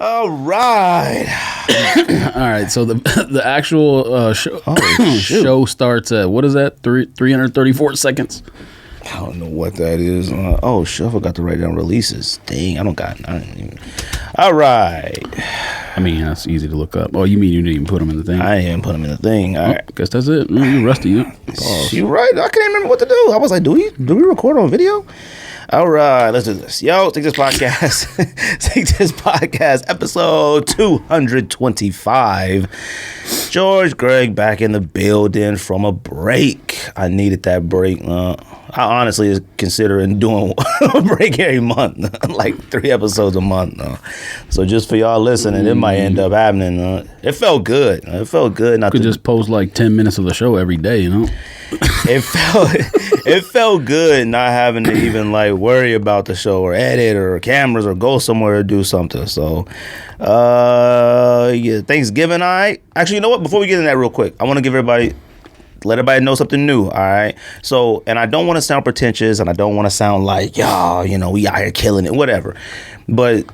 All right. All right. So the actual show starts at, what is that? 334 seconds. I don't know what that is. Oh, shit. I forgot to write down releases. Dang, I didn't even. All right. I mean, that's easy to look up. Oh, you mean you didn't even put them in the thing? I didn't put them in the thing. All right. Guess that's it. You're rusty. You're right. I can't even remember what to do. I was like, do we record on video? All right, let's do this. Yo, take this podcast, episode 225. George Greg back in the building from a break. I needed that break. I honestly is considering doing a break every month, like 3 episodes a month. So just for y'all listening, it might end up happening. It felt good. It felt good. You could just post like 10 minutes of the show every day, you know? It felt good not having to even like worry about the show or edit or cameras or go somewhere to do something. So yeah, Thanksgiving. Actually, you know what, before we get into that real quick, I want to let everybody know something new. All right, so, and I don't want to sound pretentious and I don't want to sound like, y'all, you know, we out here killing it, whatever, but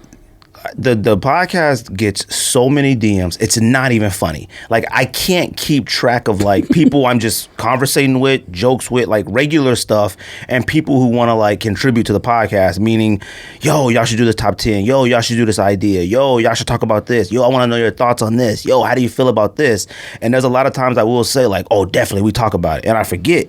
the podcast gets so many DMs, it's not even funny. Like, I can't keep track of like people I'm just conversating with, jokes with, like regular stuff, and people who want to like contribute to the podcast, meaning, yo, y'all should do this top 10, yo, y'all should do this idea, yo, y'all should talk about this, yo, I want to know your thoughts on this, yo, how do you feel about this? And there's a lot of times I will say like, oh, definitely, we talk about it, and I forget.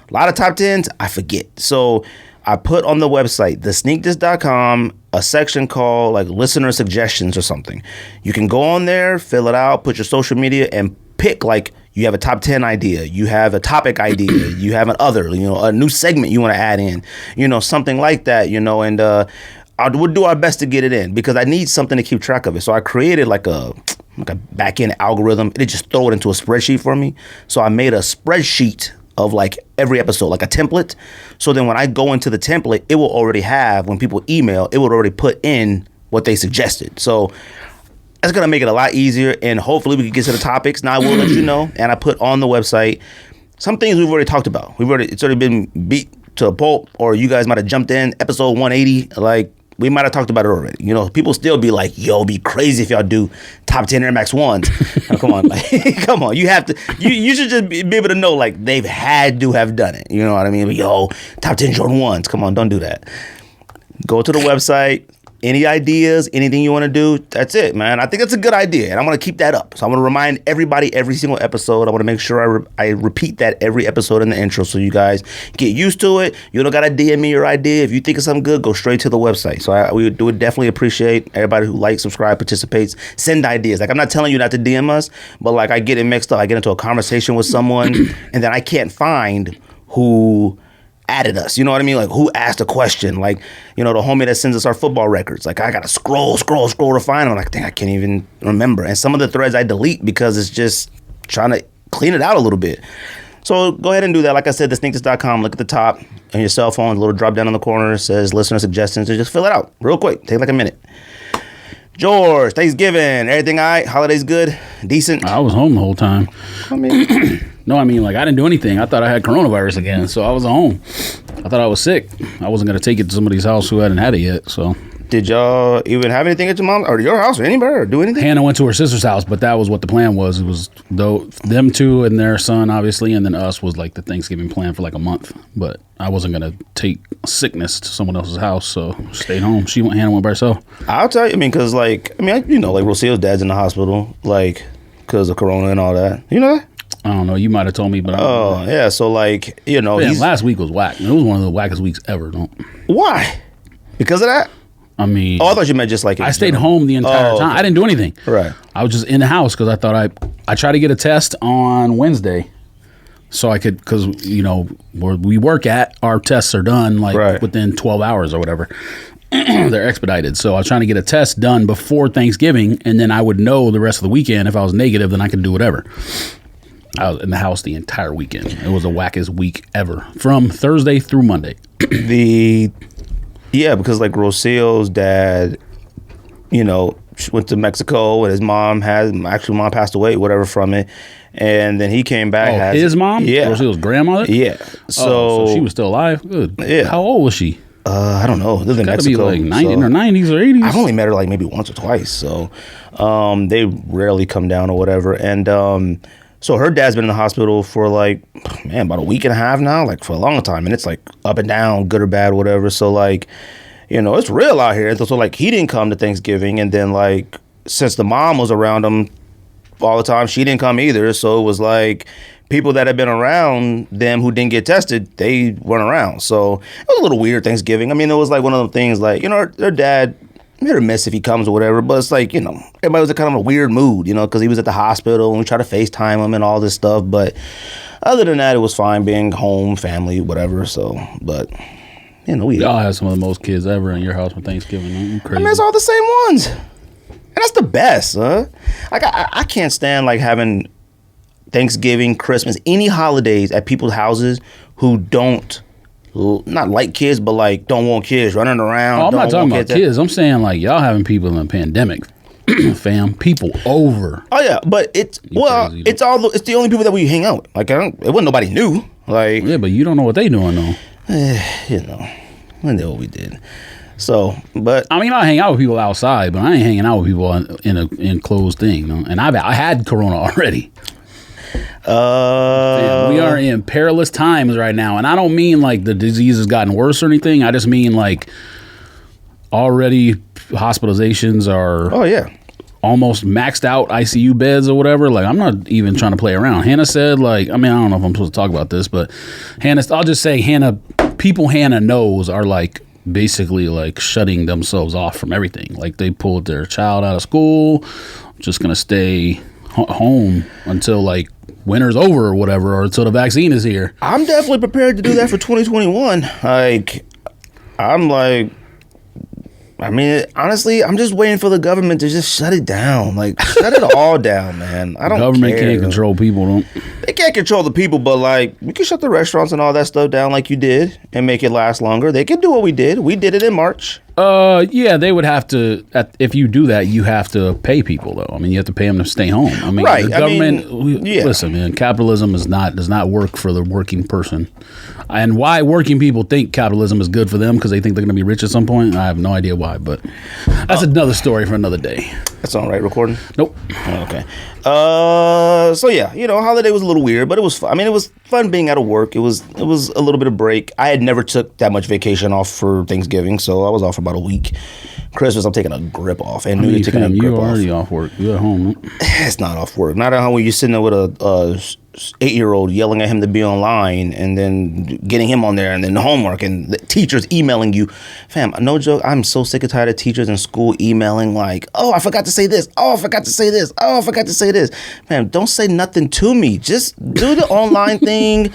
A lot of top 10s, I forget. So I put on the website, thesneakdis.com, a section called like listener suggestions or something. You can go on there, fill it out, put your social media, and pick, like, you have a top 10 idea, you have a topic idea, you have an other, you know, a new segment you want to add in, you know, something like that, you know, and we'll do our best to get it in because I need something to keep track of it. So I created like a back-end algorithm. It just throw it into a spreadsheet for me. So I made a spreadsheet of like every episode, like a template. So then when I go into the template, it will already have, when people email, it would already put in what they suggested. So that's going to make it a lot easier, and hopefully we can get to the topics. Now I will let you know, and I put on the website some things we've already talked about. It's already been beat to a pulp, or you guys might have jumped in episode 180, like we might have talked about it already. You know, people still be like, yo, be crazy if y'all do top 10 Air Max 1s. Now, come on, like, come on. You have to, you should just be able to know, like, they've had to have done it. You know what I mean? But, yo, top 10 Jordan 1s. Come on, don't do that. Go to the website. Any ideas, anything you want to do, that's it, man. I think that's a good idea, and I'm going to keep that up. So I'm going to remind everybody every single episode. I want to make sure I repeat that every episode in the intro so you guys get used to it. You don't got to DM me your idea. If you think of something good, go straight to the website. So we would definitely appreciate everybody who likes, subscribe, participates, send ideas. Like, I'm not telling you not to DM us, but like, I get it mixed up. I get into a conversation with someone, and then I can't find who added us, you know what I mean? Like, who asked a question? Like, you know, the homie that sends us our football records. Like, I gotta scroll to find them. Like, dang, I can't even remember. And some of the threads I delete because it's just trying to clean it out a little bit. So go ahead and do that. Like I said, thesneakdis.com. Look at the top on your cell phone. A little drop down in the corner. It says listener suggestions. So just fill it out real quick. Take like a minute. George, Thanksgiving, everything all right? Holidays good? Decent? I was home the whole time. I mean, no, I mean, like, I didn't do anything. I thought I had coronavirus again, so I was at home. I thought I was sick. I wasn't going to take it to somebody's house who hadn't had it yet, so. Did y'all even have anything at your mom's or your house or anywhere or do anything? Hannah went to her sister's house, but that was what the plan was. It was them two and their son, obviously, and then us was like the Thanksgiving plan for like a month. But I wasn't going to take sickness to someone else's house, so stayed home. Hannah went by herself. I'll tell you, I mean, because like, you know, like Roseo's dad's in the hospital, like, because of corona and all that. You know that? I don't know. You might have told me, but I don't know. Yeah. So, like, you know. Man, last week was whack. It was one of the wackest weeks ever. Why? Because of that? I mean. Oh, I thought you meant just like. I stayed home the entire time. I didn't do anything. Right. I was just in the house because I thought I tried to get a test on Wednesday. So I could, because, you know, where we work at, our tests are done like within 12 hours or whatever. They're expedited. So I was trying to get a test done before Thanksgiving, and then I would know the rest of the weekend. If I was negative, then I could do whatever. I was in the house the entire weekend. It was the wackest week ever, from Thursday through Monday. Yeah, because like Roseo's dad, you know, went to Mexico, and his mom passed away, whatever, from it. And then he came back. Oh, his mom? Yeah. Roseo's grandmother? Yeah. So she was still alive? Good. Yeah. How old was she? I don't know. They're in Gotta Mexico. be like in their 90s or 80s. I've only met her like maybe once or twice, so they rarely come down or whatever. And so her dad's been in the hospital for like, man, about a week and a half now, like for a long time, and it's like up and down, good or bad, whatever. So like, you know, it's real out here. So like, he didn't come to Thanksgiving, and then like, since the mom was around him all the time, she didn't come either. So it was like, people that had been around them who didn't get tested, they weren't around. So it was a little weird Thanksgiving. I mean, it was like one of those things like, you know, their dad, hit or miss if he comes or whatever, but it's like, you know, everybody was in kind of a weird mood, you know, because he was at the hospital and we tried to FaceTime him and all this stuff. But other than that, it was fine being home, family, whatever. So, but, you know, y'all have some of the most kids ever in your house for Thanksgiving. Crazy. I mean, it's all the same ones. And that's the best, huh? Like, I can't stand like having Thanksgiving, Christmas, any holidays at people's houses who don't, not like kids, but like don't want kids running around. Oh, I'm not talking about kids. I'm saying like y'all having people in a pandemic, fam. People over. Oh yeah, but it's crazy, it's the only people that we hang out with. Like it wasn't nobody new. Like yeah, but you don't know what they doing though. You know, we know what we did. So, but I mean, I hang out with people outside, but I ain't hanging out with people in an enclosed thing. You know? And I had Corona already. Damn, we are in perilous times right now, and I don't mean like the disease has gotten worse or anything. I just mean like already hospitalizations are almost maxed out ICU beds or whatever. Like I'm not even trying to play around. Hannah said like, I mean, I don't know if I'm supposed to talk about this, but I'll just say people Hannah knows are like basically like shutting themselves off from everything. Like they pulled their child out of school, just gonna stay home until like winter's over or whatever, or until the vaccine is here. I'm definitely prepared to do that for 2021. Like, I mean, honestly, I'm just waiting for the government to just shut it down. Like, shut it all down, man. I don't care. Government can't control people, don't. They can't control the people, but like, we can shut the restaurants and all that stuff down like you did and make it last longer. They can do what we did. We did it in March. Yeah, they would have to. If you do that, you have to pay people, though. I mean, you have to pay them to stay home. I mean, right. The government. Listen, man, capitalism does not work for the working person. And why working people think capitalism is good for them because they think they're going to be rich at some point, I have no idea why. But that's another story for another day. That's all right. Recording? Nope. Oh, okay. So yeah, you know, holiday was a little weird, but it was fun. I mean, it was fun being out of work. It was a little bit of break. I had never took that much vacation off for Thanksgiving, so I was off for about a week. Christmas, I'm taking a grip off, and New Year taking a grip off. You already off work. You at home? It's not off work. Not at home when you're sitting there with a 8-year-old yelling at him to be online, and then getting him on there, and then the homework, and the teachers emailing you. Fam, no joke. I'm so sick and tired of teachers in school emailing like, "Oh, I forgot to say this. Oh, I forgot to say this. Oh, I forgot to say this." Man, don't say nothing to me. Just do the online thing.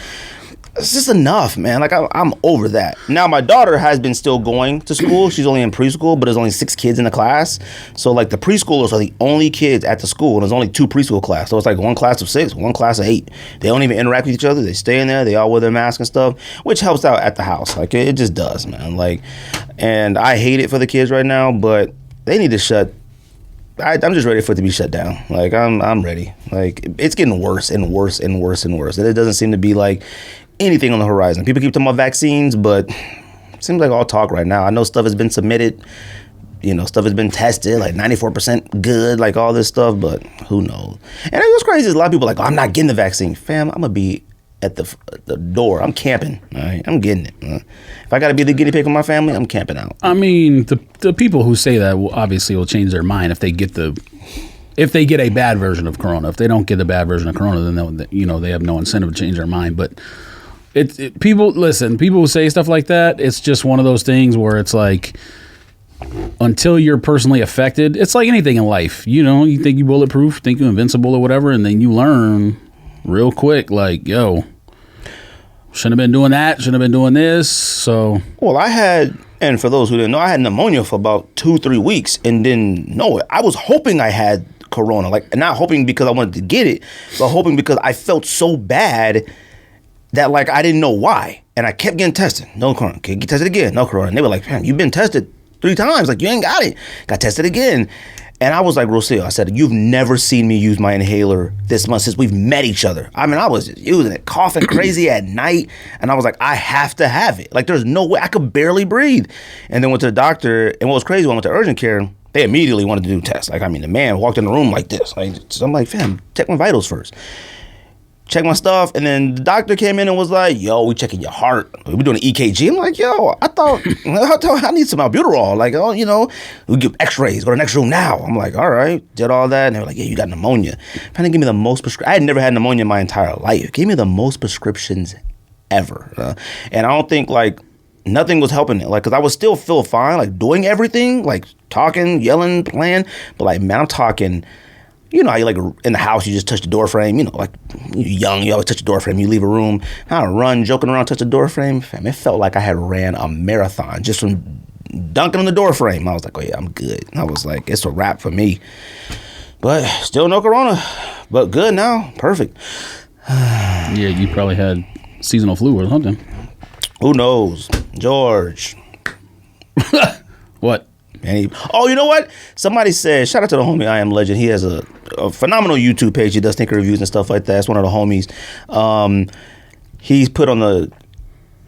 It's just enough, man. Like, I'm over that. Now, my daughter has been still going to school. She's only in preschool, but there's only 6 kids in the class. So, like, the preschoolers are the only kids at the school, and there's only 2 preschool classes. So, it's like one class of 6, one class of 8. They don't even interact with each other. They stay in there. They all wear their masks and stuff, which helps out at the house. Like, it just does, man. Like, and I hate it for the kids right now, but they need to shut. I'm just ready for it to be shut down. Like, I'm ready. Like, it's getting worse and worse and worse and worse. And it doesn't seem to be, like, anything on the horizon. People keep talking about vaccines, but it seems like all talk right now. I know stuff has been submitted, you know, stuff has been tested, like 94% good, like all this stuff, but who knows? And it was crazy. A lot of people are like, "Oh, I'm not getting the vaccine." Fam, I'm going to be at the door. I'm camping. All right? I'm getting it. If I got to be the guinea pig of my family, I'm camping out. I mean, the people who say that will change their mind if they get a bad version of Corona. If they don't get the bad version of Corona, then they have no incentive to change their mind. But people who say stuff like that, it's just one of those things where it's like, until you're personally affected, it's like anything in life. You know, you think you're bulletproof, think you're invincible or whatever, and then you learn real quick, like, yo, shouldn't have been doing that, shouldn't have been doing this. So, well, and for those who didn't know, I had pneumonia for about 2-3 weeks and didn't know it. I was hoping I had Corona, like, not hoping because I wanted to get it, but hoping because I felt so bad that, like, I didn't know why. And I kept getting tested. No Corona. Okay, get tested again. No Corona. And they were like, "Man, you've been tested 3 times. Like, you ain't got it." Got tested again. And I was like, Rocio, I said, you've never seen me use my inhaler this much since we've met each other. I mean, I was just using it, coughing crazy at night. And I was like, I have to have it. Like, there's no way. I could barely breathe. And then went to the doctor. And what was crazy, when I went to urgent care, they immediately wanted to do tests. Like, I mean, the man walked in the room like this. Like, so I'm like, fam, check my vitals first. Check my stuff, and then the doctor came in and was like, yo, we checking your heart. We doing an EKG. I'm like, yo, I thought I need some albuterol. Like, oh, you know, we give x-rays. Go to the next room now. I'm like, all right. Did all that. And they were like, yeah, you got pneumonia. Trying to give me the most I had never had pneumonia in my entire life. Gave me the most prescriptions ever. And I don't think, like, nothing was helping it. Like, because I would still feel fine, like, doing everything, like, talking, yelling, playing. But, like, man, I'm talking... You know how you, like, in the house, you just touch the door frame. You know, like, you're young, you always touch the door frame. You leave a room, I run, joking around, touch the door frame. Fam, it felt like I had ran a marathon just from dunking on the door frame. I was like, oh, yeah, I'm good. And I was like, it's a wrap for me. But still no corona. But good now. Perfect. Yeah, you probably had seasonal flu or something. Who knows? George. What? Oh, you know what? Somebody said, shout out to the homie I Am Legend. He has a phenomenal YouTube page. He does sneaker reviews and stuff like that. It's one of the homies. He's put on the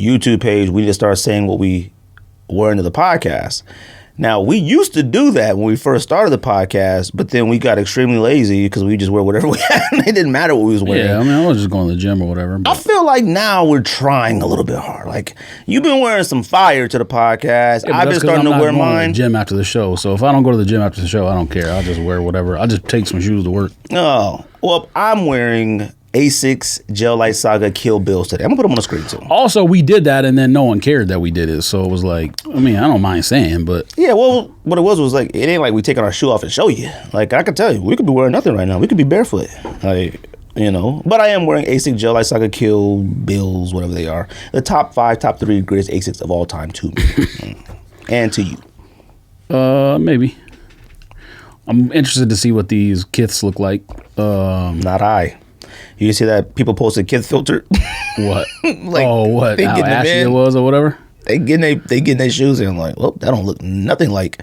YouTube page, we just started saying what we were into the podcast. Now, we used to do that when we first started the podcast, but then we got extremely lazy because we just wear whatever we had. It didn't matter what we was wearing. Yeah, I mean, I was just going to the gym or whatever. But I feel like now we're trying a little bit hard. Like, you've been wearing some fire to the podcast. Yeah, I've been starting to wear mine. To the gym after the show, so if I don't go to the gym after the show, I don't care. I'll just wear whatever. I'll just take some shoes to work. Oh, well, I'm wearing Asics Gel Light Saga Kill Bills today. I'm gonna put them on the screen too. Also, we did that, and then no one cared that we did it. So it was like, I mean, I don't mind saying, but yeah, well, what it was like, it ain't like we taking our shoe off and show you. Like, I can tell you, we could be wearing nothing right now. We could be barefoot, like, you know. But I am wearing Asics Gel Light Saga Kill Bills, whatever they are. The top 5, top 3 greatest Asics of all time to me, and to you. Maybe. I'm interested to see what these Kiths look like. Not I. You see that people posted Kith filter? What? Like, oh, what? They How getting ashy it was or whatever? They getting their shoes in. Like, well, that don't look nothing like.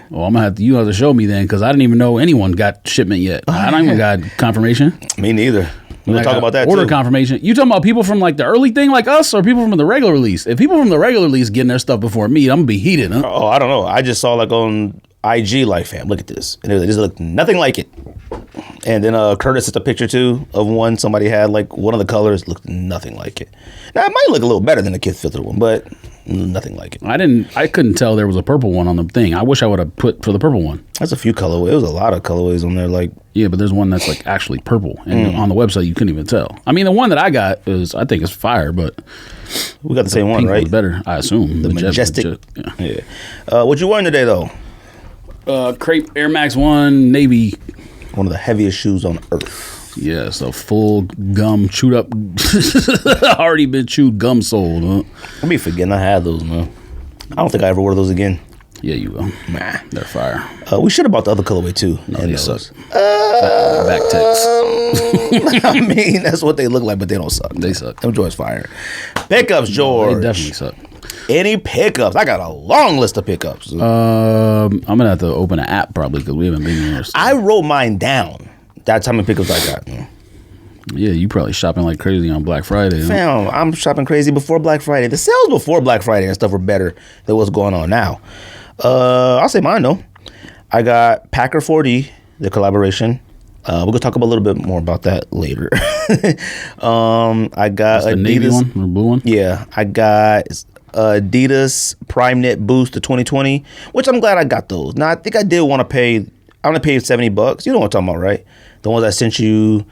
Well, I'm gonna you have to show me then, because I didn't even know anyone got shipment yet. I don't even got confirmation. Me neither. We'll talk about that order too. Confirmation. You talking about people from like the early thing like us, or people from the regular release? If people from the regular release getting their stuff before me, I'm gonna be heated. Huh? Oh, I don't know. I just saw like on IG, like, fam, look at this, and it just looked nothing like it. And then Curtis sent a picture too of one somebody had, like, one of the colors looked nothing like it. Now it might look a little better than the Kith filter one, but nothing like it. I couldn't tell there was a purple one on the thing. I wish I would have put for the purple one. That's a few colorways. It was a lot of colorways on there. Like, yeah, but there's one that's like actually purple, and on the website you couldn't even tell. I mean, the one that I got I think it's fire, but we got the same one, right? Better, I assume. The majestic. Yeah. What you wearing today though? Crepe Air Max 1 Navy. One of the heaviest shoes on earth. Yeah, so full gum, chewed up, already been chewed gum soled. Huh? I be forgetting I had those, man. I don't think I ever wore those again. Yeah, you will. Nah. They're fire. We should have bought the other colorway too. No, they suck. Back text. I mean, that's what they look like, but they don't suck. They suck. Them George fire. Pickups, George. They definitely suck. Any pickups? I got a long list of pickups. I'm gonna have to open an app probably because we haven't been here. So. I wrote mine down. That's how many pickups I got. Yeah, you probably shopping like crazy on Black Friday. Fam, I'm shopping crazy before Black Friday. The sales before Black Friday and stuff were better than what's going on now. I'll say mine though. I got Packer 4D, the collaboration. We're gonna talk a little bit more about that later. I got the Adidas navy one or blue one. Yeah, I got Adidas Prime Knit Boost to 2020, which I'm glad I got those. Now I think I did want to pay. I want to pay $70. You know what I'm talking about, right? The ones I sent you.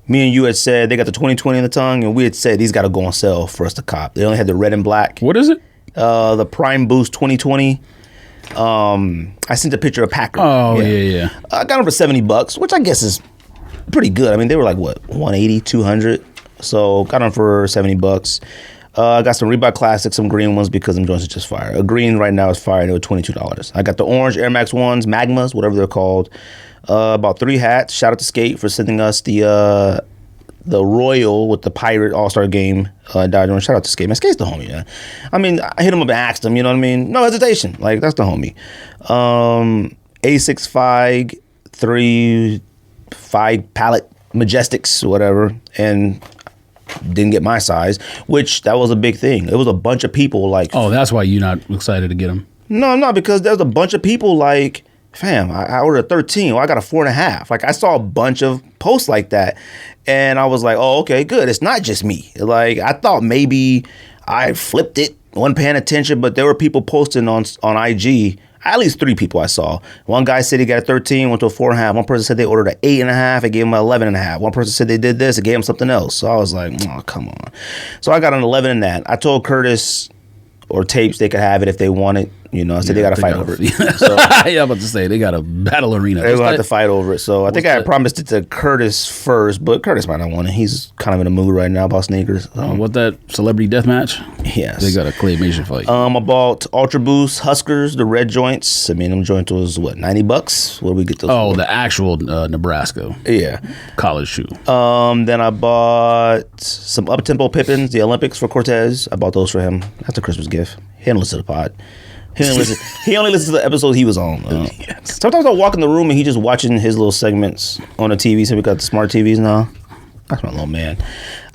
Me and you had said they got the 2020 in the tongue, and we had said these got to go on sale for us to cop. They only had the red and black. What is it? The Prime Boost 2020. I sent a picture of Packer. Oh, yeah. I got them for $70, which I guess is pretty good. I mean, they were like, what, 180, 200? So got them for $70. I got some Reebok Classics, some green ones because them joints are just fire. A green right now is fire. They were $22. I got the orange Air Max 1s, Magmas, whatever they're called. About 3 hats. Shout out to Skate for sending us the Royal with the Pirate All-Star Game. Shout out to Skate. Man, Skate's the homie, man. I mean, I hit him up and asked him, you know what I mean? No hesitation. Like, that's the homie. A6 Fig, 3 Fig palette Majestics, whatever, and didn't get my size, which that was a big thing. It was a bunch of people like... Oh, that's why you're not excited to get them. No, I'm not, because there's a bunch of people like, fam, I ordered a 13. Well, I got a 4.5. Like, I saw a bunch of posts like that, and I was like, oh, okay, good. It's not just me. Like, I thought maybe I flipped it, wasn't paying attention, but there were people posting on IG. At least 3 people I saw. One guy said he got a 13, went to a 4.5. One person said they ordered an 8.5. It gave him an 11.5. One person said they did this. It gave him something else. So I was like, oh, come on. So I got an 11 in that. I told Curtis or Tapes they could have it if they wanted. You know, I said they got to fight over it. So, yeah, I'm about to say, they got a battle arena. They will have to fight over it. So I think I had promised it to Curtis first, but Curtis might not want it. He's kind of in a mood right now about sneakers. What, that celebrity death match? Yes. They got a claymation fight. I bought Ultra Boost Huskers, the red joints. I mean, them joints was, what, $90? Where we get those? Oh, the actual Nebraska. Yeah. College shoe. Then I bought some up-tempo Pippins, the Olympics for Cortez. I bought those for him. That's a Christmas gift. He didn't listen to the pod. He only listens to the episode he was on. Yes. Sometimes I walk in the room and he's just watching his little segments on the TV. So we got the smart TVs now. That's my little man.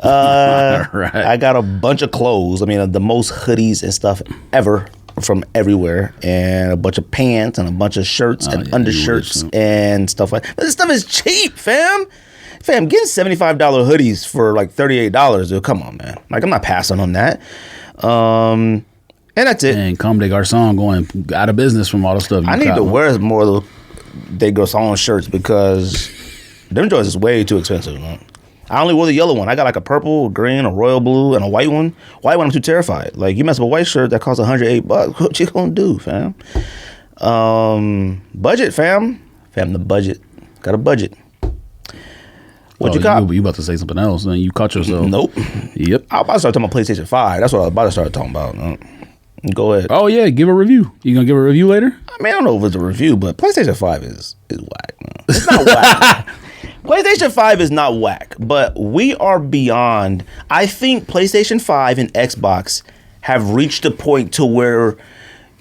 Right. I got a bunch of clothes. I mean, the most hoodies and stuff ever from everywhere, and a bunch of pants and a bunch of shirts and undershirts and stuff like that. This stuff is cheap, fam. Fam, getting $75 hoodies for like $38, dude. Come on, man. Like, I'm not passing on that. And that's it. And Comme des Garçons going out of business from all the stuff. I need to wear more of those Des Garçons shirts because them joints is way too expensive, man. I only wore the yellow one. I got like a purple, a green, a royal blue, and a white one. White one, I'm too terrified. Like, you mess with a white shirt that costs $108. What you gonna do, fam? Budget, fam. Fam, the budget. Got a budget. What you got? You about to say something else, and you caught yourself. Nope. Yep. I was about to start talking about PlayStation 5. That's what I was about to start talking about. Go ahead. Oh, yeah. Give a review. You going to give a review later? I mean, I don't know if it's a review, but PlayStation 5 is whack. Man. It's not whack. PlayStation 5 is not whack, but we are beyond. I think PlayStation 5 and Xbox have reached a point to where...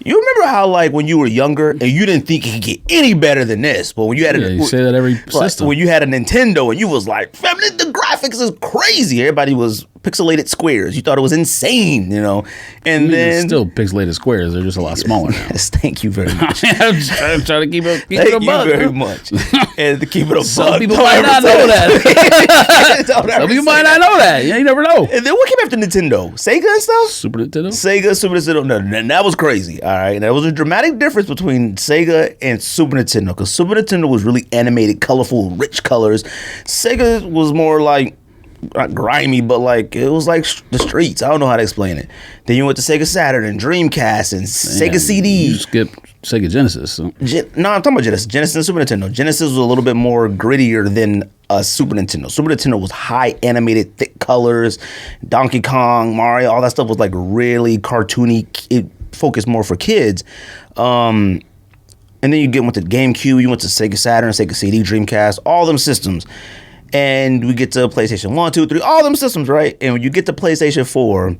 You remember how, like, when you were younger and you didn't think it could get any better than this, but when you had you say that every system. When you had a Nintendo and you was like, "Fam, the graphics is crazy." Everybody was pixelated squares. You thought it was insane, you know. And then it's still pixelated squares. They're just a lot smaller now. Yes, thank you very much. I'm trying to keep it a Thank buck. you very much. And to keep it a Some buck. people might not know that. Some people might not know that. You never know. And then what came after Nintendo? Sega and stuff? Super Nintendo? Sega, Super Nintendo. No, and that was crazy. All right. And there was a dramatic difference between Sega and Super Nintendo, because Super Nintendo was really animated, colorful, rich colors. Sega was more like, not grimy, but like, it was like the streets. I don't know how to explain it. Then you went to Sega Saturn and Dreamcast and Sega CD. You skipped Sega Genesis. So. No, I'm talking about Genesis. Genesis and Super Nintendo. Genesis was a little bit more grittier than Super Nintendo. Super Nintendo was high animated, thick colors. Donkey Kong, Mario, all that stuff was like really cartoony. It focused more for kids. And then you went to GameCube, you went to Sega Saturn, Sega CD, Dreamcast, all them systems. And we get to PlayStation 1, 2, 3, all them systems, right? And when you get to PlayStation 4,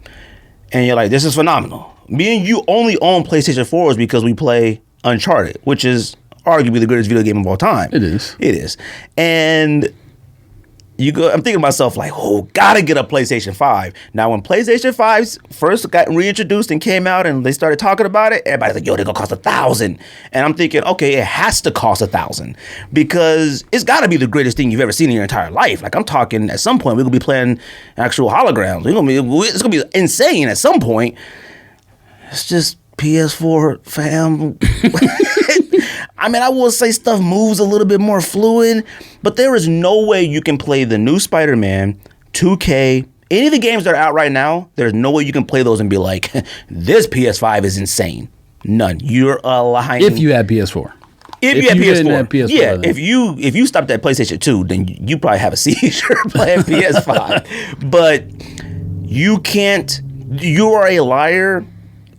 and you're like, this is phenomenal. Me and you only own PlayStation 4s because we play Uncharted, which is arguably the greatest video game of all time. It is. It is. And I'm thinking to myself, like, oh, gotta get a PlayStation 5. Now, when PlayStation 5s first got reintroduced and came out and they started talking about it, everybody's like, yo, they're gonna cost $1,000. And I'm thinking, okay, it has to cost $1,000 because it's gotta be the greatest thing you've ever seen in your entire life. Like, I'm talking, at some point, we're gonna be playing actual holograms. It's gonna be insane at some point. It's just PS4, fam. I mean, I will say stuff moves a little bit more fluid, but there is no way you can play the new Spider-Man, 2K, any of the games that are out right now, there's no way you can play those and be like, this PS5 is insane. None. You're lying. If you had PS4. If you had PS4. Yeah, then. if you stopped at PlayStation 2, then you probably have a seizure playing PS5. But you can't, you are a liar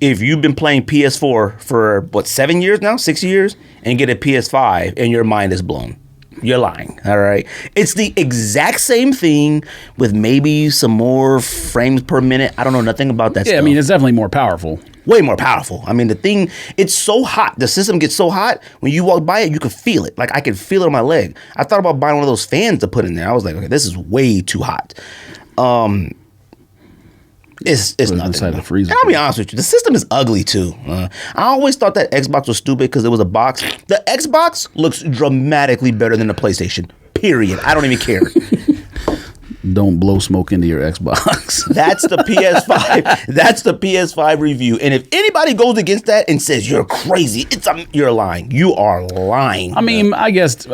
if you've been playing PS4 for, 7 years now? 6 years? And get a PS5 and your mind is blown. You're lying. All right. It's the exact same thing with maybe some more frames per minute. I don't know nothing about that stuff. I mean, it's definitely more powerful. Way more powerful. I mean, the thing, it's so hot. The system gets so hot, when you walk by it, you can feel it. Like, I can feel it on my leg. I thought about buying one of those fans to put in there. I was like, okay, this is way too hot. It's nothing. Inside the freezer. And I'll be honest with you, the system is ugly too. I always thought that Xbox was stupid because it was a box. The Xbox looks dramatically better than the PlayStation. Period. I don't even care. Don't blow smoke into your Xbox. That's the PS5. That's the PS5 review. And if anybody goes against that and says you're crazy, you're lying. You are lying. I mean, I guess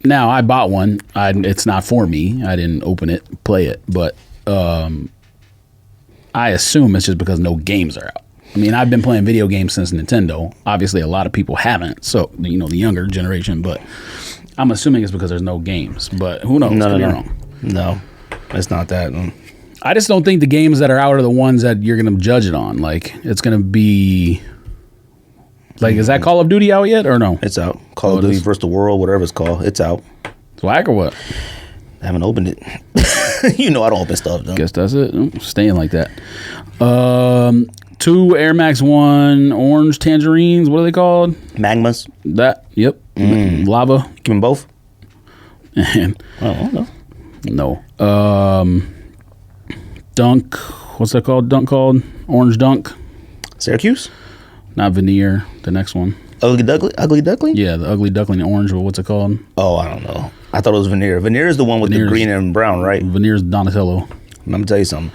now I bought one. It's not for me. I didn't open it, play it, but I assume it's just because no games are out. I mean, I've been playing video games since Nintendo. Obviously, a lot of people haven't. So, the younger generation. But I'm assuming it's because there's no games. But who knows? No. Wrong. No, it's not that. I just don't think the games that are out are the ones that you're going to judge it on. Like, it's going to be... Like, is that Call of Duty out yet or no? It's out. Call of Duty versus the World, whatever it's called. It's out. It's whack or what? I haven't opened it. I don't open stuff, though. Guess that's it. I'm staying like that. 2 Air Max 1 orange tangerines. What are they called? Magmas. That. Yep. Lava. Give them both. And no. Dunk. What's that called? Dunk called? Orange Dunk. Syracuse? Not Veneer. The next one. Ugly Duckling? Yeah, the Ugly Duckling orange. Or what's it called? Oh, I don't know. I thought it was Veneer. Veneer is the one with the green and brown, right? Veneer's Donatello. I'm going to tell you something.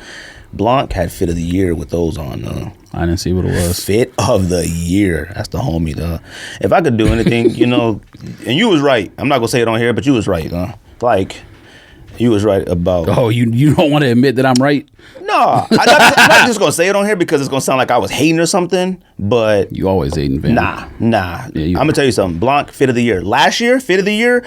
Blanc had Fit of the Year with those on. I didn't see what it was. Fit of the Year. That's the homie, though. If I could do anything, and you was right. I'm not going to say it on here, but you was right. Like, you was right about... Oh, you don't want to admit that I'm right? No. I'm not just going to say it on here because it's going to sound like I was hating or something, but... You always hating, man. Nah. Yeah, I'm going to tell you something. Blanc, Fit of the Year. Last year, Fit of the Year,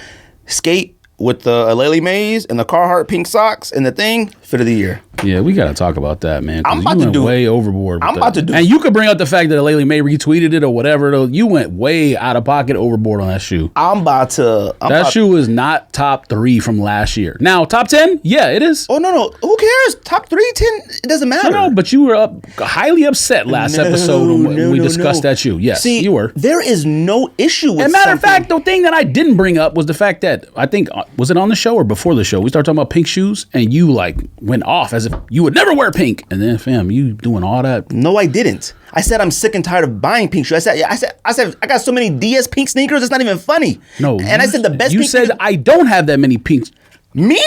Skate with the Alele Mays and the Carhartt pink socks and the thing, Fit of the Year. Yeah, we got to talk about that, man. I'm about to do way overboard. I'm about to do. And you could bring up the fact that Alele May retweeted it or whatever. Though you went way out of pocket overboard on that shoe. That shoe is not top 3 from last year. Now top 10, yeah, it is. Oh no, who cares? Top 3, 10, it doesn't matter. No, but you were highly upset last episode when we discussed that shoe. Yes, see, you were. There is no issue with. As a matter of fact, the thing that I didn't bring up was the fact that I think was it on the show or before the show we started talking about pink shoes and you went off as if you would never wear pink, and then fam, you doing all that? No, I didn't. I said I'm sick and tired of buying pink shoes. I said I got so many DS pink sneakers. It's not even funny. No, and I said the best. You said I don't have that many pinks. Me?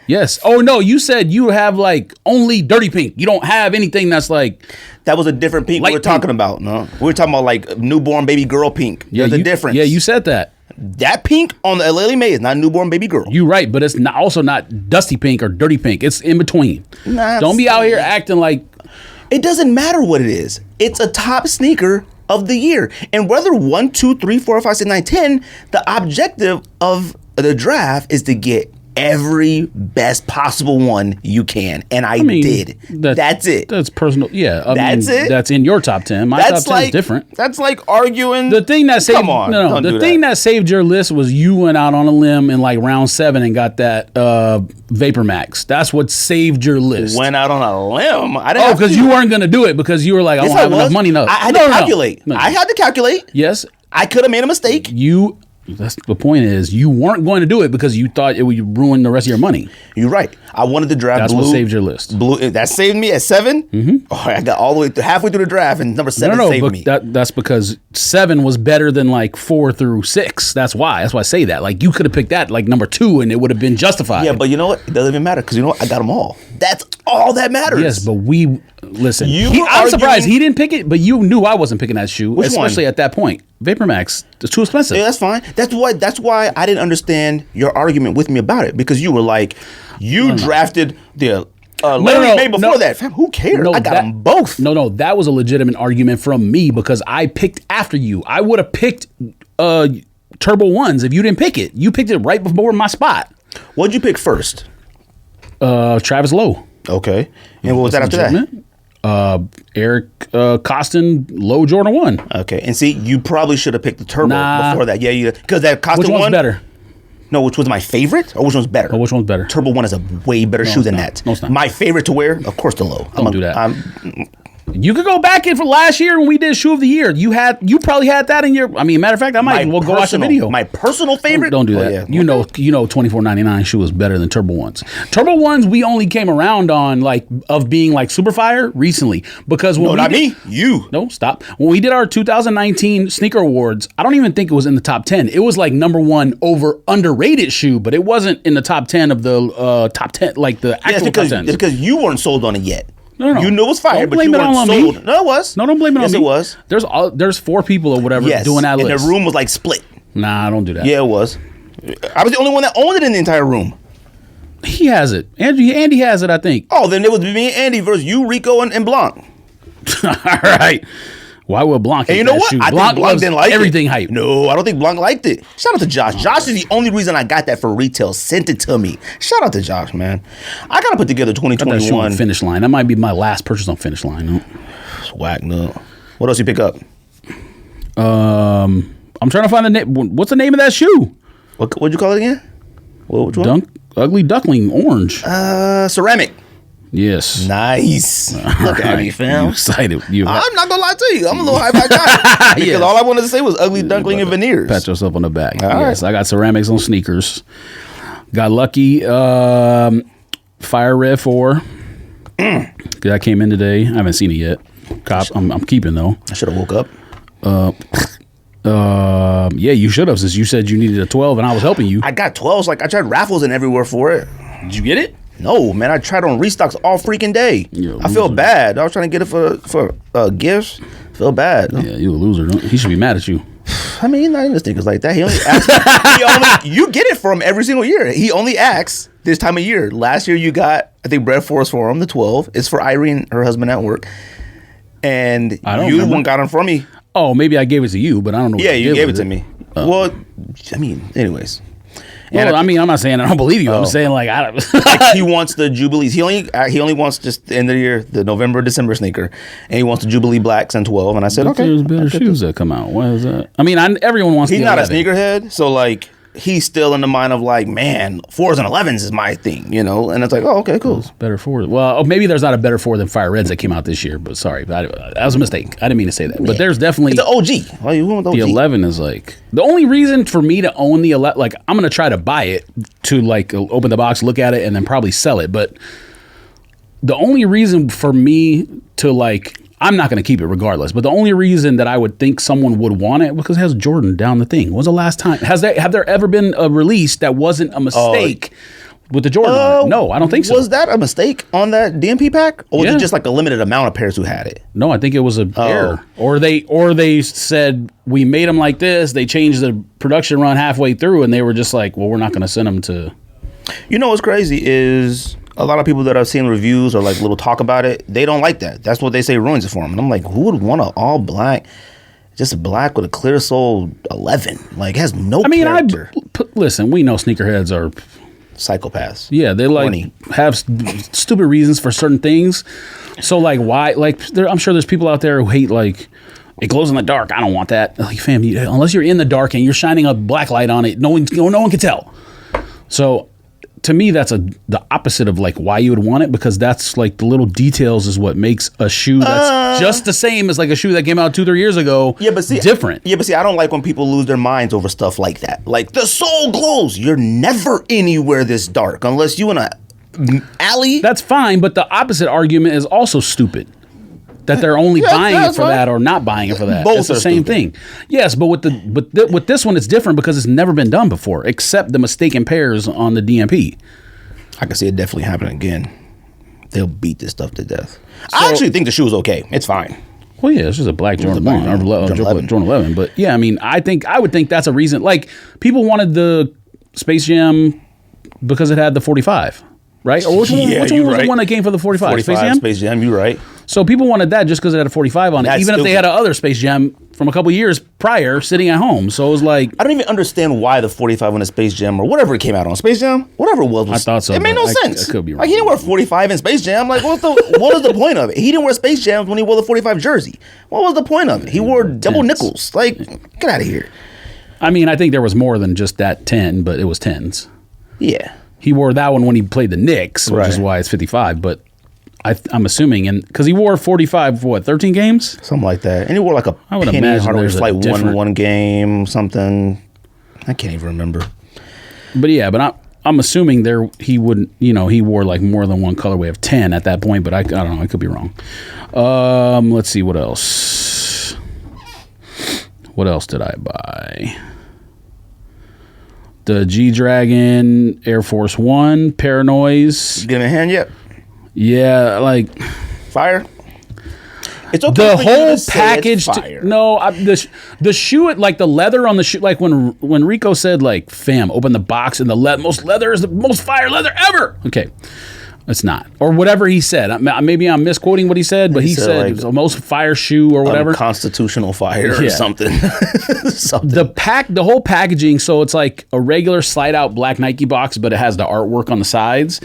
Yes. Oh no, you said you have only dirty pink. You don't have anything that's like. That was a different pink we were talking about. No, we were talking about newborn baby girl pink. Yeah, there's a difference. Yeah, you said that. That pink on the Alele May is not newborn baby girl. You're right, but it's also not dusty pink or dirty pink. It's in between. Don't be out here acting like... It doesn't matter what it is. It's a top sneaker of the year. And whether 1, 2, 3, 4, 5, 6, 9, 10, the objective of the draft is to get every best possible one you can, and I did. That's it. That's personal. Yeah, that's it. That's in your top 10. My top 10 is different. That's like arguing. The thing that saved. Come on, no. The thing that saved your list was you went out on a limb in round 7 and got that Vapor Max. That's what saved your list. Went out on a limb. I didn't. Because you weren't going to do it because you were like, I don't have enough money enough. I had to calculate. No. I had to calculate. Yes. I could have made a mistake. That's the point is you weren't going to do it because you thought it would ruin the rest of your money. You're right. I wanted to draft blue. That's what saved your list. Blue. That saved me at 7? Mm-hmm. Oh, I got all the way halfway through the draft and number 7 saved me. That's because 7 was better than 4 through 6. That's why. That's why I say that. You could have picked that number 2 and it would have been justified. Yeah, but you know what? It doesn't even matter because you know what? I got them all. That's all that matters. Yes, but listen. I'm surprised he didn't pick it, but you knew I wasn't picking that shoe, especially at that point. Vapor Max, it's too expensive. Yeah, that's fine. That's why I didn't understand your argument with me about it because you were like, drafted the Larry before that. Fam, who cares? I got them both. No, that was a legitimate argument from me because I picked after you. I would have picked Turbo 1s if you didn't pick it. You picked it right before my spot. What'd you pick first? Travis Lowe. Okay. And what was that after that? Eric Costin Low Jordan 1. Okay. And see, you probably should have picked the Turbo before that. Yeah, because that Costin Which one's better? No, which was my favorite, or which one's better? Oh, which one's better? Turbo One is a way better shoe than that. No, it's not. My favorite to wear, of course, the low. Don't do that. You could go back in for last year when we did shoe of the year. You probably had that in your. I mean, matter of fact, I might go watch the video. My personal favorite. Don't do that. Yeah. You know, $24.99 shoe is better than Turbo Ones. Turbo Ones we only came around on of being like super fire recently because when you. No, stop. When we did our 2019 sneaker awards, I don't even think it was in the top 10. It was like number one over underrated shoe, but it wasn't in the top 10 of the top 10 like the actual top 10s. It's because you weren't sold on it yet. No. You knew it was fire, but you weren't sold. No, it was. No, don't blame it on me. Yes, it was. There's 4 people or whatever doing that list. And the room was like split. Nah, don't do that. Yeah, it was. I was the only one that owned it in the entire room. He has it. Andy has it, I think. Oh, then it was me and Andy versus you, Rico, and Blanc. All right. Why would Blanc hate and you know that what? shoe? I think Blanc didn't like everything hype. No, I don't think Blanc liked it. Shout out to Josh. Josh is the only reason I got that for retail. Sent it to me. Shout out to Josh, man. I got to put together 2021. That Finish Line. That might be my last purchase on Finish Line. No? It's whack, no. What else you pick up? I'm trying to find the name. What's the name of that shoe? What'd you call it again? Which one? Ugly Duckling Orange. Ceramic. Yes. Nice. Look at me, fam. You excited. I'm not going to lie to you. I'm a little hype guy. Because all I wanted to say was ugly duckling and veneers. Pat yourself on the back. All yes, right. I got ceramics on sneakers. Got lucky. Fire Red 4. That came in today. I haven't seen it yet. I'm keeping though. I should have woke up. Yeah, you should have, since you said you needed a 12 and I was helping you. I got 12s. Like I tried raffles and everywhere for it. Did you get it? No, man. I tried on restocks all freaking day. I feel bad. I was trying to get it for gifts. Feel bad. Yeah, you a loser. He should be mad at you. I mean, not even sneakers like that. He only asks. You get it from him every single year. He only asks this time of year. Last year you got, I think, Bread Force for him, the 12. It's for Irene, her husband at work. And you one got them from me. Oh, maybe I gave it to you, but I don't know. Yeah, you gave it to me. Well, I mean, anyways. Well, I mean, I'm not saying I don't believe you. I'm saying like I don't. Like he wants the Jubilees. He only wants just the end of the year, the November, December sneaker, and he wants the Jubilee Blacks and 12. And I said, okay, there's better shoes that come out. Why is that? I mean, everyone wants. He's the not 11. a sneakerhead, so like he's still in the mind of like, man, 4s and 11s is my thing, you know. And it's like, oh, okay, cool. It's better 4. Well, maybe there's not a better 4 than Fire Reds that came out this year. But sorry, that was a mistake. I didn't mean to say that. But there's definitely it's an OG. Why you want the OG? The 11 is like the only reason for me to own the 11. Like I'm gonna try to buy it to like open the box, look at it, and then probably sell it. But the only reason for me to like, I'm not going to keep it regardless, but the only reason that I would think someone would want it because it has Jordan down the thing. When was the last time? Have there ever been a release that wasn't a mistake with the Jordan on it? No, I don't think so. Was that a mistake on that DMP pack? Or was it just like a limited amount of pairs who had it? No, I think it was an error. Or they said, we made them like this. They changed the production run halfway through and they were just like, well, we're not going to send them to. You know what's crazy is a lot of people that I've seen reviews or like little talk about it, they don't like that. That's what they say ruins it for them. And I'm like, who would want an all black, just black with a clear sole 11? Like, it has no character. Listen, we know sneakerheads are psychopaths. Yeah, they like have stupid reasons for certain things. So like, why? Like, I'm sure there's people out there who hate like, it glows in the dark. I don't want that. Like, fam, unless you're in the dark and you're shining a black light on it, no one can tell. So to me, that's the opposite of like why you would want it, because that's like the little details is what makes a shoe that's just the same as like a shoe that came out 2-3 years ago. Yeah, but see, different. Yeah, but see, I don't like when people lose their minds over stuff like that. Like the sole glows. You're never anywhere this dark unless you in a alley. That's fine, but the opposite argument is also stupid. That they're only buying it for that or not buying it for that. Both it's the same thing. Yes, but with this one, it's different because it's never been done before, except the mistaken pairs on the DMP. I can see it definitely happening again. They'll beat this stuff to death. So, I actually think the shoe is okay. It's fine. Well, yeah, it's just a black Jordan 1 or Jordan 11. But yeah, I mean, I would think that's a reason. Like, people wanted the Space Jam because it had the 45. Right? Or which one was the one that came for the 45? 45 Space Jam, you're right. So people wanted that just because it had a 45 on it, even if they had another Space Jam from a couple years prior sitting at home. So it was like, I don't even understand why the 45 on the Space Jam or whatever it came out on Space Jam, whatever it was. I thought so. It made no sense. I could be wrong. Like, he didn't wear 45 in Space Jam. Like, what was the point of it? He didn't wear Space Jams when he wore the 45 jersey. What was the point of it? He wore double nickels. Like, get out of here. I mean, I think there was more than just that 10, but it was 10s. Yeah. He wore that one when he played the Knicks, which is why it's 55. But I'm assuming, because he wore 45, 13 games? Something like that. And he wore like a I would Penny imagine Hardaway there's like different... one game, something. I can't even remember. But yeah, but I'm assuming he wouldn't, he wore like more than one colorway of 10 at that point, but I don't know, I could be wrong. Let's see, what else? What else did I buy? The G-Dragon Air Force One, Paranoise. You get him a hand yet? Yeah, like... Fire? It's okay the for whole you to package. say it's fire. The shoe, like the leather on the shoe, like when Rico said, like, fam, open the box and the most leather is the most fire leather ever. Okay. It's not. Or whatever he said. Maybe I'm misquoting what he said, but he said like, it was the most fire shoe or whatever. Constitutional fire or something. The whole packaging, so it's like a regular slide out black Nike box, but it has the artwork on the sides.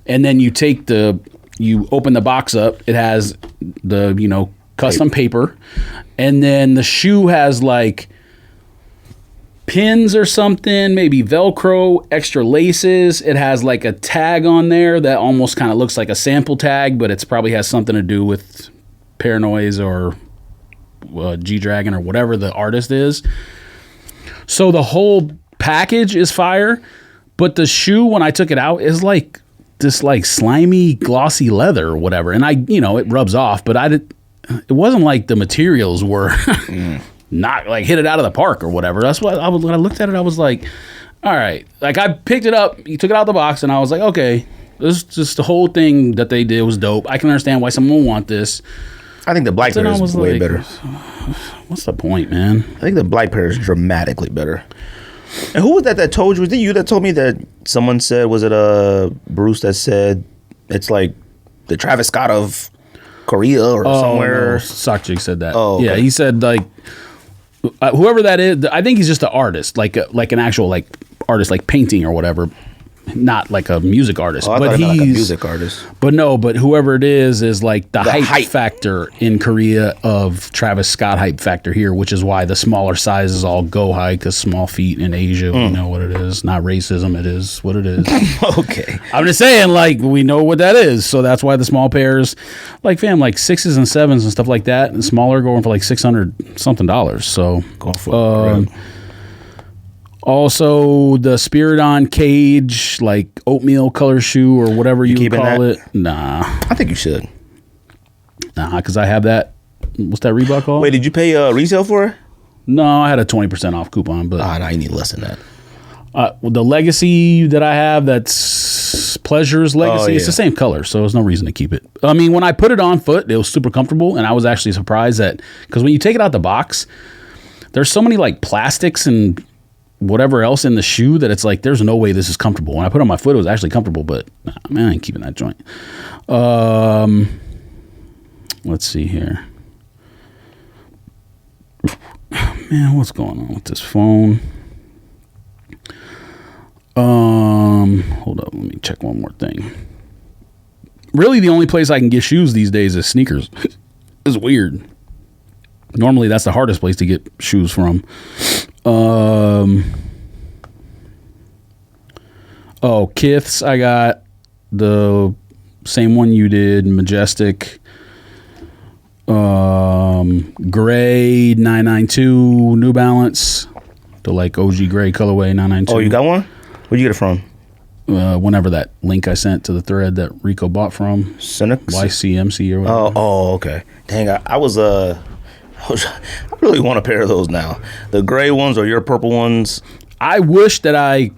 And then you open the box up, it has the, custom paper. And then the shoe has like pins or something, maybe Velcro, extra laces. It has like a tag on there that almost kind of looks like a sample tag, but it's probably has something to do with Paranoise or G-Dragon or whatever the artist is. So the whole package is fire, but the shoe, when I took it out, is like this like slimy, glossy leather or whatever. And it rubs off, but it wasn't like the materials were... not like hit it out of the park or whatever. That's what when I looked at it, I was like, all right. Like I picked it up, you took it out of the box, and I was like, okay, this is just the whole thing that they did was dope. I can understand why someone would want this. I think the black pair is way better. What's the point, man? I think the black pair is dramatically better. And who was that told you? Was it you that told me that someone said, was it Bruce that said it's like the Travis Scott of Korea or somewhere? No, Sakjig said that. Oh, okay. Yeah, he said like, whoever that is, I think he's just an artist, like an actual like artist, like painting or whatever, not like a music artist. Oh, I thought he's like a music artist. But whoever it is like the hype factor in Korea of Travis Scott hype factor here, which is why the smaller sizes all go high because small feet in Asia, we know what it is. Not racism, it is what it is. Okay. I'm just saying, like, we know what that is, so that's why the small pairs, like, fam, like 6s and 7s and stuff like that, and smaller going for like $600 something. So going for also, the Spiridon Cage, like oatmeal color shoe or whatever you would call it. Nah. I think you should. Nah, because I have that. What's that Reebok called? Wait, did you pay resale for it? No, I had a 20% off coupon. But no, you need less than that. The Legacy that I have, that's Pleasure's Legacy. It's the same color, so there's no reason to keep it. I mean, when I put it on foot, it was super comfortable, and I was actually surprised that, because when you take it out the box, there's so many like plastics and whatever else in the shoe that it's like there's no way this is comfortable. When I put it on my foot, it was actually comfortable, but man, I ain't keeping that joint. Let's see here. Man, what's going on with this phone? Hold up, let me check one more thing. Really, the only place I can get shoes these days is sneakers. It's weird. Normally, that's the hardest place to get shoes from. Kiths, I got the same one you did, Majestic. Gray 992 New Balance, the like OG gray colorway 992. Oh, you got one? Where'd you get it from? Whenever that link I sent to the thread that Rico bought from YCMC or whatever. Oh, okay. Dang, I really want a pair of those now. The gray ones or your purple ones. I wish that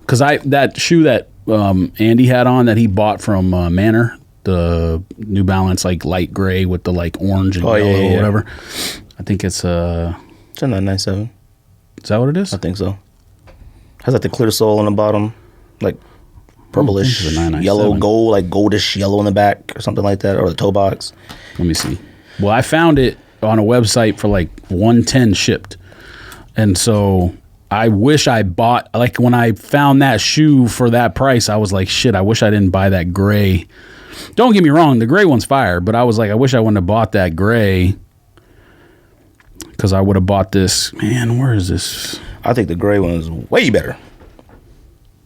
because that shoe that Andy had on that he bought from Manor, the New Balance like light gray with the like orange and yellow or whatever. I think it's a 997. Is that what it is? I think so. Has like the clear sole on the bottom, like purplish, yellow, gold, like goldish yellow in the back or something like that, or the toe box. Let me see. Well, I found it on a website for like $110 shipped, and so I wish I bought, like when I found that shoe for that price, I was like, shit, I wish I didn't buy that gray. Don't get me wrong, the gray one's fire, but I was like, I wish I wouldn't have bought that gray. because I would have bought this. Man, where is this? I think the gray one is way better.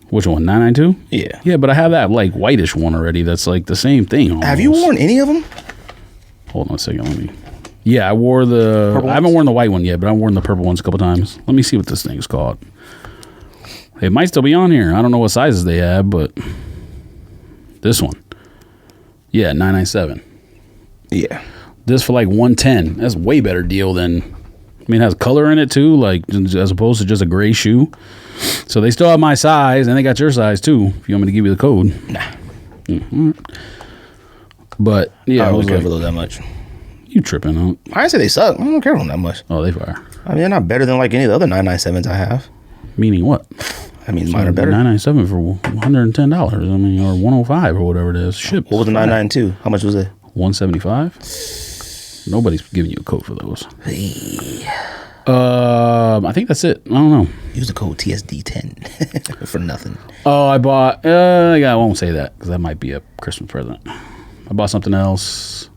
Which one? 992? Yeah. Yeah, but I have that like whitish one already. That's like the same thing. Almost. Have you worn any of them? Hold on a second. Let me. Yeah, I wore the. Purple I haven't worn the white one yet, but I've worn the purple ones a couple times. Let me see what this thing is called. It might still be on here. I don't know what sizes they have, but this one. Yeah, 997. Yeah. This for like 110. That's a way better deal than. I mean, it has color in it too, like as opposed to just a gray shoe. So they still have my size, and they got your size too. If you want me to give you the code. Nah. Mm-hmm. But yeah, I don't care for those that much. You tripping, huh? I didn't say they suck. I don't care for them that much. Oh, they fire. I mean, they're not better than like any of the other 997s I have. Meaning what? I mean, mine are better. 997 for $110. I mean, or 105 or whatever it is. Shipped. What was the 992? How much was it? 175. Nobody's giving you a code for those. I think that's it. I don't know. Use the code TSD10 for nothing. Oh, I bought. I won't say that because that might be a Christmas present. I bought something else.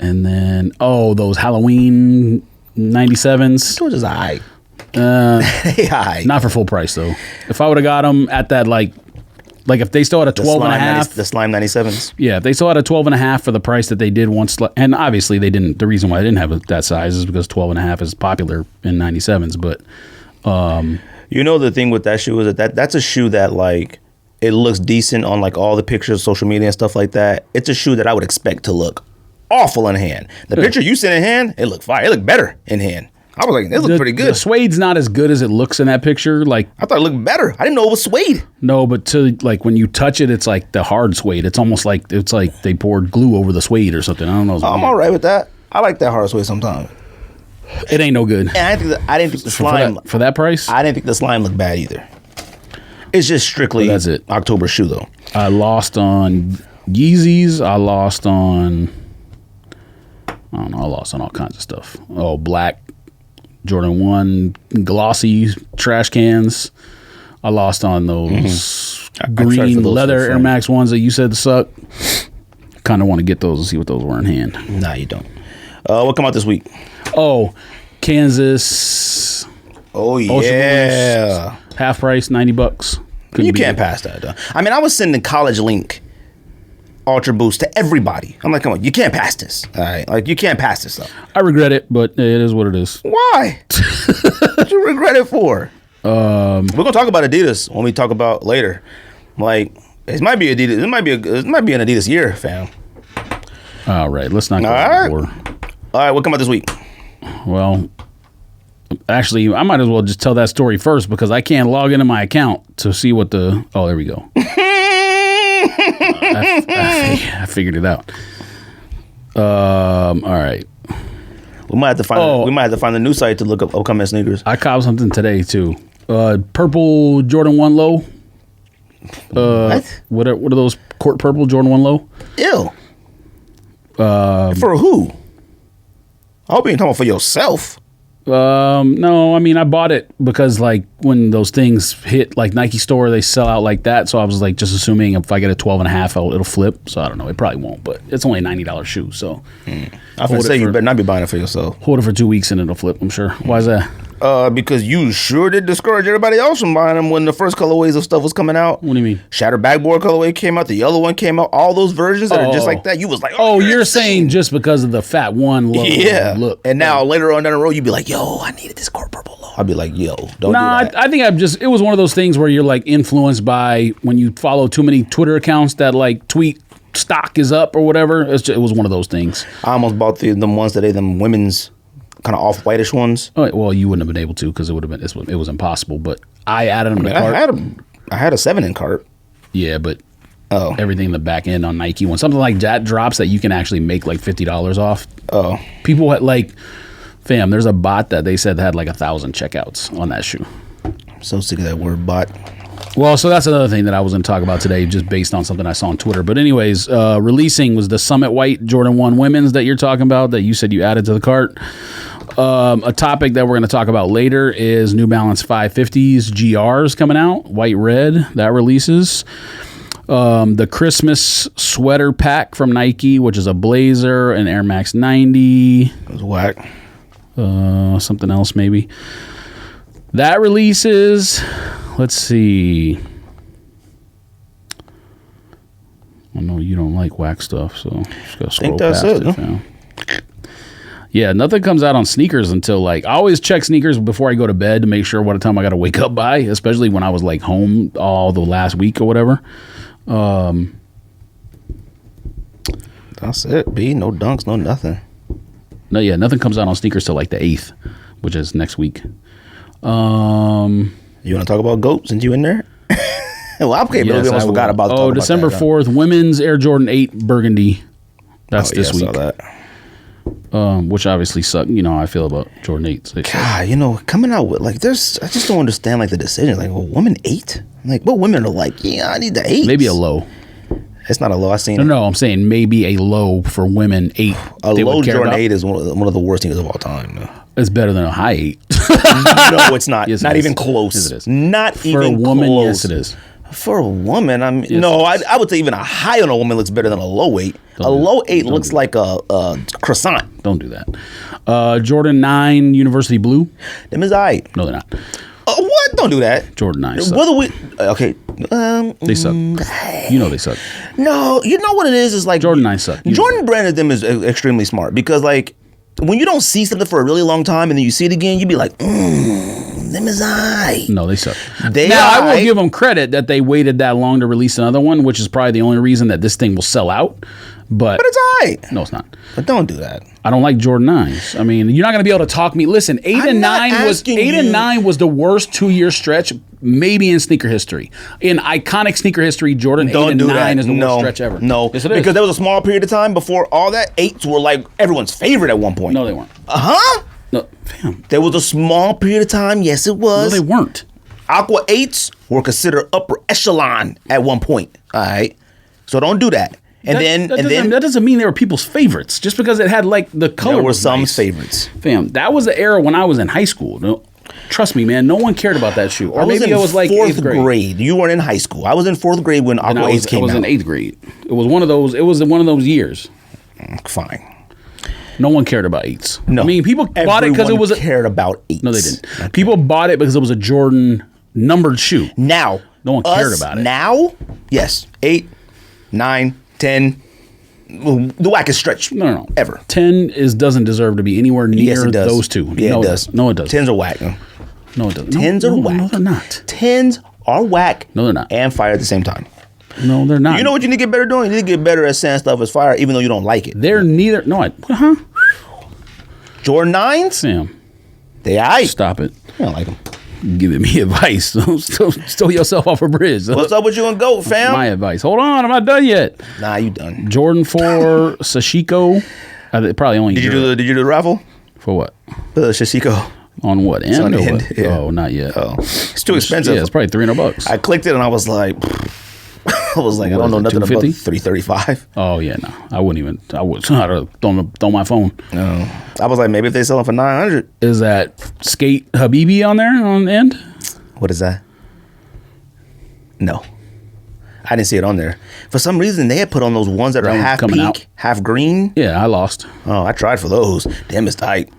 And then, those Halloween 97s. George is high. High. Not for full price, though. If I would have got them at that, like if they still had a 12 and a half. The Slime 97s. Yeah, if they still had a 12 and a half for the price that they did once. And obviously, they didn't. The reason why they didn't have that size is because 12 and a half is popular in 97s. But, you know, the thing with that shoe is that's a shoe that, like, it looks decent on, like, all the pictures, social media and stuff like that. It's a shoe that I would expect to look awful in hand. The picture you sent in hand, it looked fire. It looked better in hand. I was like, it looked pretty good. The suede's not as good as it looks in that picture. Like, I thought it looked better. I didn't know it was suede. No, but when you touch it, it's like the hard suede. It's almost like they poured glue over the suede or something. I don't know. I'm all right with that. I like that hard suede sometimes. It ain't no good. And I didn't think the slime for that price. I didn't think the slime looked bad either. It's just strictly that's it. October shoe though. I lost on Yeezys. I lost on. I don't know. I lost on all kinds of stuff. Oh, black Jordan 1 glossy trash cans. I lost on those green leather Air Max ones that you said suck. Kind of want to get those and see what those were in hand. Nah, you don't. What come out this week? Oh, Kansas. Oh yeah, half price, $90. You can't pass that though. I mean, I was sending College Link Ultra Boost to everybody. I'm like, come on, you can't pass this. All right, like you can't pass this stuff. I regret it, but it is what it is. Why? What you regret it for? We're gonna talk about Adidas when we talk about later. Like, it might be Adidas. It might be an Adidas year, fam. All right, let's not go All right, what come out this week? Well, actually, I might as well just tell that story first because I can't log into my account to see what the. Oh, there we go. I figured it out. All right. We might have to find. We might have to find a new site to look up upcoming sneakers. I copped something today too. Purple Jordan 1 Low. What? What are those court purple Jordan 1 Low? Ew. For who? I hope you ain't talking for yourself. No, I mean I bought it because like when those things hit like Nike store, they sell out like that. So I was like just assuming if I get a 12 and a half, it'll flip. So I don't know. It probably won't, but it's only a $90 shoe. So I would say you better not be buying it for yourself. Hold it for 2 weeks and it'll flip. I'm sure. Why is that? Because you sure did discourage everybody else from buying them when the first colorways of stuff was coming out. What do you mean? Shattered backboard colorway came out. The yellow one came out. All those versions that are just like that. You was like, oh, you're saying just because of the fat one low look. And now later on down the road, you'd be like, yo, I needed this court purple low. I'd be like, yo, don't do that. I think it was one of those things where you're like influenced by when you follow too many Twitter accounts that like tweet stock is up or whatever. It was one of those things. I almost bought them ones today, them women's kind of off-whitish ones. Oh, well, you wouldn't have been able to because it was impossible. But I added them to the cart. I had a 7 in cart. Yeah, but everything in the back end on Nike, when something like that drops that you can actually make like $50 off. Oh, people had like, fam, there's a bot that they said had like 1,000 checkouts on that shoe. I'm so sick of that word bot. Well, so that's another thing that I was going to talk about today, just based on something I saw on Twitter. But anyways, releasing was the Summit White Jordan 1 women's that you're talking about, that you said you added to the cart. A topic that we're going to talk about later is New Balance 550s GRs coming out, white red, that releases. The Christmas sweater pack from Nike, which is a blazer, an Air Max 90. It was whack. Something else maybe. That releases, let's see. I know you don't like whack stuff, so just gotta scroll past it. Yeah, nothing comes out on sneakers until like I always check sneakers before I go to bed to make sure what time I got to wake up by, especially when I was like home all the last week or whatever. That's it, B. No dunks, no nothing. No, yeah, nothing comes out on sneakers till like the 8th, which is next week. You want to talk about GOAT since you in there? Well, I almost forgot about. Oh, December 4th, women's Air Jordan 8 Burgundy. That's this week. I saw that. Which obviously suck. You know how I feel about Jordan 8s. God, you know, coming out with like I just don't understand like the decision. Like, well, women 8? Like, what women are like? Yeah, I need the 8. Maybe a low. It's not a low. I seen. No, I'm saying maybe a low for women 8. A low Jordan 8 is one of the worst things of all time. No. It's better than a high 8. No, it's not. Yes, not even close. Yes, it is. Not for even a woman, close. yes, it is. For a woman, I mean, yes, no, I would say even a high on a woman looks better than a low 8. A low 8 looks like a croissant. Don't do that. Jordan 9 University Blue. Them is aight. No, they're not. What? Don't do that. Jordan 9 suck. Whether we okay, they suck. You know they suck. No, you know what it is like Jordan 9 suck. Jordan branded them is extremely smart because like when you don't see something for a really long time and then you see it again, you be like, them is aight. No, they suck. I will give them credit that they waited that long to release another one, which is probably the only reason that this thing will sell out. But it's aight. No, it's not. But don't do that. I don't like Jordan 9s. I mean, you're not going to be able to talk me. Listen, 8 and 9 was the worst 2-year stretch maybe in sneaker history. In iconic sneaker history, Jordan 8 and 9 is the worst stretch ever. No, yes, because there was a small period of time before all that 8s were like everyone's favorite at one point. No, they weren't. No, fam. There was a small period of time. Yes, it was. No, they weren't. Aqua 8s were considered upper echelon at one point. All right, so don't do that. That doesn't mean they were people's favorites. Just because it had like the color. There were was some nice. favorites. Fam, that was the era when I was in high school. No, trust me, man. No one cared about that shoe. Or maybe I was like 4th grade. You weren't in high school. I was in 4th grade when Aqua 8s came out. I was in 8th grade. It was one of those. It was one of those years. Fine. No one cared about 8s. No, I mean, people bought it because it was cared about 8s. No, they didn't. Okay. People bought it because it was a Jordan numbered shoe. Now, no one cared about it. Now, yes, 8, 9, 10. The wackest stretch. No. Ever. 10 doesn't deserve to be anywhere near those two. Yeah, no, it does. No, it doesn't. 10s are whack. No, it doesn't. 10s are whack. No, they're not. 10s are whack. No, they're not. And fire at the same time. No, they're not. You know what you need to get better doing? You need to get better at saying stuff as fire, even though you don't like it. They're neither. No, Jordan 9s? Sam. They aight. Stop it. I don't like them. Giving me advice. Don't stow yourself off a bridge. What's up with you and GOAT, fam? My advice. Hold on, I'm not done yet. Nah, you done. Jordan 4 Sashiko. Probably only. Did you do the raffle? For what? The Sashiko. On what? End or end. What? Yeah. Oh, not yet. Oh, it's too expensive. Yeah, it's probably $300. I clicked it and I was like, I don't know nothing about $335. Oh yeah, no, I wouldn't even. I would throw my phone. No, I was like, maybe if they sell them for $900. Is that Skate Habibi on there on the end? What is that? No, I didn't see it on there. For some reason, they had put on those ones that are half pink, out. Half green. Yeah, I lost. Oh, I tried for those. Damn, it's tight.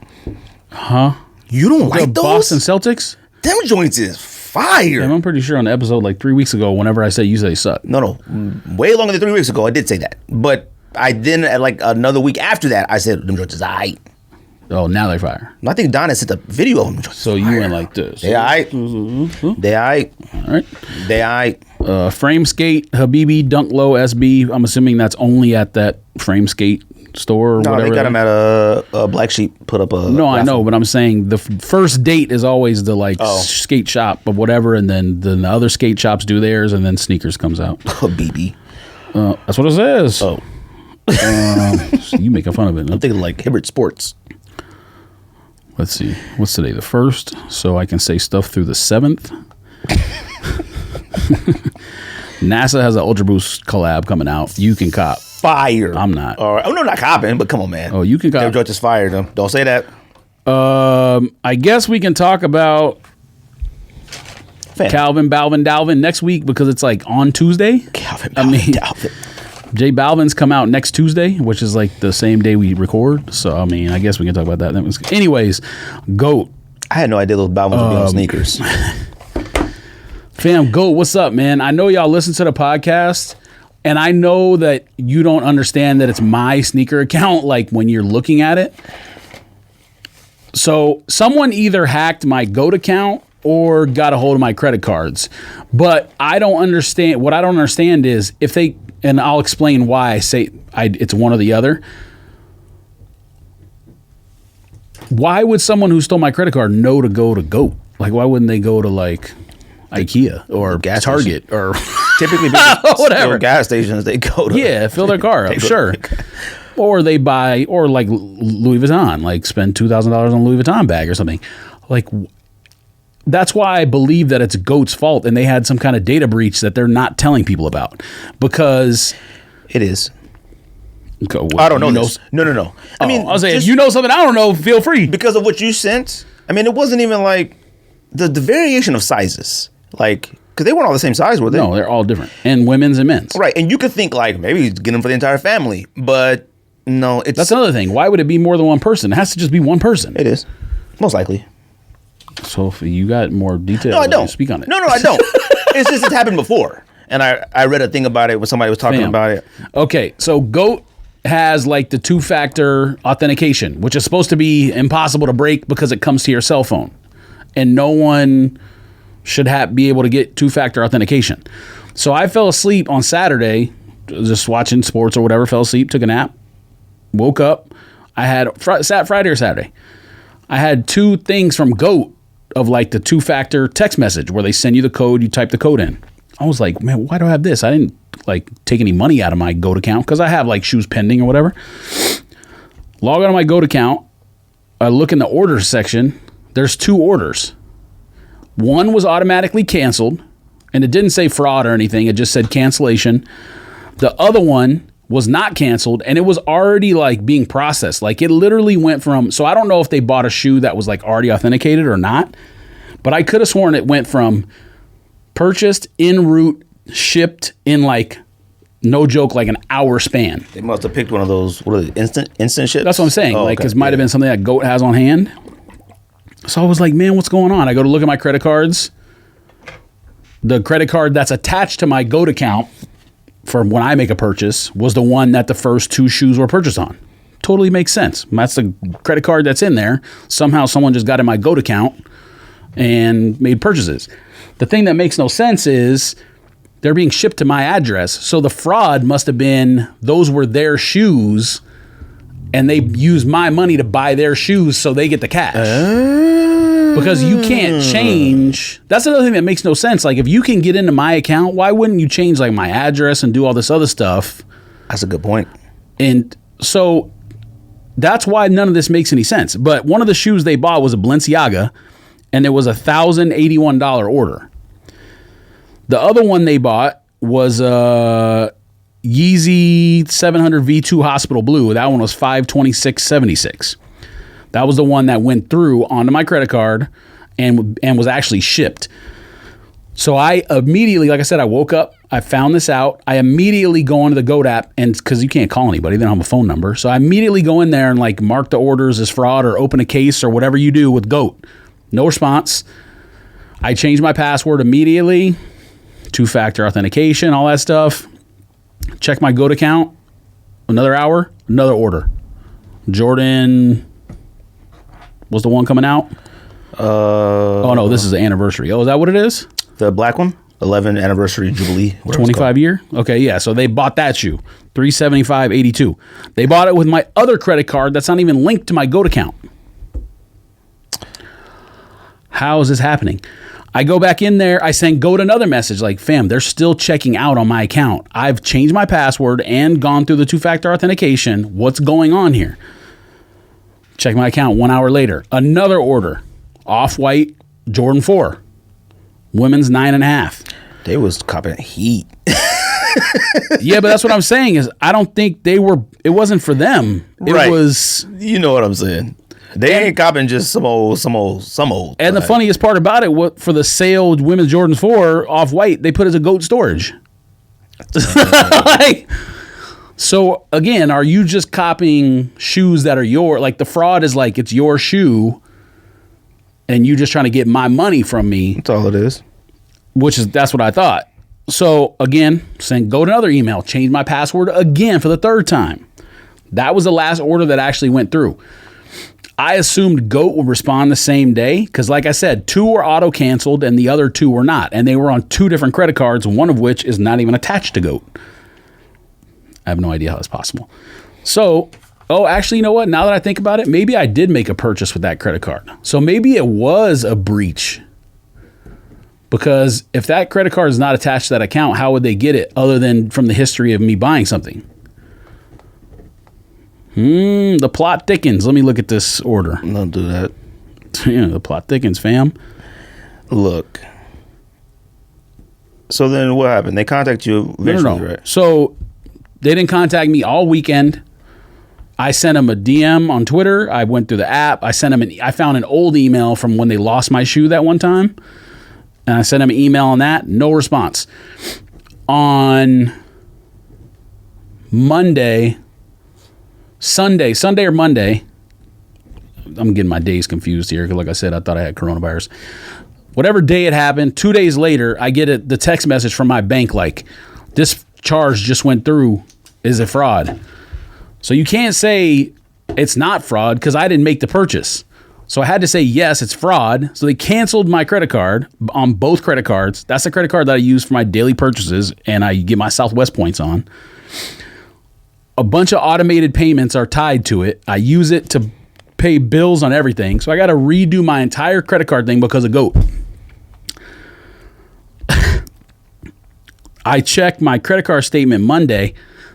Huh? You don't like those? Boston Celtics? Them joints is fire. Damn, I'm pretty sure on the episode like 3 weeks ago, whenever I said you say suck. No. Way longer than 3 weeks ago, I did say that. But I then, at like another week after that, I said them joints is aight. Oh, now they're fire. I think Donna sent a video of them. So you went like this. They aight. They aight. All right. They aight. Frame Skate, Habibi, Dunk Low, SB. I'm assuming that's only at that Frame Skate store or whatever. No, they got them at a Black Sheep put up a... No, raffle. I know, but I'm saying the first date is always the skate shop of whatever, and then the other skate shops do theirs, and then sneakers comes out. BB. That's what it says. Oh. So you making fun of it. I'm thinking like Hibbert Sports. Let's see. What's today? The 1st? So I can say stuff through the 7th. NASA has an Ultra Boost collab coming out. You can cop. Fire. I'm not. All right. Oh, no, not copping, but come on, man. Oh, you can cop. Their joint is fire, though. Don't say that. I guess we can talk about Calvin, Balvin, Dalvin next week because it's like on Tuesday. Calvin, Balvin, Dalvin. J Balvin's come out next Tuesday, which is like the same day we record. So, I mean, I guess we can talk about that. Anyways, GOAT. I had no idea those Balvins would be on sneakers. Fam, GOAT, what's up, man? I know y'all listen to the podcast, and I know that you don't understand that it's my sneaker account, like when you're looking at it. So someone either hacked my GOAT account or got a hold of my credit cards. But I don't understand. What I don't understand is if they, and I'll explain why I say it's one or the other. Why would someone who stole my credit card know to go to GOAT? Like, why wouldn't they go to like IKEA or Target or typically whatever gas stations they go to? Yeah, fill their car up, sure. Or they buy, or like Louis Vuitton, like spend $2,000 on a Louis Vuitton bag or something. Like, that's why I believe that it's GOAT's fault and they had some kind of data breach that they're not telling people about. Because it is. Well, I don't know this. No. I mean, I'll say, if you know something I don't know, feel free. Because of what you sent, I mean, it wasn't even like the variation of sizes. Like, because they weren't all the same size, were they? No, they're all different. And women's and men's. Right. And you could think like maybe he's getting them for the entire family. But no, that's another thing. Why would it be more than one person? It has to just be one person. It is. Most likely. So if you got more details, no, I don't. Speak on it. No, I don't. It's happened before. And I read a thing about it when somebody was talking about it. Okay, so GOAT has like the two-factor authentication, which is supposed to be impossible to break because it comes to your cell phone. And no one should be able to get two-factor authentication. So I fell asleep on Saturday, just watching sports or whatever, fell asleep, took a nap, woke up. I had Friday or Saturday. I had two things from GOAT of like the two-factor text message where they send you the code, you type the code in. I was like, man, why do I have this? I didn't like take any money out of my GOAT account because I have like shoes pending or whatever. Log on to my GOAT account. I look in the orders section. There's two orders. One was automatically canceled, and it didn't say fraud or anything. It just said cancellation. The other one was not canceled, and it was already like being processed. Like it literally went from, so I don't know if they bought a shoe that was like already authenticated or not, but I could have sworn it went from purchased, en route, shipped in like, no joke, like an hour span. They must have picked one of those, what are they, instant ships? That's what I'm saying. Like, because might have been something that GOAT has on hand. So I was like, man, what's going on? I go to look at my credit cards. The credit card that's attached to my GOAT account for when I make a purchase was the one that the first two shoes were purchased on. Totally makes sense. That's the credit card that's in there. Somehow someone just got in my GOAT account and made purchases. The thing that makes no sense is they're being shipped to my address. So the fraud must have been those were their shoes and they used my money to buy their shoes so they get the cash. Because you can't change. That's another thing that makes no sense. Like if you can get into my account, why wouldn't you change like my address and do all this other stuff? That's a good point. And so that's why none of this makes any sense. But one of the shoes they bought was a Balenciaga, and it was a $1,081 order. The other one they bought was a Yeezy 700 V2 Hospital Blue. That one was $526.76. That was the one that went through onto my credit card and was actually shipped. So I immediately, like I said, I woke up, I found this out. I immediately go onto the GOAT app, and because you can't call anybody, they don't have a phone number. So I immediately go in there and like mark the orders as fraud or open a case or whatever you do with GOAT. No response. I changed my password immediately. Two-factor authentication, all that stuff. Check my GOAT account. Another hour, another order. Jordan was the one coming out. Oh no, this is the anniversary. Oh, is that what it is? The black one, 11th anniversary jubilee. 25 year. Okay, yeah. So they bought that shoe, $375.82. They bought it with my other credit card that's not even linked to my GOAT account. How is this happening? I go back in there. I send GOAT another message like, fam, they're still checking out on my account. I've changed my password and gone through the two-factor authentication. What's going on here? Check my account 1 hour later. Another order. Off-white Jordan 4. Women's 9.5. They was copping heat. Yeah, but that's what I'm saying is I don't think they were, it wasn't for them. It was. You know what I'm saying. They ain't copping just some old. And the funniest part about it, what for the sale women's Jordan 4 off-white, they put it as a GOAT storage. So again, are you just copying shoes that are like the fraud is like it's your shoe and you just trying to get my money from me? That's all it is. That's what I thought. So again, saying go to another email, change my password again for the third time. That was the last order that actually went through. I assumed GOAT would respond the same day because, like I said, 2 were auto-canceled and the other 2 were not. And they were on 2 different credit cards, one of which is not even attached to GOAT. I have no idea how that's possible. So, actually, you know what? Now that I think about it, maybe I did make a purchase with that credit card. So maybe it was a breach. Because if that credit card is not attached to that account, how would they get it other than from the history of me buying something? The plot thickens. Let me look at this order. Don't do that. Yeah, the plot thickens, fam. Look. So then what happened? They contact you eventually, right? So they didn't contact me all weekend. I sent them a DM on Twitter. I went through the app. I found an old email from when they lost my shoe that one time. And I sent them an email on that. No response. On Sunday or Monday, I'm getting my days confused here because, like I said, I thought I had coronavirus. Whatever day it happened, 2 days later, I get the text message from my bank like, this charge just went through. Is it fraud? So you can't say it's not fraud because I didn't make the purchase. So I had to say, yes, it's fraud. So they canceled my credit card on both credit cards. That's the credit card that I use for my daily purchases and I get my Southwest points on. A bunch of automated payments are tied to it. I use it to pay bills on everything. So I got to redo my entire credit card thing because of GOAT. I checked my credit card statement Monday.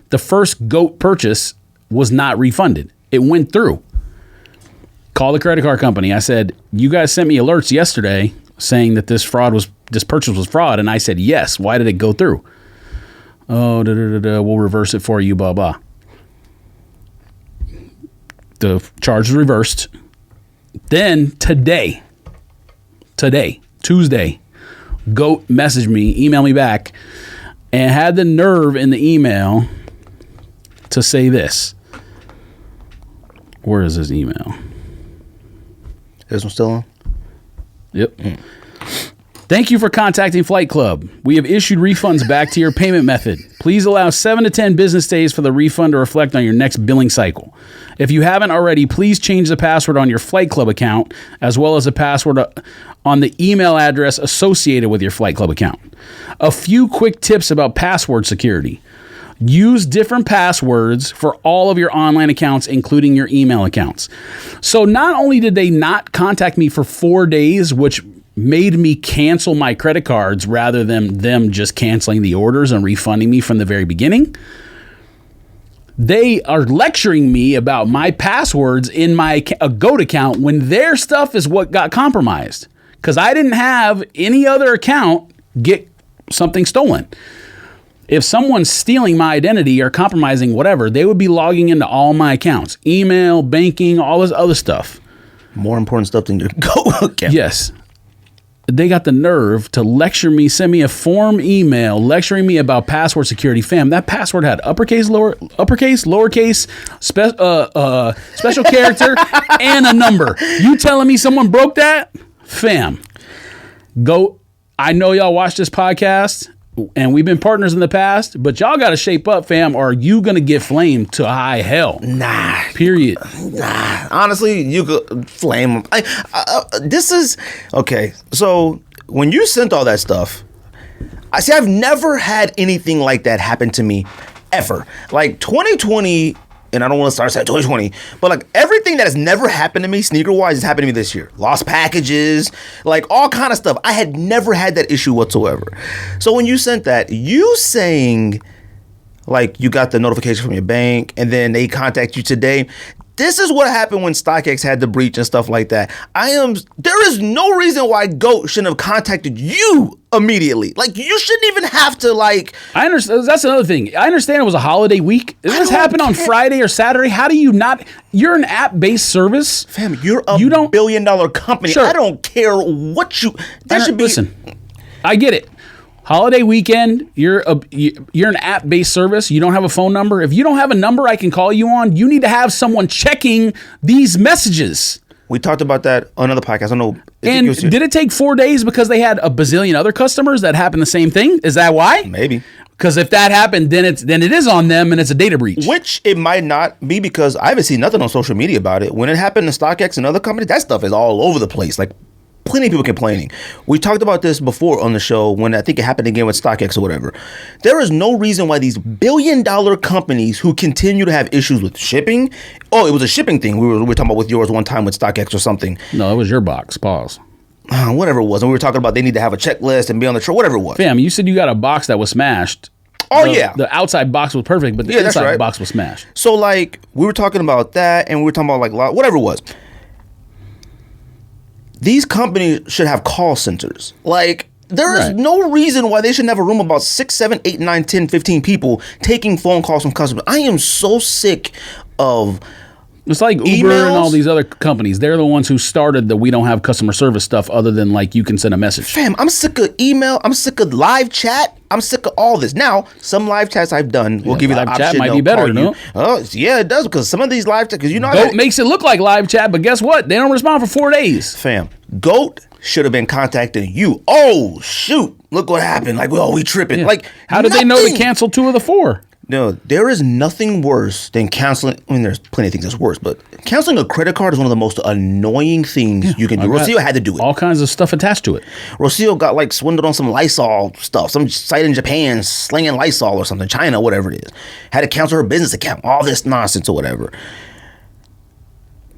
The first GOAT purchase was not refunded. It went through. Call the credit card company. I said, you guys sent me alerts yesterday saying that this purchase was fraud. And I said, yes. Why did it go through? Oh, we'll reverse it for you, blah, blah. The charge was reversed. Then today, Tuesday, GOAT messaged me, emailed me back, and had the nerve in the email to say this. Where is his email? This one still on? Yep. Thank you for contacting Flight Club. We have issued refunds back to your payment method. Please allow 7 to 10 business days for the refund to reflect on your next billing cycle. If you haven't already, please change the password on your Flight Club account, as well as the password on the email address associated with your Flight Club account. A few quick tips about password security. Use different passwords for all of your online accounts, including your email accounts. So not only did they not contact me for 4 days, which made me cancel my credit cards rather than them just canceling the orders and refunding me from the very beginning, they are lecturing me about my passwords in my GOAT account when their stuff is what got compromised. Because I didn't have any other account get something stolen. If someone's stealing my identity or compromising whatever, they would be logging into all my accounts. Email, banking, all this other stuff. More important stuff than your GOAT account. Yes. They got the nerve to lecture me, send me a form email lecturing me about password security. Fam, that password had uppercase, lowercase, special character, and a number. You telling me someone broke that? Fam, go. I know y'all watch this podcast, and we've been partners in the past, but y'all got to shape up, fam, or you going to get flamed to high hell. Nah. Period. Nah. Honestly, you could flame them. This is... Okay, so when you sent all that stuff, I've never had anything like that happen to me, ever. Like, 2020... And I don't want to start saying 2020, but like everything that has never happened to me sneaker-wise has happened to me this year. Lost packages, like all kind of stuff. I had never had that issue whatsoever. So when you sent that, you saying like you got the notification from your bank and then they contact you today. This is what happened when StockX had the breach and stuff like that. There is no reason why GOAT shouldn't have contacted you immediately. Like, you shouldn't even have to, like... I understand. That's another thing. I understand it was a holiday week. If this happened on Friday or Saturday, how do you not... You're an app-based service. Fam, you're a billion-dollar company. Sure. I don't care what you... Listen, I get it. Holiday weekend, you're an app-based service. You don't have a phone number. If you don't have a number I can call you on, you need to have someone checking these messages. We talked about that on another podcast. I don't know. And did it take 4 days because they had a bazillion other customers that happened the same thing? Is that why? Maybe. Because if that happened, then it is on them and it's a data breach. Which it might not be, because I haven't seen nothing on social media about it. When it happened to StockX and other companies, that stuff is all over the place. Like, plenty of people complaining. We talked about this before on the show when I think it happened again with StockX or whatever. There is no reason why these billion-dollar companies who continue to have issues with shipping. Oh, it was a shipping thing. We were talking about with yours one time with StockX or something. No, it was your box. Pause. Whatever it was. And we were talking about they need to have a checklist and be on the truck, whatever it was. Fam, you said you got a box that was smashed. Oh, yeah. The outside box was perfect, but the inside box was smashed. So, like, we were talking about that, and we were talking about, like, whatever it was. These companies should have call centers. Like, there is no reason why they shouldn't have a room of about 6, 7, 8, 9, 10, 15 people taking phone calls from customers. I am so sick of... It's like Uber and all these other companies. They're the ones who started the we don't have customer service stuff other than like you can send a message. Fam, I'm sick of email. I'm sick of live chat. I'm sick of all this. Now, some live chats I've done will give you the option. Live chat might be better, no? Oh, yeah, it does, because some of these live chats, because you know... Goat makes it look like live chat, but guess what? They don't respond for 4 days. Fam, Goat should have been contacting you. Oh, shoot. Look what happened. Like, well, we tripping. Yeah. Like, how did they know to cancel 2 of the 4? No, there is nothing worse than canceling. I mean, there's plenty of things that's worse, but canceling a credit card is one of the most annoying things you can do. Rocio had to do it. All kinds of stuff attached to it. Rocio got like swindled on some Lysol stuff. Some site in Japan slinging Lysol or something, China, whatever it is. Had to cancel her business account. All this nonsense or whatever.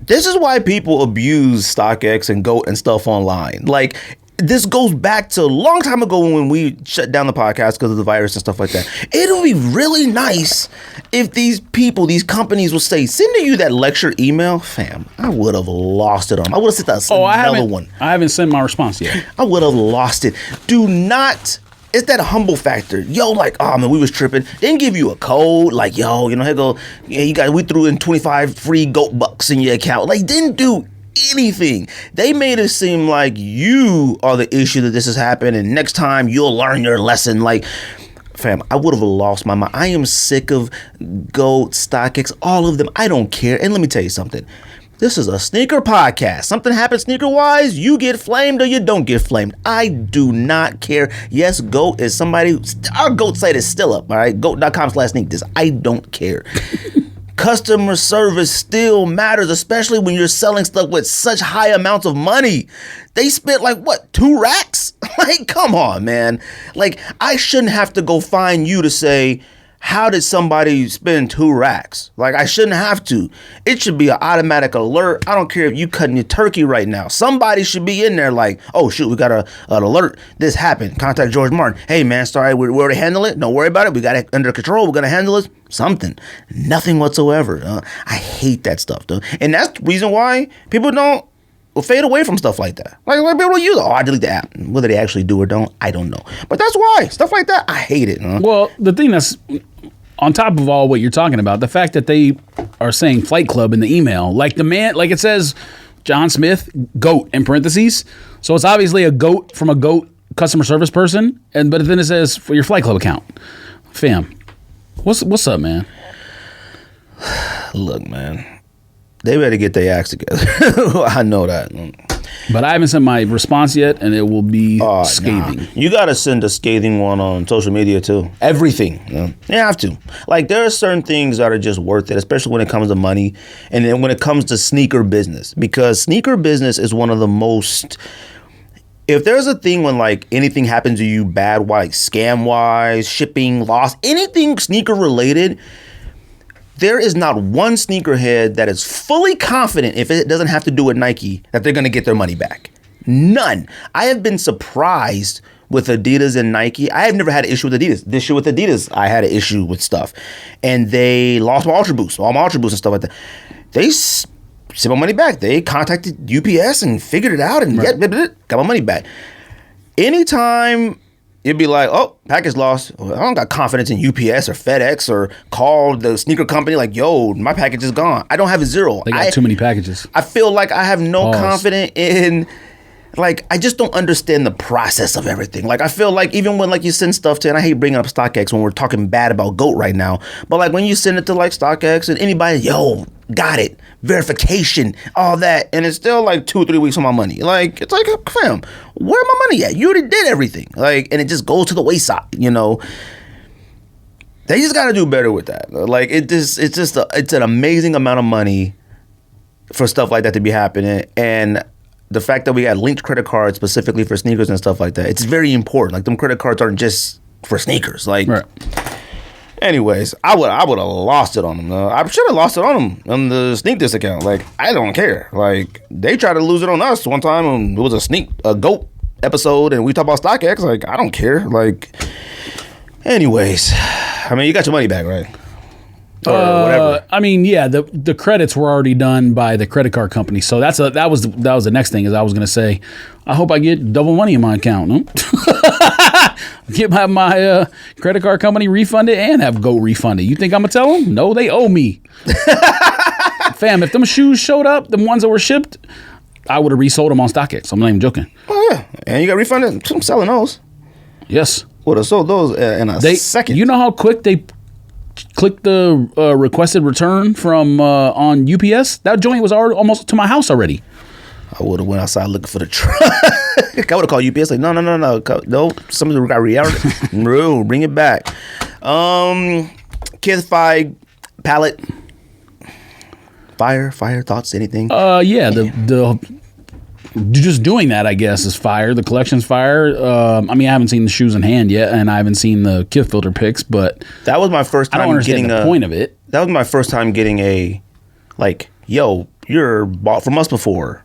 This is why people abuse StockX and GOAT and stuff online. Like, this goes back to a long time ago when we shut down the podcast because of the virus and stuff like that. It would be really nice if these people, these companies would say, send you that lecture email. Fam, I would have lost it on. I would have sent another one. I haven't sent my response yet. I would have lost it. Do not. It's that humble factor. Yo, like, oh man, we was tripping. They didn't give you a code. Like, yo, you know, here go. Yeah, you guys, we threw in 25 free GOAT bucks in your account. Like, didn't do anything. They made it seem like you are the issue that this has happened, and next time you'll learn your lesson. Like, fam, I would have lost my mind. I am sick of GOAT, StockX, all of them. I don't care. And let me tell you something. This is a sneaker podcast. Something happens sneaker-wise, you get flamed or you don't get flamed. I do not care. Yes, GOAT is somebody. Our GOAT site is still up, all right? GOAT.com/sneakdiss. I don't care. Customer service still matters, especially when you're selling stuff with such high amounts of money. They spent like, what, 2 racks? Like, come on, man. Like, I shouldn't have to go find you to say, how did somebody spend 2 racks? Like, I shouldn't have to. It should be an automatic alert. I don't care if you cutting your turkey right now. Somebody should be in there like, oh, shoot, we got an alert. This happened. Contact George Martin. Hey, man, sorry, we already handled it. Don't worry about it. We got it under control. We're going to handle it. Something. Nothing whatsoever. I hate that stuff, though. And that's the reason why people don't fade away from stuff like that. Like people don't use it. Oh, I delete the app. Whether they actually do or don't, I don't know. But that's why. Stuff like that, I hate it. Well, the thing that's on top of all what you're talking about, the fact that they are saying Flight Club in the email, like the man, like it says John Smith, GOAT in parentheses. So it's obviously a GOAT from a GOAT customer service person, but then it says for your Flight Club account. Fam, what's up, man? Look, man. They better get their acts together. I know that. But I haven't sent my response yet, and it will be scathing. Nah. You got to send a scathing one on social media, too. Everything. You have to. Like, there are certain things that are just worth it, especially when it comes to money, and then when it comes to sneaker business. Because sneaker business is one of the most... If there's a thing when, like, anything happens to you bad, like scam-wise, shipping, loss, anything sneaker-related... There is not one sneakerhead that is fully confident, if it doesn't have to do with Nike, that they're going to get their money back. None. I have been surprised with Adidas and Nike. I have never had an issue with Adidas. This year with Adidas, I had an issue with stuff. And they lost my Ultra Boost, all my Ultra Boosts and stuff like that. They sent my money back. They contacted UPS and figured it out and got my money back. Anytime... You'd be like, oh, package lost. I don't got confidence in UPS or FedEx or call the sneaker company like, yo, my package is gone. I don't have a zero. They got too many packages. I feel like I have no confidence in like, I just don't understand the process of everything. Like, I feel like even when, like, you send stuff to, and I hate bringing up StockX when we're talking bad about GOAT right now, but, like, when you send it to, like, StockX and anybody, yo, got it, verification, all that, and it's still, like, 2 or 3 weeks on my money. Like, it's like, fam, where my money at? You already did everything. Like, and it just goes to the wayside, you know? They just got to do better with that. Like, it's an amazing amount of money for stuff like that to be happening, and the fact that we got linked credit cards specifically for sneakers and stuff like that, it's very important. Like, them credit cards aren't just for sneakers. Like, right. Anyways, I would have lost it on them. I should have lost it on them on the Sneak This account. Like, I don't care. Like, they tried to lose it on us one time, and it was a GOAT episode, and we talked about StockX. Like, I don't care. Like, anyways, I mean, you got your money back, right? Or whatever. I mean, yeah, the credits were already done by the credit card company, so that was the next thing. Is I was gonna say, I hope I get double money in my account. No? Get my credit card company refunded and have GOAT refunded. You think I'm gonna tell them? No, they owe me. Fam, if them shoes showed up, the ones that were shipped, I would have resold them on StockX. I'm not even joking. Oh yeah, and you got refunded. I'm selling those. Yes, would have sold those in a second. You know how quick they click the requested return from on UPS? That joint was already almost to my house already. I would have went outside looking for the truck. I would have called UPS like, no, somebody got rerouted. No, bring it back. Kith palette. Fire thoughts, anything? Yeah, the just doing that, I guess, is fire. The collection's fire. I mean, I haven't seen the shoes in hand yet, and I haven't seen the Kith filter pics, but that was my first time. I don't understand the point of it. That was my first time getting a, like, yo, you're bought from us before.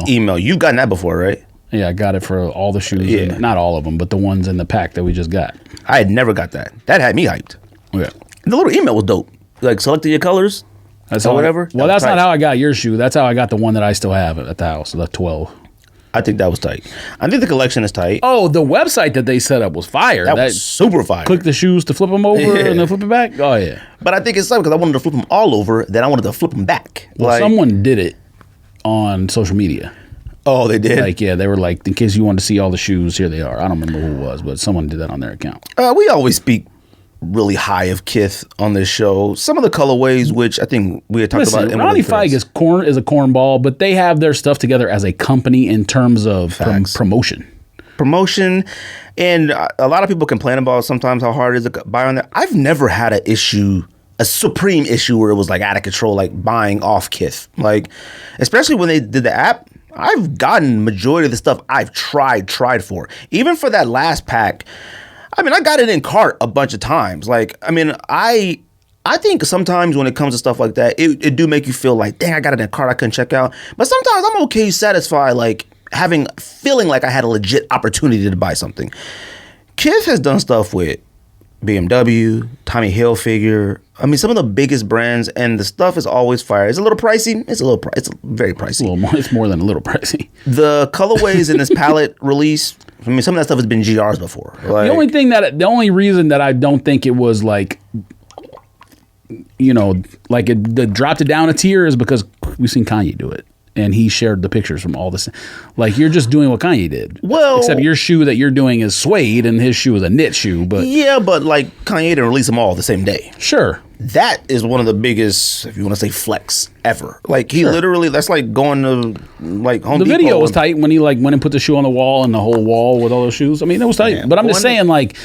Email. You've gotten that before, right? Yeah, I got it for all the shoes. Yeah. Not all of them, but the ones in the pack that we just got. I had never got that. That had me hyped. Yeah. The little email was dope. Like, selected your colors. That's or whatever. Well, that's not how I got your shoe. That's how I got the one that I still have at the house, the 12. I think that was tight. I think the collection is tight. Oh, the website that they set up was fire. That was super fire. Click the shoes to flip them over and then flip it back. Oh, yeah. But I think it's something because I wanted to flip them all over, then I wanted to flip them back. Well, like, someone did it on social media. Oh, they did? Like, yeah, they were like, in case you wanted to see all the shoes, here they are. I don't remember who it was, but someone did that on their account. We always speak really high of Kith on this show. Some of the colorways, which I think we had talked about. Ronnie Feig is a cornball, but they have their stuff together as a company in terms of promotion. And a lot of people complain about sometimes how hard it is to buy on that. I've never had a supreme issue where it was like out of control, like buying off Kith. Like, especially when they did the app, I've gotten majority of the stuff I've tried for. Even for that last pack, I mean, I got it in cart a bunch of times. Like, I mean, I think sometimes when it comes to stuff like that, it do make you feel like, dang, I got it in cart I couldn't check out. But sometimes I'm okay satisfied, like, feeling like I had a legit opportunity to buy something. Kith has done stuff with BMW, Tommy Hilfiger. I mean, some of the biggest brands, and the stuff is always fire. It's a little pricey. It's very pricey. A little more. It's more than a little pricey. The colorways in this palette release, I mean, some of that stuff has been GRs before. Like, the only reason that I don't think it was like, you know, like it dropped it down a tier is because we've seen Kanye do it. And he shared the pictures from all this. Like, you're just doing what Kanye did. Well, except your shoe that you're doing is suede and his shoe is a knit shoe. But yeah, but like Kanye didn't release them all the same day. Sure. That is one of the biggest, if you want to say, flex ever. Like, he literally, that's like going to like Home Depot. The video was tight when he like went and put the shoe on the wall and the whole wall with all those shoes. I mean, it was tight. Yeah, but I'm just saying, like,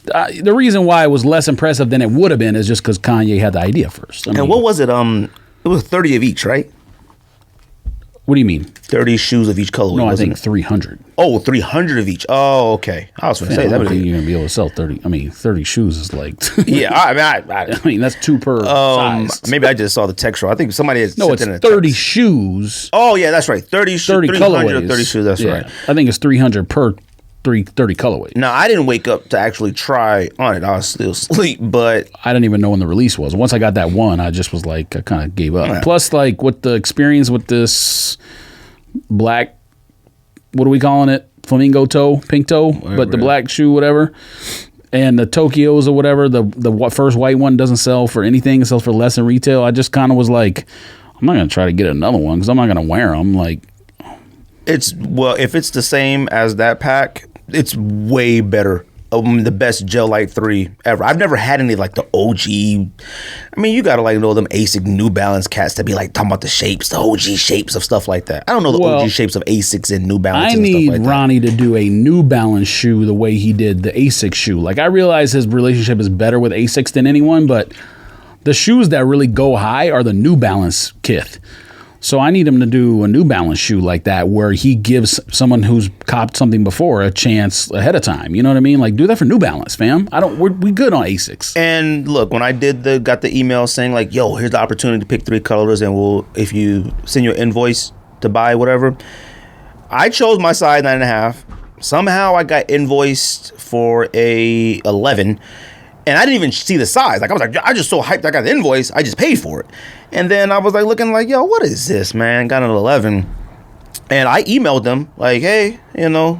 the reason why it was less impressive than it would have been is just because Kanye had the idea first. I mean, and what was it? It was 30 of each, right? What do you mean? 30 shoes of each colorway. No, I think 300. Oh, 300 of each. Oh, okay. I was going to say that. I think you're going to be able to sell 30. I mean, 30 shoes is like. Yeah, I mean, that's 2 per size. Maybe I just saw the text wrong. I think somebody has. No, it's 30 shoes. Oh, yeah, that's right. 30 colorways. 30 shoes. That's right. I think it's 300 per 30 colorways. Now, I didn't wake up to actually try on it. I was still asleep, but I didn't even know when the release was. Once I got that one, I just was like, I kind of gave up. Yeah. Plus, like, with the experience with this black, what are we calling it? Flamingo toe, pink toe, whatever, but the black shoe, whatever. And the Tokyos or whatever, the first white one doesn't sell for anything. It sells for less in retail. I just kind of was like, I'm not going to try to get another one because I'm not going to wear them. Like, if it's the same as that pack, it's way better. The best Gel Light 3 ever. I've never had any like the OG. I mean, you gotta like know them ASIC New Balance cats to be like talking about the shapes, the OG shapes of stuff like that. I don't know the OG shapes of ASICs and New Balance. I need like Ronnie to do a New Balance shoe the way he did the ASIC shoe. Like I realize his relationship is better with ASICs than anyone, but the shoes that really go high are the New Balance Kith. So I need him to do a New Balance shoe like that where he gives someone who's copped something before a chance ahead of time. You know what I mean? Like do that for New Balance, fam. We good on ASICs. And look, when I got the email saying like, yo, here's the opportunity to pick 3 colors and if you send your invoice to buy whatever, I chose my size 9.5. Somehow I got invoiced for a 11. And I didn't even see the size. Like I was like, I just so hyped I got the invoice. I just paid for it. And then I was like looking like, yo, what is this, man? Got an 11. And I emailed them like, hey, the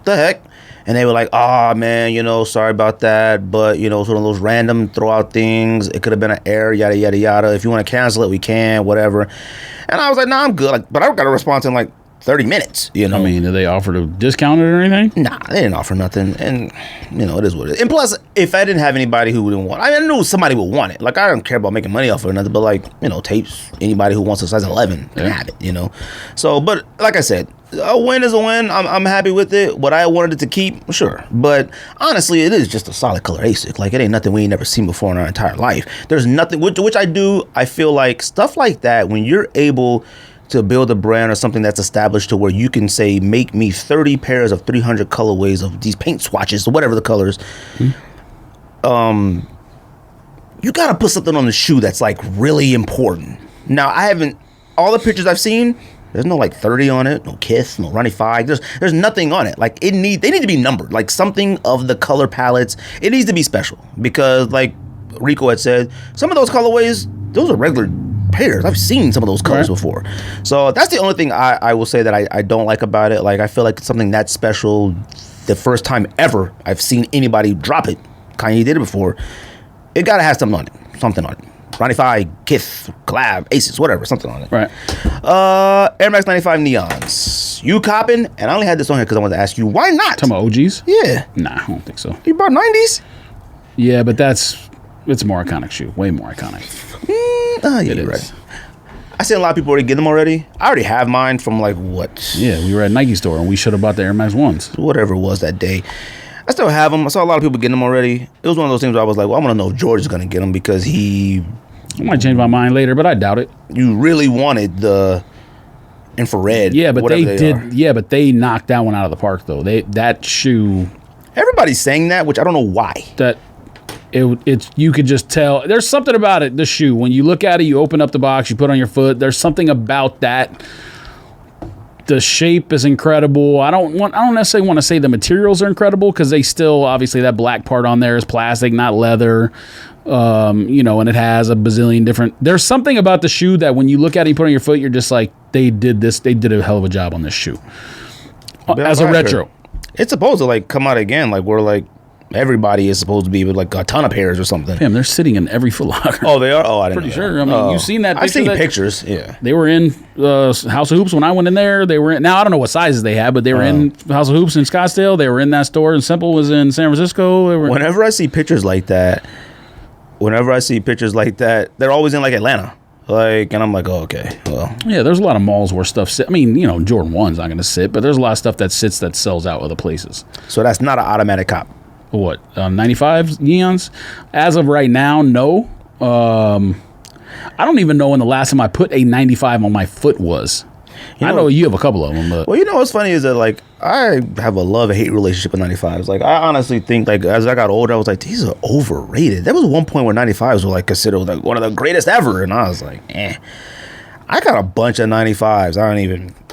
heck? And they were like, oh, man, sorry about that. But, it's one of those random throw out things. It could have been an error, yada, yada, yada. If you want to cancel it, we can, whatever. And I was like, nah, I'm good. But I got a response in like 30 minutes, I mean, did they offer to discount it or anything? Nah, they didn't offer nothing. And, it is what it is. And plus, if I didn't have anybody who didn't want it, I knew somebody would want it. Like, I don't care about making money off of it or nothing, but like, tapes, anybody who wants a size 11 can have it, So, but like I said, a win is a win. I'm happy with it. What I wanted it to keep, sure. But honestly, it is just a solid color ASIC. Like, it ain't nothing we ain't never seen before in our entire life. There's nothing, which I feel like stuff like that, when you're able to build a brand or something that's established to where you can say, make me 30 pairs of 300 colorways of these paint swatches or whatever the colors. You gotta put something on the shoe that's like really important. Now, all the pictures I've seen, there's no like 30 on it, no Kith, no Ronnie 5. There's nothing on it. Like they need to be numbered. Like something of the color palettes, it needs to be special because like Rico had said, some of those colorways, those are regular pairs. I've seen some of those colors before. So that's the only thing I will say that I don't like about it. Like I feel like it's something that special. The first time ever I've seen anybody drop it. Kanye did it before. It gotta have something on it. Something on it. Ronnie 5, Kith, collab, Aces, whatever, something on it. Right. Air Max 95 Neons. You copping? And I only had this on here because I wanted to ask you, why not? Talking about OGs? Yeah. Nah, I don't think so. You bought 90s? Yeah, but it's a more iconic shoe. Way more iconic. Yeah, you're right. I seen a lot of people already get them already. I already have mine from like what? Yeah, we were at Nike store and we should have bought the Air Max 1s. Whatever it was that day. I still have them. I saw a lot of people getting them already. It was one of those things where I was like, well, I want to know if George is going to get them because I might change my mind later, but I doubt it. You really wanted the infrared. Yeah, but they did. Yeah, but they knocked that one out of the park though. That shoe. Everybody's saying that, which I don't know why. It's you could just tell. There's something about it. The shoe. When you look at it, you open up the box, you put it on your foot. There's something about that. The shape is incredible. I don't necessarily want to say the materials are incredible because they still obviously that black part on there is plastic, not leather. And it has a bazillion different. There's something about the shoe that when you look at it, you put it on your foot, you're just like they did a hell of a job on this shoe. As a retro, it's supposed to like come out again. Like we're like. Everybody is supposed to be with like a ton of pairs or something. Damn, they're sitting in every Foot Locker. Oh, they are? Oh, I didn't know that. Pretty sure. I mean, you've seen that picture. I've seen pictures, yeah. They were in House of Hoops when I went in there. They were in, now I don't know what sizes they had, but they were in House of Hoops in Scottsdale. They were in that store, and Simple was in San Francisco. Whenever I see pictures like that, they're always in like Atlanta. Like, and I'm like, oh, okay, well. Yeah, there's a lot of malls where stuff sits. I mean, Jordan 1's not going to sit, but there's a lot of stuff that sells out other places. So that's not an automatic cop. What, 95 Neons? As of right now, no. I don't even know when the last time I put a 95 on my foot was. I know you have a couple of them. But. Well, what's funny is that, like, I have a love-hate relationship with 95s. Like, I honestly think, like, as I got older, I was like, these are overrated. There was one point where 95s were, like, considered, like, one of the greatest ever. And I was like, I got a bunch of 95s.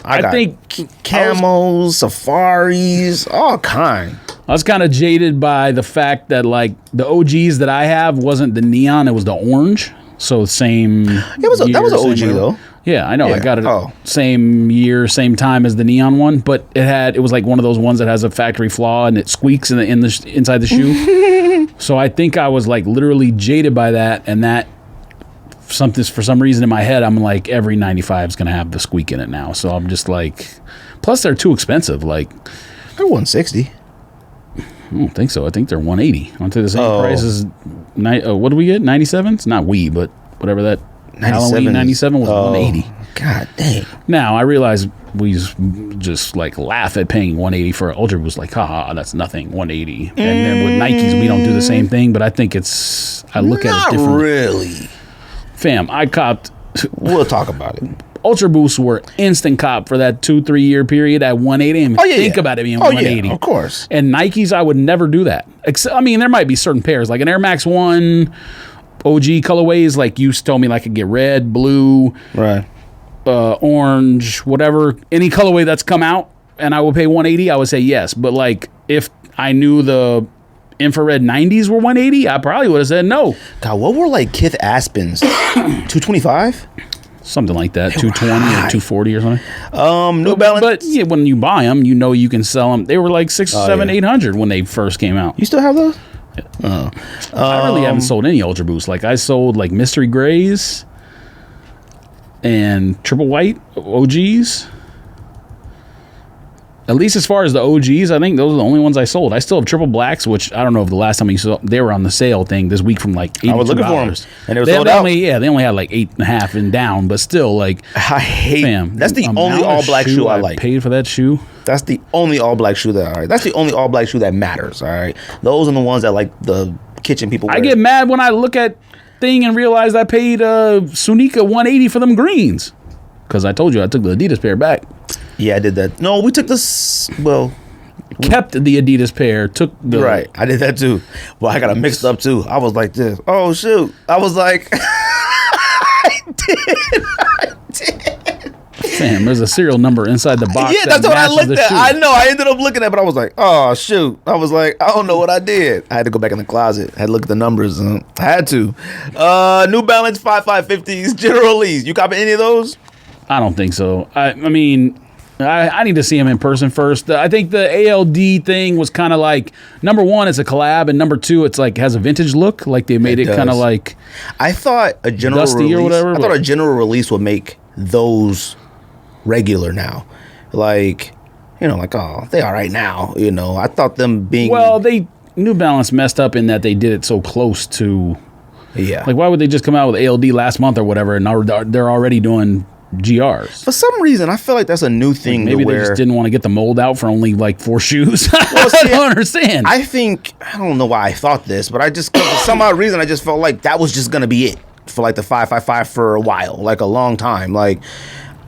I think camos, safaris, all kind. I was kind of jaded by the fact that like the OGs that I have wasn't the neon, it was the orange. So same. That was an OG though. Yeah, I know. Yeah. I got it same year, same time as the neon one, but it was like one of those ones that has a factory flaw and it squeaks in the inside the shoe. So I think I was like literally jaded by that, and that for some reason in my head I'm like every 95 is gonna have the squeak in it now. So I'm just like. Plus, they're too expensive. Like, they're 160. I don't think so. I think they're 180. Aren't they the same price as what do we get? 97? It's not but whatever that Halloween 97 was 180. God dang. Now I realize we just like laugh at paying 180 for an Ultra Boost, like, haha, that's nothing, 180. And then with Nikes, we don't do the same thing, but I think I look at it differently. Not really. Fam, I copped. We'll talk about it. Ultra Boosts were instant cop for that 2-3 year period at 180. And think about it being 180. Yeah, of course. And Nikes, I would never do that. I mean, there might be certain pairs, like an Air Max 1 OG colorways, like you told me, like I could get red, blue, right, orange, whatever, any colorway that's come out, and I would pay 180. I would say yes. But like, if I knew the infrared 90s were 180, I probably would have said no. God, what were like Kith Aspens? 225? Something like that, 220 or 240 or something. New Balance. But yeah, when you buy them, you know you can sell them. They were like 800 when they first came out. You still have those? Yeah. I really haven't sold any Ultra Boosts. Like I sold like Mystery Grays and Triple White OGs. At least as far as the OGs, I think those are the only ones I sold. I still have Triple Blacks, which I don't know if the last time you saw, they were on the sale thing this week from like $82. I was looking for them, and they were sold out. They only had like 8.5 and down, but still, like, I hate. That's the only all black shoe I like. Paid for that shoe. That's the only all black shoe that's the only all black shoe that matters. All right, those are the ones that like the kitchen people wear. I get mad when I look at thing and realize I paid Sunika 180 for them greens, because I told you I took the Adidas pair back. Yeah, I did that. No, we took this. Well, kept the Adidas pair. Took the right. I did that too. Well, I got it mixed up too. I was like this. Oh shoot! I was like, I did. Damn, there's a serial number inside the box. Yeah, that's what I looked at. I know. I ended up looking at it, but I was like, oh shoot! I was like, I don't know what I did. I had to go back in the closet. I had to look at the numbers. I had to. New Balance 5550s, General Lee's. You copy any of those? I don't think so. I mean, I need to see him in person first. I think the ALD thing was kind of like, number one, it's a collab, and number two, it's like has a vintage look. Like they made it kind of like, I thought a general release or whatever. I thought a general release would make those regular now. Like, you know, like, oh, they are right now. You know, I thought them being New Balance messed up in that they did it so close to. Yeah. Like, why would they just come out with ALD last month or whatever, and they're already doing GRs? For some reason, I feel like that's a new thing. Like maybe they just didn't want to get the mold out for only like 4 shoes. Well, see, I don't understand. I don't know why I thought this, but for some odd reason, I just felt like that was just gonna be it for like the 555 for a while, like a long time. Like,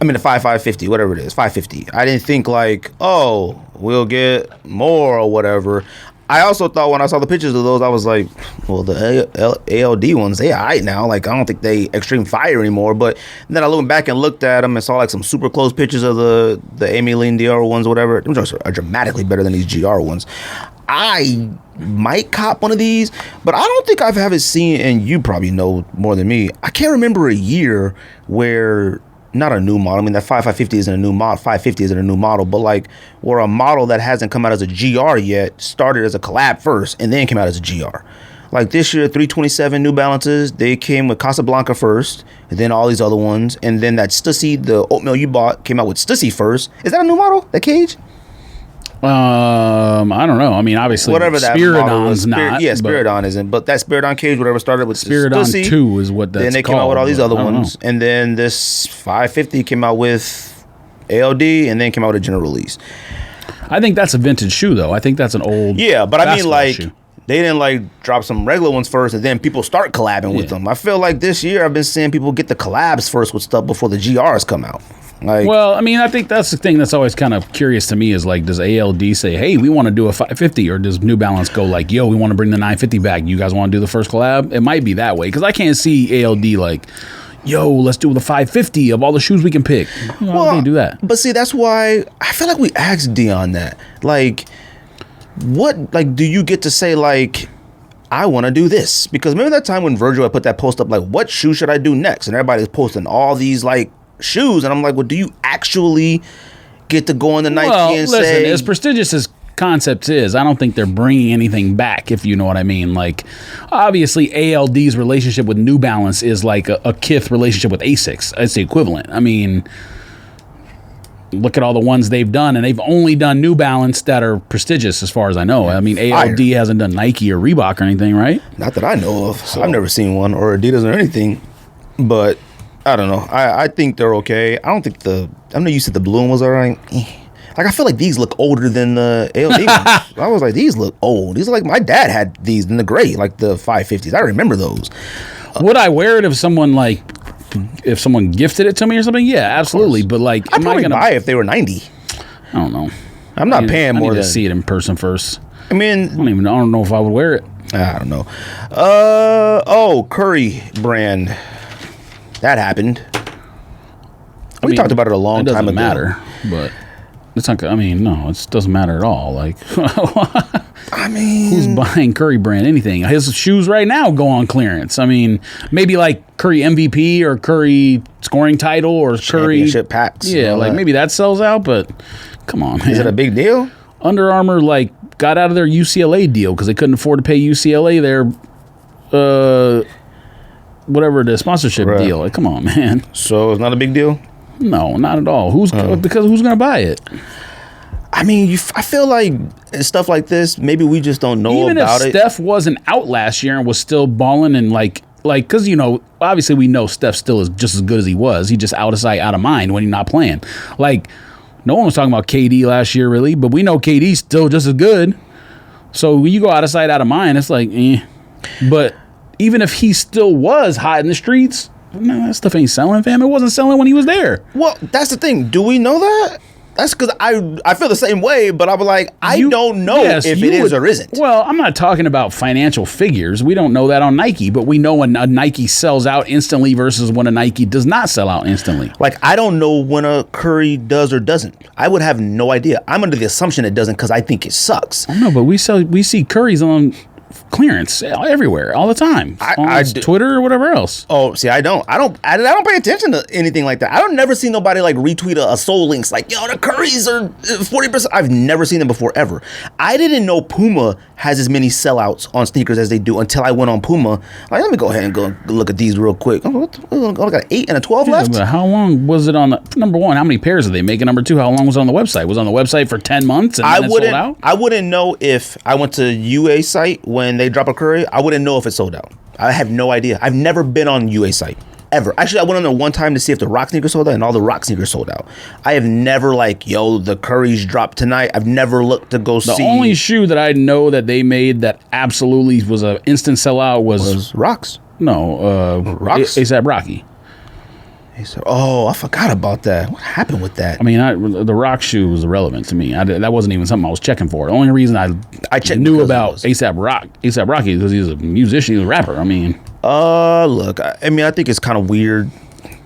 I mean, the 5550, whatever it is, 550. I didn't think like, oh, we'll get more or whatever. I also thought when I saw the pictures of those, I was like, well, the ALD ones, they all right now. Like, I don't think they extreme fire anymore. But then I went back and looked at them and saw like some super close pictures of the Amy Lynn DR ones, whatever. Them are dramatically better than these GR ones. I might cop one of these, but I don't think I haven't seen, and you probably know more than me, I can't remember a year where, not a new model, I mean that 5550 isn't a new model, 550 isn't a new model, but like where a model that hasn't come out as a GR yet started as a collab first and then came out as a GR. Like this year, 327 New Balances, they came with Casablanca first, and then all these other ones, and then that Stussy, the oatmeal you bought, came out with Stussy first. Is that a new model, that cage? I don't know. I mean, obviously, whatever that Spiridon's not. Yeah, Spiridon isn't. But that Spiridon cage, whatever started with Spiridon Stussy, 2 is what that's then they came out with all these other ones, and then this 550 came out with ALD, and then came out with a general release. I think that's a vintage shoe, though. I think that's an old. Yeah, but I mean, like, shoe. They didn't like drop some regular ones first, and then people start collabing with them. I feel like this year I've been seeing people get the collabs first with stuff before the GRs come out. Like, well, I mean, I think that's the thing that's always kind of curious to me is like, does ALD say, hey, we want to do a 550, or does New Balance go like, yo, we want to bring the 950 back. You guys want to do the first collab? It might be that way, because I can't see ALD like, yo, let's do the 550 of all the shoes we can pick. You know, well, they do that. But see, that's why I feel like we asked Dion that. Like, what, like, do you get to say, like, I want to do this? Because remember that time when Virgil had put that post up, like, what shoe should I do next? And everybody's posting all these, like, shoes, and I'm like, well, do you actually get to go on the Nike and say, as prestigious as concepts is, I don't think they're bringing anything back, if you know what I mean. Like, obviously ALD's relationship with New Balance is like a Kith relationship with Asics. It's the equivalent. I mean, look at all the ones they've done, and they've only done New Balance that are prestigious as far as I know. I mean, ALD hasn't done Nike or Reebok or anything, right? Not that I know of. So. I've never seen one, or Adidas or anything. But I don't know. I think they're okay. I don't think I know you said the blue one was all right. Like, I feel like these look older than the ALD ones. I was like, these look old. These are like, my dad had these in the gray, like the 550s. I remember those. Would I wear it if someone gifted it to me or something? Yeah, absolutely. But like, I'd probably buy it if they were 90. I don't know. I'm not paying more than... to see it in person first. I mean... I don't know if I would wear it. I don't know. Curry brand. That happened. We talked about it a long time ago. It doesn't matter, but... It's not. I mean, no, it doesn't matter at all. Like, I mean, who's buying Curry brand anything? His shoes right now go on clearance. I mean, maybe like Curry MVP or Curry scoring title or Curry championship packs. Yeah, like maybe that sells out. But come on, man. Is it a big deal? Under Armour like got out of their UCLA deal because they couldn't afford to pay UCLA their whatever the sponsorship deal. Like, come on, man. So it's not a big deal. No, not at all. Because who's going to buy it? I mean, I feel like stuff like this, maybe we just don't know about it. Even if Steph wasn't out last year and was still balling and like, because, obviously we know Steph still is just as good as he was. He just out of sight, out of mind when he's not playing. Like, no one was talking about KD last year, really, but we know KD's still just as good. So when you go out of sight, out of mind, it's like, eh. But even if he still was hot in the streets... No, that stuff ain't selling, fam. It wasn't selling when he was there. Well, that's the thing. Do we know that? That's because I feel the same way, but I was like, I don't know if it is or isn't. Well, I'm not talking about financial figures. We don't know that on Nike, but we know when a Nike sells out instantly versus when a Nike does not sell out instantly. Like, I don't know when a Curry does or doesn't. I would have no idea. I'm under the assumption it doesn't because I think it sucks. I know, but we see Currys on clearance everywhere all the time on Twitter or whatever else. Oh, see, I don't pay attention to anything like that. I don't never see nobody like retweet a Soul Links like, yo, the Currys are 40%. I've never seen them before ever. I didn't know Puma has as many sellouts on sneakers as they do until I went on Puma. Like, let me go ahead and go look at these real quick. I got 8 and a 12 left. But how long was it on the number one? How many pairs are they making? Number two, how long was it on the website? Was it on the website for 10 months and then it sold out? I wouldn't know if I went to UA site when they drop a Curry. I wouldn't know if it sold out. I have no idea. I've never been on UA site ever. Actually, I went on there one time to see if the Rock sneakers sold out, and all the Rock sneakers sold out. I have never like, yo, the Curry's dropped tonight. I've never looked to go see. The only shoe that I know that they made that absolutely was an instant sellout was Rocks. No, Rocks. ASAP Rocky. Oh, I forgot about that. What happened with that? I mean, the Rock shoe was irrelevant to me. That wasn't even something I was checking for. The only reason I knew about ASAP Rocky is because he's a musician, he's a rapper. I mean, look, I mean, I think it's kind of weird.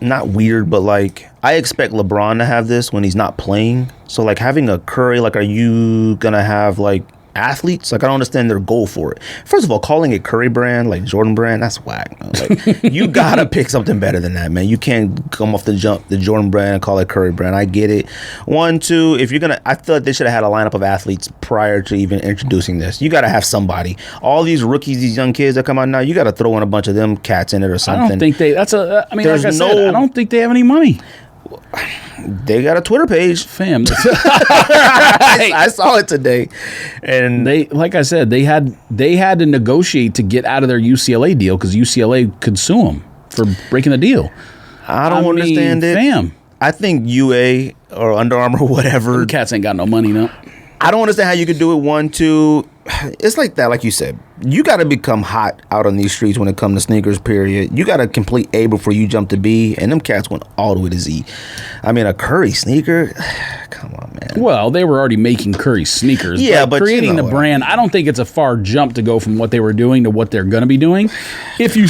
Not weird, but like, I expect LeBron to have this when he's not playing. So like having a Curry, like, are you gonna have like athletes? Like, I don't understand their goal for it. First of all, calling it Curry brand, like Jordan brand, that's whack. Like, you gotta pick something better than that, man. You can't come off the jump, the Jordan brand, and call it Curry brand. I get it. 1, 2, if you're gonna, I feel like they should have had a lineup of athletes prior to even introducing this. You gotta have somebody. All these rookies, these young kids that come out now, you gotta throw in a bunch of them cats in it or something. I don't think I don't think they have any money. They got a Twitter page, fam. I saw it today, and they, like I said, they had to negotiate to get out of their UCLA deal because UCLA could sue them for breaking the deal. I don't understand it, fam. I think UA or Under Armour or whatever, them cats ain't got no money now. I don't understand how you could do it. 1, 2. It's like that, like you said. You got to become hot out on these streets when it comes to sneakers, period. You got to complete A before you jump to B, and them cats went all the way to Z. I mean, a Curry sneaker? Come on, man. Well, they were already making Curry sneakers. Yeah, but creating the brand, I don't think it's a far jump to go from what they were doing to what they're going to be doing. If you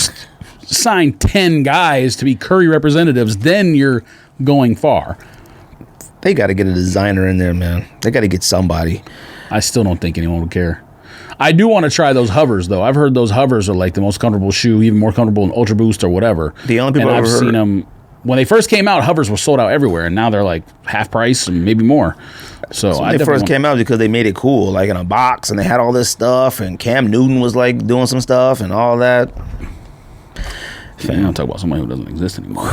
sign 10 guys to be Curry representatives, then you're going far. They got to get a designer in there, man. They got to get somebody. I still don't think anyone would care. I do want to try those hovers, though. I've heard those hovers are like the most comfortable shoe, even more comfortable than Ultra Boost or whatever. The only people I've seen them when they first came out, hovers were sold out everywhere, and now they're like half price and maybe more. So when they first came out because they made it cool, like in a box, and they had all this stuff, and Cam Newton was like doing some stuff and all that. I'm talking about somebody who doesn't exist anymore.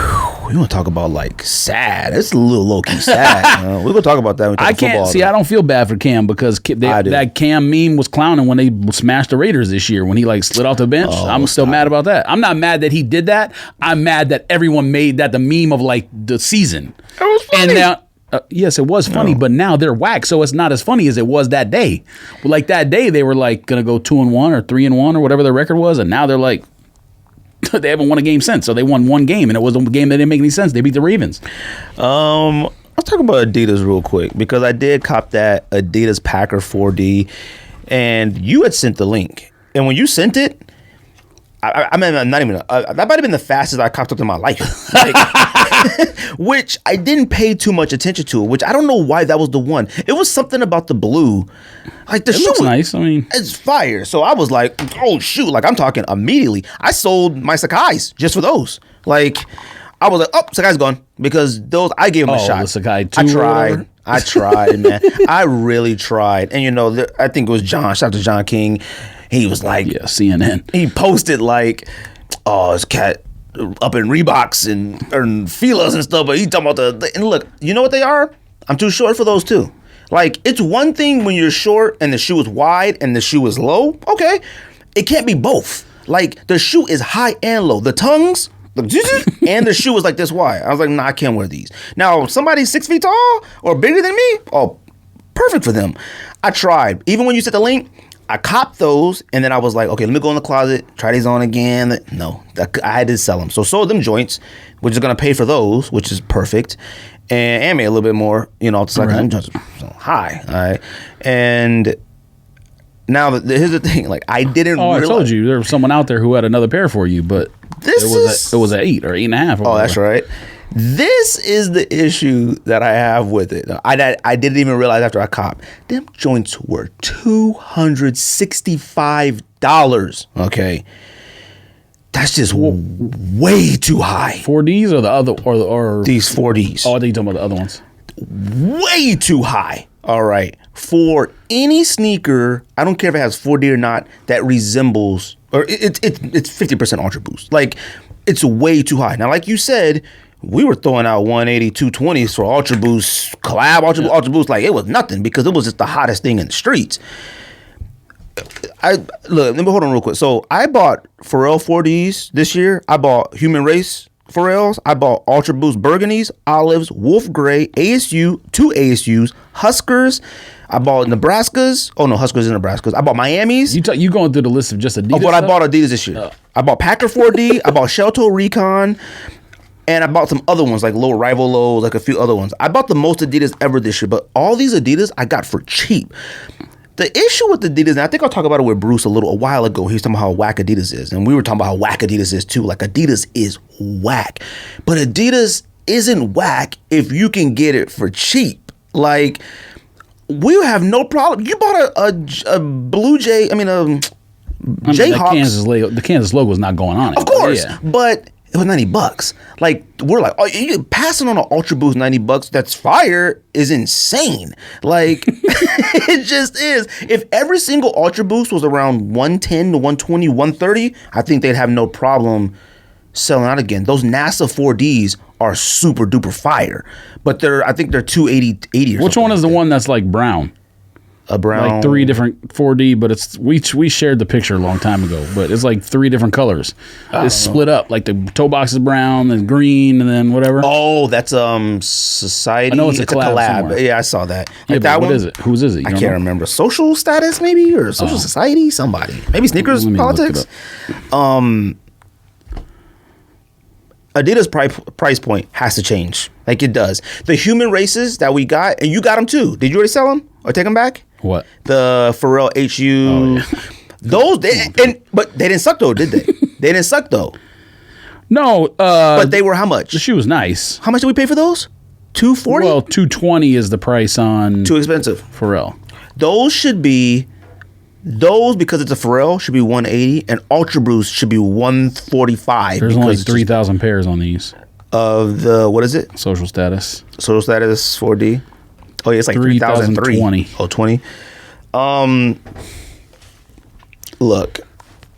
we want to talk about like sad. It's a little low key sad. We're gonna talk about that. When we talk I can't football, see. though. I don't feel bad for Cam because that Cam meme was clowning when they smashed the Raiders this year when he like slid off the bench. I'm still mad about that. I'm not mad that he did that. I'm mad that everyone made that the meme of like the season. It was funny. And now. Yes, it was funny, but now they're whack, so it's not as funny as it was that day. Like that day, they were like gonna go 2-1 or 3-1 or whatever their record was, and now they're like they haven't won a game since. So they won one game, and it was a game that didn't make any sense. They beat the Ravens. Let's talk about Adidas real quick because I did cop that Adidas Packer 4D, and you had sent the link, and when you sent it, I mean, I'm not even. That might have been the fastest I copped up in my life, like, which I didn't pay too much attention to. Which I don't know why that was the one. It was something about the blue, like the shoe looks nice. I mean, it's fire. So I was like, oh shoot! Like I'm talking immediately. I sold my Sakai's just for those. Like I was like, oh, Sakai's gone because those I gave him a shot. The Sakai 2 I tried, man. I really tried, and I think it was John. Shout out to John King. He was like, yeah, CNN. He posted like, oh, his cat up in Reeboks and Filas and stuff. But he talking about and look, you know what they are? I'm too short for those too. Like, it's one thing when you're short and the shoe is wide and the shoe is low. Okay, it can't be both. Like the shoe is high and low. The tongues. And the shoe is like this wide. I was like, nah, I can't wear these. Now, somebody 6 feet tall or bigger than me, oh, perfect for them. I tried. Even when you sent the link, I copped those, and then I was like, okay, let me go in the closet, try these on again. No, I had to sell them. So sold them joints, which is going to pay for those, which is perfect, and made a little bit more, it's like, I'm just high, all right? And now, here's the thing, like, I didn't realize. I told you, there was someone out there who had another pair for you, but it was an 8 or 8.5. Oh, that's right. This is the issue that I have with it. I didn't even realize after I copped. Them joints were $265. Okay. That's just way too high. 4Ds or the other or these 4Ds. Oh, I think you're talking about the other ones. Way too high. All right. For any sneaker, I don't care if it has 4D or not, that resembles or it's 50% Ultra Boost. Like, it's way too high. Now, like you said, we were throwing out 180, 220s for Ultra Boost, collab Ultra Boost. Like, it was nothing because it was just the hottest thing in the streets. Let me hold on real quick. So I bought Pharrell 4Ds this year. I bought Human Race Pharrells. I bought Ultra Boost Burgundies, Olives, Wolf Gray, ASU, 2 ASUs, Huskers. I bought Nebraskas. Oh no, Huskers and Nebraskas. I bought Miamis. You going through the list of just Adidas? Of what I bought Adidas this year. I bought Packer 4D. I bought Shelto Recon. And I bought some other ones, like low rival lows, like a few other ones. I bought the most Adidas ever this year, but all these Adidas I got for cheap. The issue with Adidas, and I think I'll talk about it with Bruce a while ago. He was talking about how whack Adidas is, and we were talking about how whack Adidas is too. Like, Adidas is whack, but Adidas isn't whack if you can get it for cheap. Like, we have no problem. You bought a Blue Jay, Jayhawks. The Kansas logo is not going on it. Of course, but it was $90. Like, we're like, oh, you passing on an Ultra Boost $90 that's fire is insane. Like, it just is. If every single Ultra Boost was around 110 to 120, 130, I think they'd have no problem selling out again. Those NASA 4Ds are super duper fire, but I think they're 280 or Which one is the one that's like brown? A brown, like 3 different 4D, but it's we shared the picture a long time ago, but it's like 3 different colors. It's split up, like the toe box is brown, then green, and then whatever. Oh, that's Society. I know it's a collab. Yeah, I saw that. Yeah, that what one is it? Whose is it? I can't remember. Social Status, maybe, or Social Society, somebody. Maybe Sneakers Politics. Adidas price point has to change. Like, it does. The Human Races that we got, and you got them too. Did you already sell them or take them back? What? The Pharrell HU. Oh, yeah. Those, but they didn't suck though, did they? They didn't suck though. No. But they were how much? The shoe was nice. How much did we pay for those? $240? Well, $220 is the price on. Too expensive. Pharrell. Those should be. Those, because it's a Pharrell, should be $180, and Ultra Boost should be $145. There's only 3,000 pairs on these. Of the, what is it? Social Status. Social Status 4D. Oh yeah, it's like 3,003. 20. Oh, 20. Look,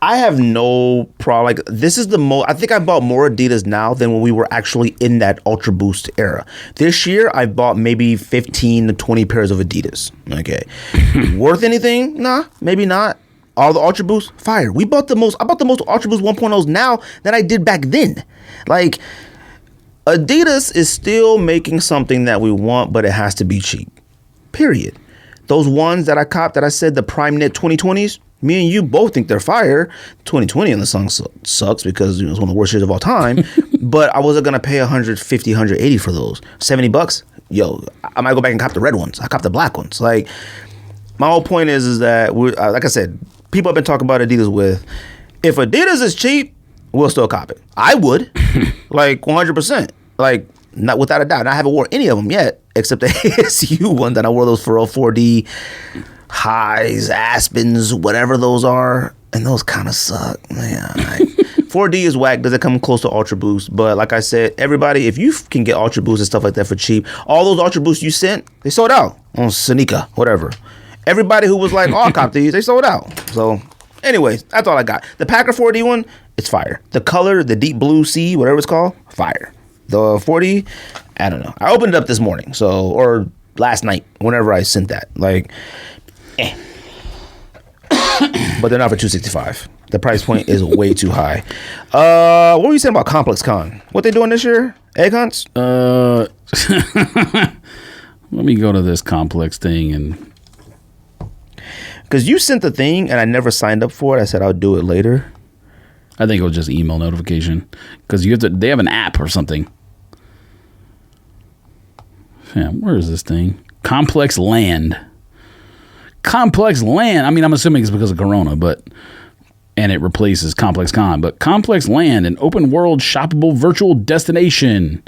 I have no problem. Like, this is the most. I think I bought more Adidas now than when we were actually in that Ultra Boost era. This year, I bought maybe 15 to 20 pairs of Adidas. Okay, worth anything? Nah, maybe not. All the Ultra Boost, fire. I bought the most Ultra Boost 1.0s now than I did back then. Like, Adidas is still making something that we want, but it has to be cheap. Period. Those ones that I copped that I said the Prime Knit 2020s, me and you both think they're fire. 2020 on the song sucks because it's one of the worst years of all time. But I wasn't going to pay $150, $180 for those. $70? Yo, I might go back and cop the red ones. I cop the black ones. Like, my whole point is that, like I said, people have been talking about Adidas with, if Adidas is cheap, we'll still cop it. I would. Like, 100%. Like, not without a doubt. And I haven't worn any of them yet, except the ASU one that I wore those for 4D. Highs, Aspens, whatever those are, and those kind of suck. Yeah, 4D is whack. Doesn't come close to Ultra Boost, but like I said, everybody, if you can get Ultra Boost and stuff like that for cheap, all those Ultra Boosts you sent, they sold out on Seneca, whatever. Everybody who was like, "Oh, I'll cop these," they sold out. So, anyways, that's all I got. The Packer 4D one, it's fire. The color, the deep blue sea, whatever it's called, fire. The 40, I don't know. I opened it up this morning, or last night, whenever I sent that, like. But they're not for $265. The price point is way too high. What were you saying about Complex Con? What they doing this year? Egg hunts? Let me go to this Complex thing and. Because you sent the thing and I never signed up for it. I said I'll do it later. I think it was just email notification because they have an app or something. Fam, where is this thing? Complex Land. Complex Land. I mean, I'm assuming it's because of Corona, and it replaces Complex Con. But Complex Land, an open world shoppable virtual destination,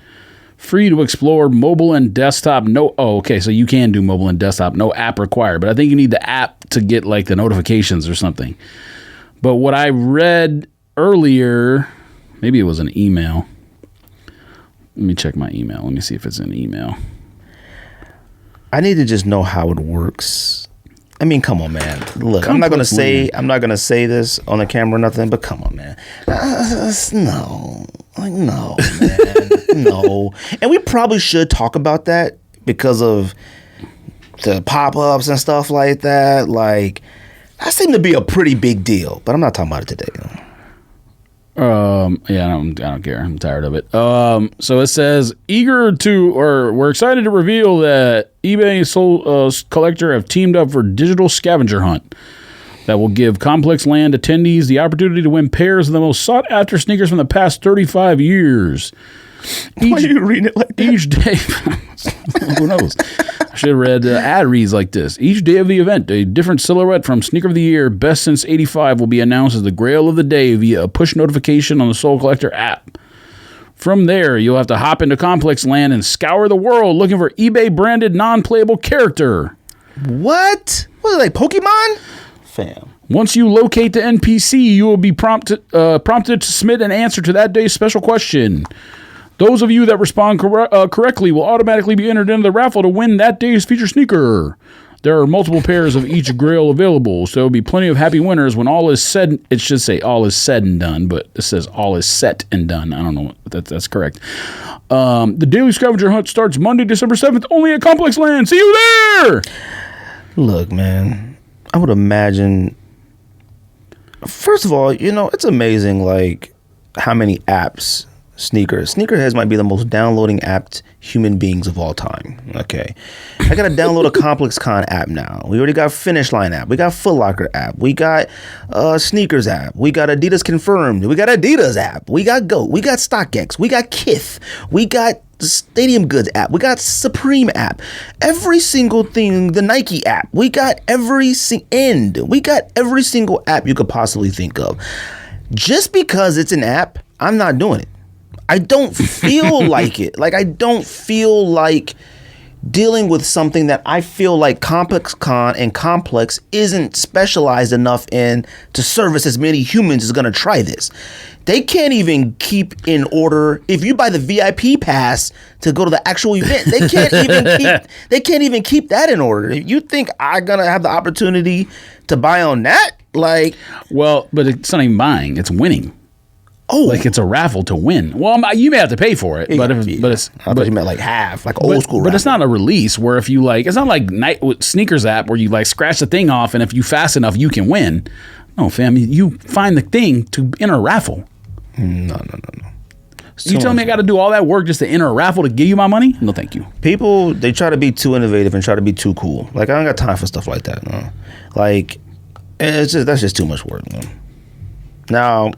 free to explore mobile and desktop. So you can do mobile and desktop. No app required. But I think you need the app to get like the notifications or something. But what I read earlier, maybe it was an email. Let me check my email. Let me see if it's an email. I need to just know how it works. I mean, come on, man. Look, I'm not gonna say this on the camera or nothing, but come on, man. No, man, no. And we probably should talk about that because of the pop-ups and stuff like that. Like, that seemed to be a pretty big deal, but I'm not talking about it today. I don't care. I'm tired of it. So it says, we're excited to reveal that eBay Soul Collector have teamed up for digital scavenger hunt that will give Complex Land attendees the opportunity to win pairs of the most sought after sneakers from the past 35 years. Why are you reading it like that? Each day, who knows? I should have read the ad reads like this. Each day of the event, a different silhouette from Sneaker of the Year, best since '85, will be announced as the Grail of the Day via a push notification on the Soul Collector app. From there, you'll have to hop into Complex Land and scour the world looking for eBay-branded non-playable character. What? What are they, Pokemon? Fam. Once you locate the NPC, you will be prompted to submit an answer to that day's special question. Those of you that respond correctly will automatically be entered into the raffle to win that day's feature sneaker. There are multiple pairs of each grail available, so there will be plenty of happy winners when all is said. It should say all is said and done, but it says all is set and done. I don't know if that's correct. The daily scavenger hunt starts Monday, December 7th, only at Complex Land. See you there! Look, man, I would imagine, first of all, it's amazing, like, how many apps Sneakerheads might be the most downloading app human beings of all time. Okay. I gotta download a Complex Con app now. We already got Finish Line app. We got Foot Locker app. We got Sneakers app. We got Adidas Confirmed. We got Adidas app. We got GOAT. We got StockX. We got Kith. We got Stadium Goods app. We got Supreme app. Every single thing, the Nike app. We got every single app you could possibly think of. Just because it's an app, I'm not doing it. I don't feel like it. Like, I don't feel like dealing with something that I feel like Complex Con and Complex isn't specialized enough in to service as many humans as going to try this. They can't even keep in order. If you buy the VIP pass to go to the actual event, they can't even keep that in order. If you think I'm gonna have the opportunity to buy on that, like, well, but it's not even buying; it's winning. Oh, like it's a raffle to win. Well, you may have to pay for it, but it's. I thought you meant like half, like old school. But it's not a release where if you like, it's not like Sneakers app where you like scratch the thing off and if you fast enough you can win. No, fam, you find the thing to enter a raffle. No. You telling me I got to do all that work just to enter a raffle to give you my money? No, thank you. People, they try to be too innovative and try to be too cool. Like, I don't got time for stuff like that. No. Like, that's just too much work. Man. Now,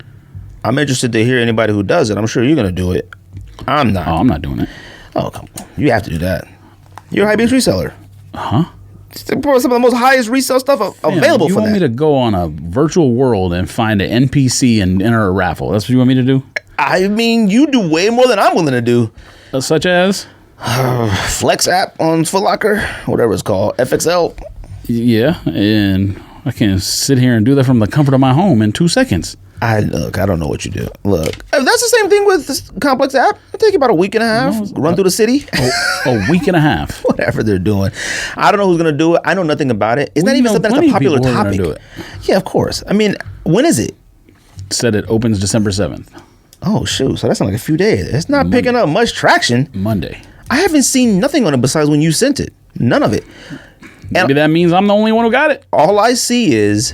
I'm interested to hear anybody who does it. I'm sure you're going to do it. I'm not. Oh, I'm not doing it. Oh, come on. You have to do that. You're a high-beams reseller. Huh? Some of the most highest resale stuff available for that. You want me to go on a virtual world and find an NPC and enter a raffle? That's what you want me to do? I mean, you do way more than I'm willing to do. Such as? Flex app on Foot Locker, whatever it's called, FXL. Yeah, and I can sit here and do that from the comfort of my home in 2 seconds. I don't know what you do. Look, that's the same thing with this Complex app. It'll take you about a week and a half, run through the city. A week and a half. Whatever they're doing. I don't know who's going to do it. I know nothing about it. It's not even something that's a popular topic. Do it. Yeah, of course. I mean, when is it? Said it opens December 7th. Oh, shoot. So that's not like a few days. It's not picking up much traction. Monday. I haven't seen nothing on it besides when you sent it. None of it. Maybe that means I'm the only one who got it. All I see is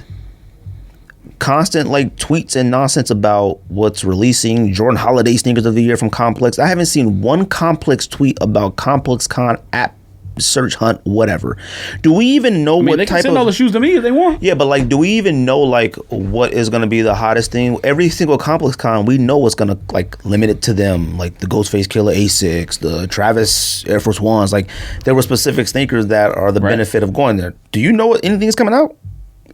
constant like tweets and nonsense about what's releasing Jordan Holiday sneakers of the year from Complex. I haven't seen one Complex tweet about Complex Con app search hunt whatever. Do we even know what they type can send all the shoes to me if they want? Yeah, but like, do we even know like what is going to be the hottest thing? Every single Complex Con, we know what's going to like limit it to them, like the Ghostface Killer A6, the Travis Air Force Ones. Like there were specific sneakers that are the benefit of going there. Do you know what anything's coming out?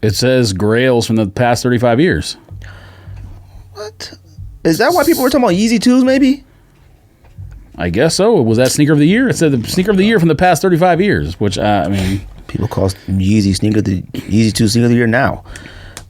It says Grails from the past 35 years. What? Is that why people were talking about Yeezy 2s maybe? I guess so. Was that sneaker of the year? It said the sneaker of the year from the past 35 years, which I mean, people call Yeezy 2 sneaker of the year now.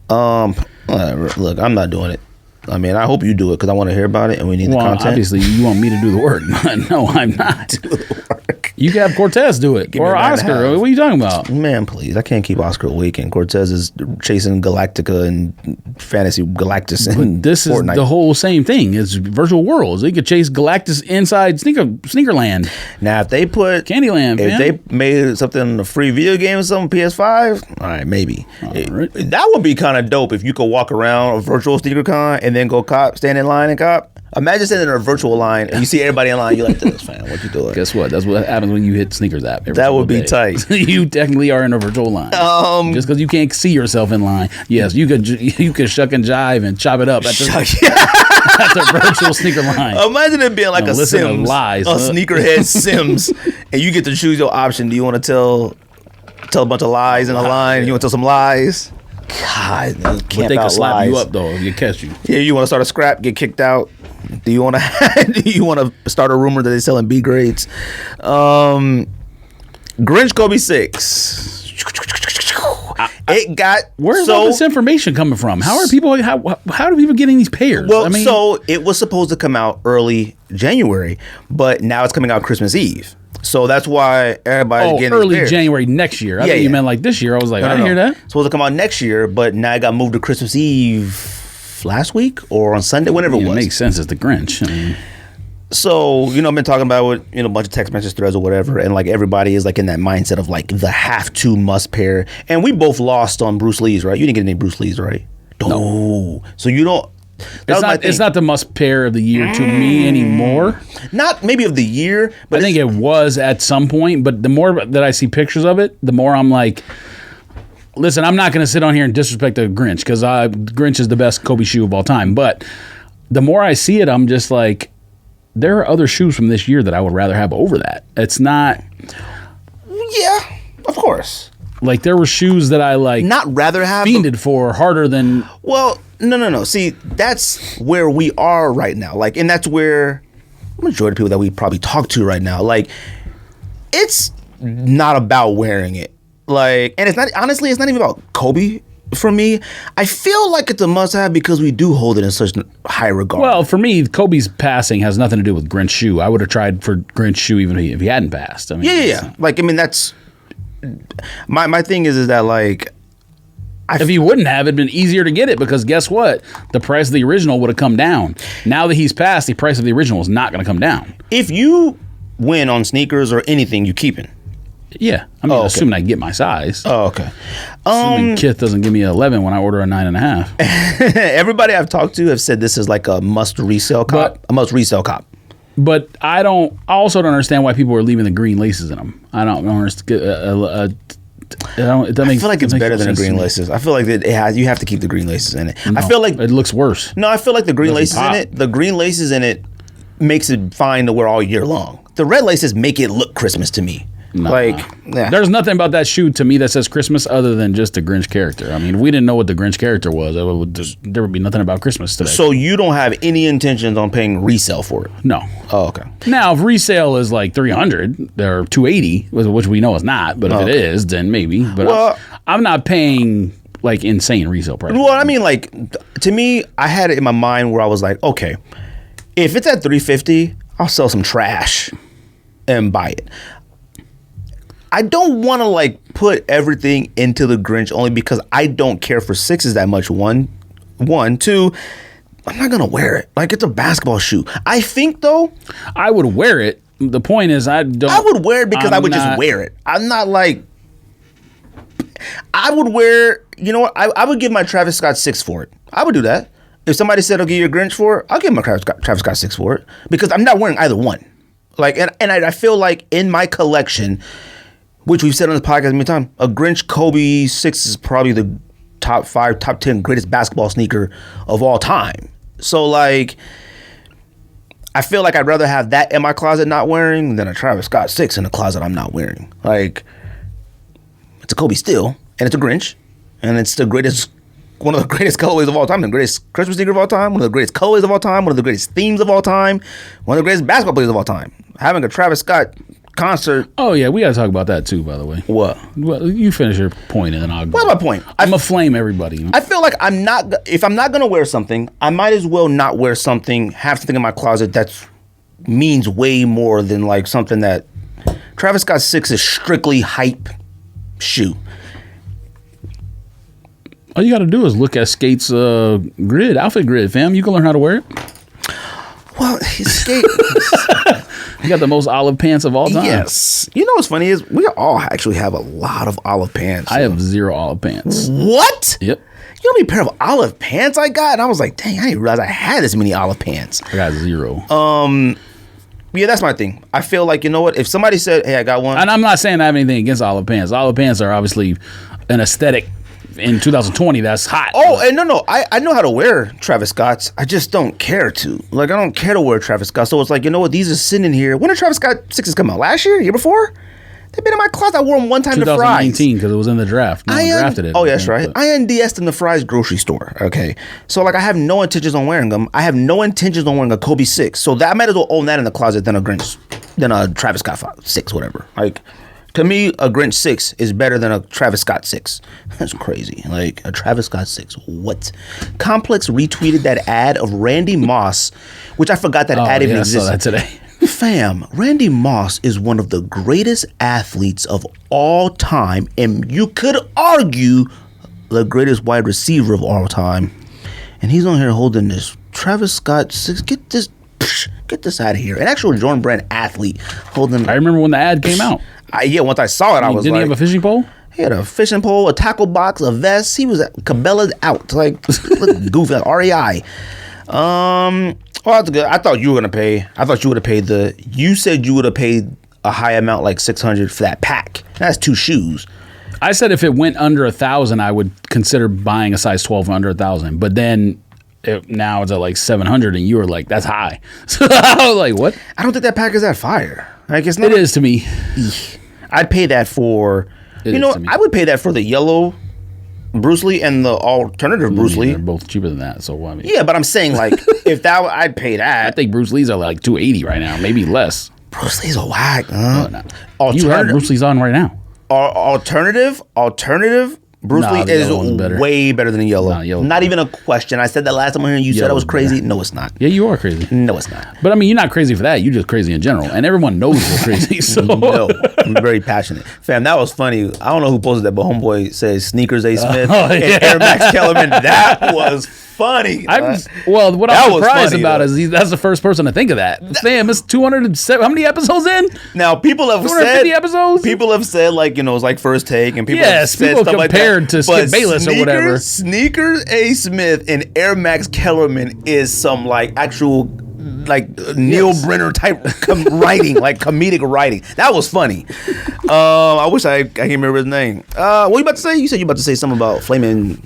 Look, I'm not doing it. I mean, I hope you do it because I want to hear about it and we need the content. Obviously, you want me to do the work. No, I'm not. Do the work. You can have Cortez do it. Or Oscar. What are you talking about? Man, please. I can't keep Oscar awake and Cortez is chasing Galactica and Fantasy Galactus and this Fortnite. Is the whole same thing. It's virtual worlds. They could chase Galactus inside Sneakerland. Now, if they put Candyland, they made something, a free video game or something, PS5, all right, maybe. Right. That would be kind of dope if you could walk around a virtual sneaker con and then go stand in line and cop. Imagine standing in a virtual line and you see everybody in line. You're like, this, fam, what you doing? Guess what? That's what happens when you hit Sneakers app. That would be tight. You technically are in a virtual line. Just because you can't see yourself in line. Yes, you could shuck and jive and chop it up at the virtual sneaker line. Imagine it being like a Sims, lies, a sneakerhead Sims, and you get to choose your option. Do you want to tell a bunch of lies in a line? You want to tell some lies? God, but they can slap you up though if you catch you. Yeah, you want to start a scrap, get kicked out. Do you want to start a rumor that they're selling B grades? Grinch Kobe 6. It got where's all this information coming from? How do people getting these pairs? Well, so it was supposed to come out early January, but now it's coming out Christmas Eve. So that's why everybody's getting early January next year. I thought you meant like this year. I was like, I didn't hear that. It's supposed to come out next year, but now it got moved to Christmas Eve last week or on Sunday, whenever it was. It makes sense. It's the Grinch. I mean, so, I've been talking about with, a bunch of text message threads or whatever, and like everybody is like in that mindset of like the have to must pair. And we both lost on Bruce Lee's, right? You didn't get any Bruce Lee's, right? No. So you don't. It's not the must pair of the year to me anymore. Not maybe of the year, but I think it was at some point. But the more that I see pictures of it, the more I'm like, listen, I'm not going to sit on here and disrespect the Grinch because Grinch is the best Kobe shoe of all time. But the more I see it, I'm just like, there are other shoes from this year that I would rather have over that. It's not. Yeah, of course. Like there were shoes that I like. Not rather have. Fiended for harder than. Well, no. See, that's where we are right now. Like, and that's where the majority of people that we probably talk to right now. Like, it's not about wearing it. Like, and it's not it's not even about Kobe for me. I feel like it's a must-have because we do hold it in such high regard. Well, for me, Kobe's passing has nothing to do with Grinch shoe. I would have tried for Grinch shoe even if he hadn't passed. I mean, yeah. Like, I mean, that's my thing is that like. If he wouldn't have, it'd been easier to get it because guess what? The price of the original would have come down. Now that he's passed, the price of the original is not going to come down. If you win on sneakers or anything, you keeping. Yeah. I mean, assuming I get my size. Oh, okay. Assuming Kith doesn't give me an 11 when I order a 9.5. Everybody I've talked to have said this is like a must resell cop. But I also don't understand why people are leaving the green laces in them. I don't understand. I feel like it's better than the green laces. I feel like you have to keep the green laces in it. No, I feel like it looks worse. No, I feel like the green laces in it. The green laces in it makes it fine to wear all year long. The red laces make it look Christmas to me. There's nothing about that shoe to me that says Christmas other than just the Grinch character. I mean, if we didn't know what the Grinch character was, there would be nothing about Christmas today. So you don't have any intentions on paying resale for it? No. Oh, okay. Now, if resale is like $300 or $280, which we know is not, but if it is, then maybe. But I'm not paying like insane resale price. Well, I mean, like to me, I had it in my mind where I was like, okay, if it's at $350, I'll sell some trash and buy it. I don't want to like put everything into the Grinch only because I don't care for sixes that much. One, two, I'm not gonna wear it. Like it's a basketball shoe. I think though, I would wear it. The point is, I would wear it because I would just wear it. I'm not like. I would wear. You know what? I would give my Travis Scott 6 for it. I would do that. If somebody said I'll give you a Grinch for it, I'll give my Travis Scott 6 for it because I'm not wearing either one. Like and I feel like in my collection. Which we've said on this podcast many times, a Grinch Kobe 6 is probably the top 5, top 10 greatest basketball sneaker of all time. So, like, I feel like I'd rather have that in my closet not wearing than a Travis Scott 6 in the closet I'm not wearing. Like, it's a Kobe still, and it's a Grinch, and it's the greatest, one of the greatest colorways of all time, the greatest Christmas sneaker of all time, one of the greatest colorways of all time, one of the greatest themes of all time, one of the greatest basketball players of all time. Having a Travis Scott concert. Oh yeah, we got to talk about that too. By the way, what? Well, you finish your point and then I'll go. What's my point? I'm gonna flame everybody. You know? I feel like if I'm not gonna wear something, I might as well not wear something. Have something in my closet that means way more than like something that Travis Scott 6 is strictly hype shoe. All you got to do is look at Skate's outfit grid, fam. You can learn how to wear it. Well, his skate. You got the most olive pants of all time. Yes. You know what's funny is we all actually have a lot of olive pants. I have 0 olive pants. What? Yep. You know how many pair of olive pants I got? And I was like, dang, I didn't realize I had this many olive pants. I got 0. Yeah, that's my thing. I feel like, you know what? If somebody said, hey, I got one. And I'm not saying I have anything against olive pants. Olive pants are obviously an aesthetic. In 2020, that's hot. Oh, and no. I know how to wear Travis Scotts. I just don't care to. Like, I don't care to wear Travis Scott. So it's like, you know what? These are sitting here. When did Travis Scott 6s come out? Last year? Year before? They've been in my closet. I wore them one time to Fry's. 2019, because it was in the draft. No one drafted it. Oh, yeah, that's right. I NDS'd in the Fry's grocery store. Okay. So, like, I have no intentions on wearing them. I have no intentions on wearing a Kobe 6. So that I might as well own that in the closet than a Travis Scott 6, whatever. Like, to me, a Grinch 6 is better than a Travis Scott 6. That's crazy. Like, a Travis Scott 6. What? Complex retweeted that ad of Randy Moss, which I forgot that ad even existed. I saw that today. Fam, Randy Moss is one of the greatest athletes of all time, and you could argue the greatest wide receiver of all time. And he's on here holding this Travis Scott 6. Get this out of here. An actual Jordan Brand athlete holding. I remember when the ad came out. Once I saw it, I was like... Didn't he have a fishing pole? He had a fishing pole, a tackle box, a vest. He was Cabela's out. Like, goofy, like REI. Well, that's good. I thought you would have paid you said you would have paid a high amount, like $600 for that pack. That's 2 shoes. I said if it went under 1,000, I would consider buying a size 12 under 1,000. But then... now it's at like 700 and you were like, that's high. So I was like, what? I don't think that pack is that fire. Like, it's not. It is to me. I'd pay that for, I would pay that for the yellow Bruce Lee and the alternative Bruce Lee. They're both cheaper than that. So I mean, yeah, but I'm saying like, if that, I'd pay that. I think Bruce Lee's are like $280 right now, maybe less. Bruce Lee's a whack. You have Bruce Lee's on right now. Alternative. Bruce Lee is way better than Yellow. Not even a question. I said that last time you said I was crazy. No, it's not. Yeah, you are crazy. No, it's not. But I mean, you're not crazy for that. You're just crazy in general. And everyone knows you're crazy. So no, I'm very passionate. Fam, that was funny. I don't know who posted that, but homeboy says Sneakers A. Smith and Air Max Kellerman. That was funny. What I'm surprised about is that's the first person to think of that. Damn, it's 207. How many episodes in? Now, people have said episodes? People have said, like, you know, it's like First Take, and people have said stuff like that. To Skip Bayless or whatever. Sneakers A. Smith and Air Max Kellerman is some like actual like Neil Brenner type writing, like comedic writing. That was funny. I wish I can't remember his name. What were you about to say? You said you were about to say something about Flaming.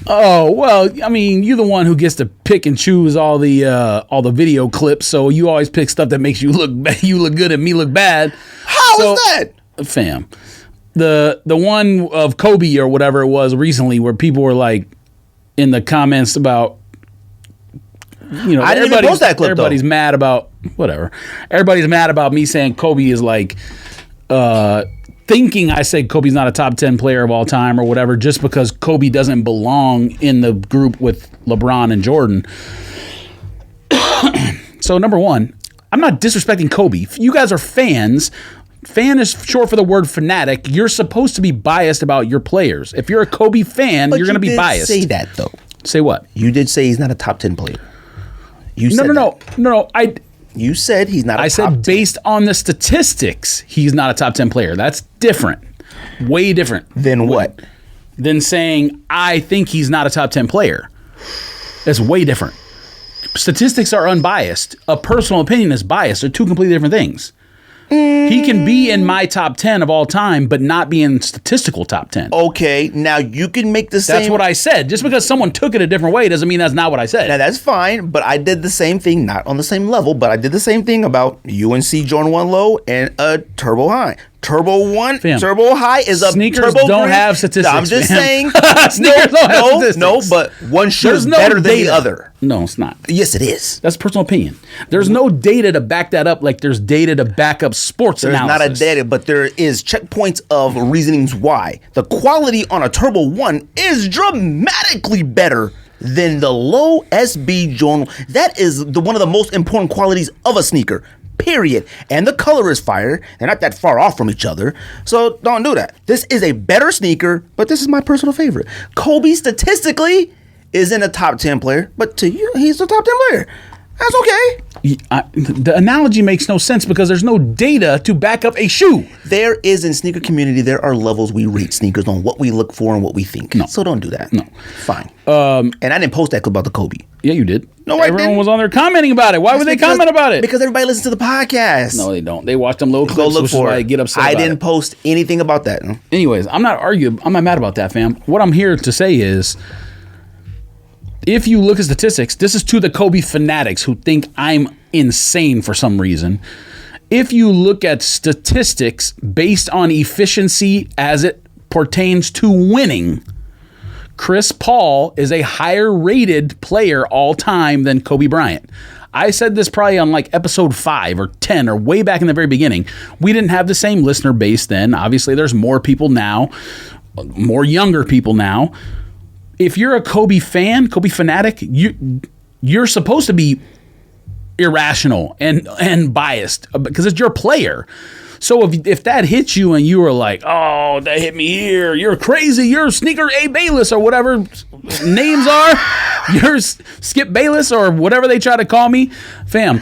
Oh, well, I mean, you're the one who gets to pick and choose all the video clips, so you always pick stuff that makes you look good and me look bad. How is that? Fam. The one of Kobe or whatever it was recently where people were like in the comments about, you know, I didn't even post that clip. Everybody's mad about whatever. Everybody's mad about me saying Kobe is like thinking I said Kobe's not a top 10 player of all time or whatever just because Kobe doesn't belong in the group with LeBron and Jordan. So number one, I'm not disrespecting Kobe. You guys are fans. Fan is short for the word fanatic. You're supposed to be biased about your players. If you're a Kobe fan, you're going to be biased. Say that though. Say what? You did say he's not a top 10 player. You said no. You said he's not. I said based on the statistics, he's not a top 10 player. That's different. Way different. Than what? Than saying I think he's not a top 10 player. That's way different. Statistics are unbiased. A personal opinion is biased. They're two completely different things. He can be in my top 10 of all time, but not be in statistical top 10. Okay, now you can make the same... That's what I said. Just because someone took it a different way doesn't mean that's not what I said. Now, that's fine, but I did the same thing, not on the same level, but I did the same thing about UNC Jordan 1 Low and a Turbo High. Turbo High is a sneakers Turbo don't Green. have statistics. I'm just saying. Sneakers don't have statistics. No, but one shoe is better than the other. No, it's not. Yes, it is. That's personal opinion. There's no data to back that up like there's data to back up sports analysis. There's not a data, but there is checkpoints of reasonings why. The quality on a Turbo 1 is dramatically better than the low SB Jordan. That is one of the most important qualities of a sneaker. Period. And the color is fire. They're not that far off from each other. So don't do that. This is a better sneaker, but this is my personal favorite. Kobe statistically isn't a top 10 player, but to you, he's a top 10 player. That's okay. The analogy makes no sense because there's no data to back up a shoe. There is in sneaker community, there are levels we rate sneakers on what we look for and what we think. No. So don't do that. No. Fine. And I didn't post that clip about the Kobe. Yeah, you did. No, I didn't. Everyone was on there commenting about it. Why would they comment about it? Because everybody listens to the podcast. No, they don't. They watch them little clips. Go look for it. I get upset. I didn't post anything about that. Anyways, I'm not arguing. I'm not mad about that, fam. What I'm here to say is, if you look at statistics, this is to the Kobe fanatics who think I'm insane for some reason. If you look at statistics based on efficiency as it pertains to winning, Chris Paul is a higher rated player all time than Kobe Bryant. I said this probably on like episode 5 or 10 or way back in the very beginning. We didn't have the same listener base then. Obviously, there's more people now, more younger people now. If you're a Kobe fan, Kobe fanatic, you're supposed to be irrational and biased because it's your player. So if that hits you and you were like, oh, that hit me here, you're crazy, you're Sneaker A. Bayless or whatever names are, you're Skip Bayless or whatever they try to call me, fam.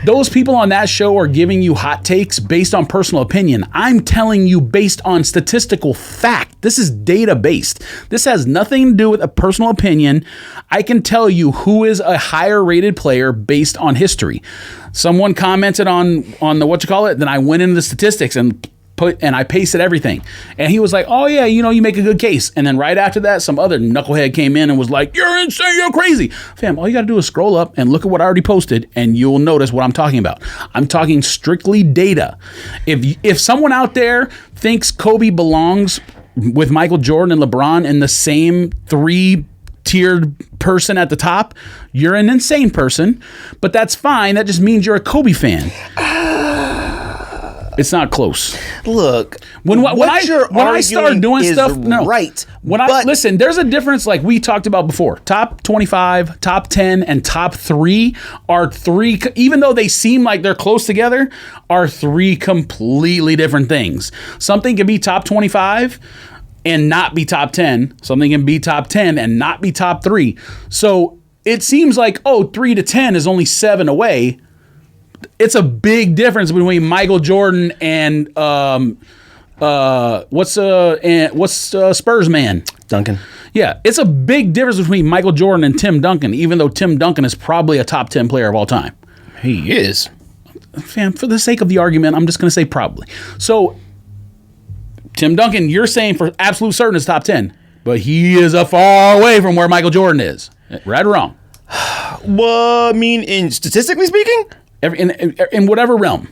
Those people on that show are giving you hot takes based on personal opinion. I'm telling you based on statistical fact. This is data-based. This has nothing to do with a personal opinion. I can tell you who is a higher rated player based on history. Someone commented on the then I went into the statistics and I pasted everything. And he was like, oh yeah, you make a good case. And then right after that, some other knucklehead came in and was like, you're insane, you're crazy. Fam, all you got to do is scroll up and look at what I already posted and you'll notice what I'm talking about. I'm talking strictly data. If someone out there thinks Kobe belongs with Michael Jordan and LeBron in the same 3-tiered person at the top, you're an insane person, but that's fine. That just means you're a Kobe fan. It's not close. Look, when I start doing stuff, right? Listen, there's a difference. Like we talked about before, top 25, top 10, and top 3 are three. Even though they seem like they're close together, are 3 completely different things. Something can be top 25 and not be top 10. Something can be top 10 and not be top 3. So it seems like 3 to 10 is only 7 away. It's a big difference between Michael Jordan and what's Spurs man? Duncan. Yeah, it's a big difference between Michael Jordan and Tim Duncan, even though Tim Duncan is probably a top 10 player of all time. He is. Fam, for the sake of the argument, I'm just going to say probably. So, Tim Duncan, you're saying for absolute certain is top 10, but he is a far away from where Michael Jordan is. Right or wrong? Well, I mean, in statistically speaking? In whatever realm.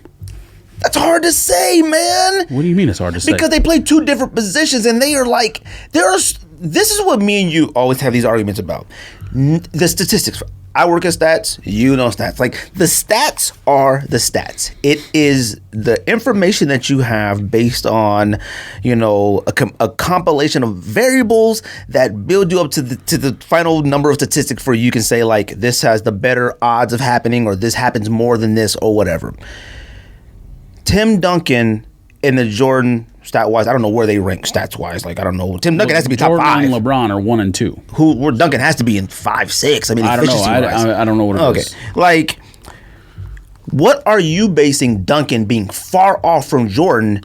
That's hard to say, man. What do you mean it's hard to say? Because they play 2 different positions, and they are like, this is what me and you always have these arguments about. The statistics. I work at stats, you know stats. Like, the stats are the stats. It is the information that you have based on, a compilation of variables that build you up to the final number of statistics for you can say, like, this has the better odds of happening, or this happens more than this, or whatever. Tim Duncan and the Jordan stat-wise, I don't know where they rank stats-wise. Like, I don't know. Tim Duncan has to be top 5. Jordan and LeBron are 1 and 2. Where Duncan has to be in 5, 6. I mean, I don't know. I don't know what it is. Okay. Like, what are you basing Duncan being far off from Jordan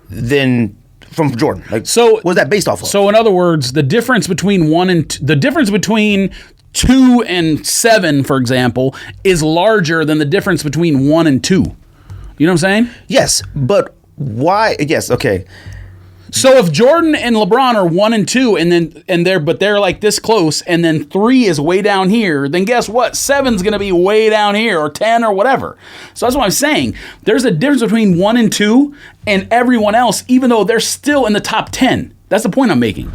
than from Jordan? Like, so what's that based off of? So, in other words, the difference between 2 and 7, for example, is larger than the difference between 1 and 2. You know what I'm saying? Yes, but why? Yes, okay. So if Jordan and LeBron are 1 and 2, but they're like this close, and then 3 is way down here, then guess what? 7's going to be way down here, or 10, or whatever. So that's what I'm saying. There's a difference between 1 and 2 and everyone else, even though they're still in the top 10. That's the point I'm making.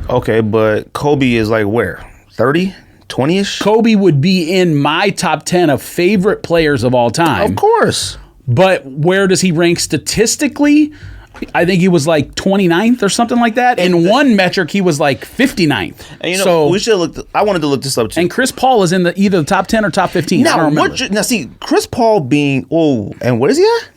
Okay, but Kobe is like where? 30? 20-ish? Kobe would be in my top 10 of favorite players of all time. Of course. But where does he rank statistically? I think he was like 29th or something like that. In one metric, he was like 59th. And we should look. I wanted to look this up too. And Chris Paul is in either the top 10 or top 15. I don't remember. Now, see, Chris Paul being and what is he at?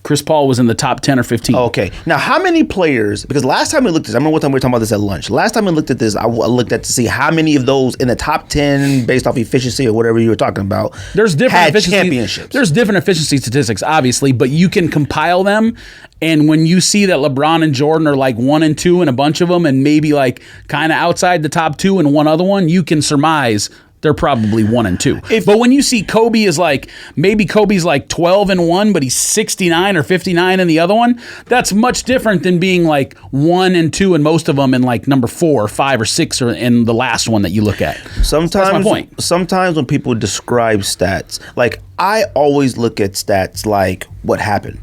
Chris Paul was in the top 10 or 15. Okay. Now, how many players, because last time we looked at this, I remember one time we were talking about this at lunch. Last time we looked at this, I looked at to see how many of those in the top 10 based off efficiency or whatever you were talking about had championships. There's different efficiency statistics, obviously, but you can compile them. And when you see that LeBron and Jordan are like 1 and 2 in a bunch of them and maybe like kind of outside the top 2 in one other one, you can surmise they're probably 1 and 2. But when you see Kobe is like, maybe Kobe's like 12 and 1, but he's 69 or 59 in the other one, that's much different than being like 1 and 2 in most of them and like number 4 or 5 or 6 or in the last one that you look at. Sometimes, that's my point. Sometimes when people describe stats, like I always look at stats like what happened.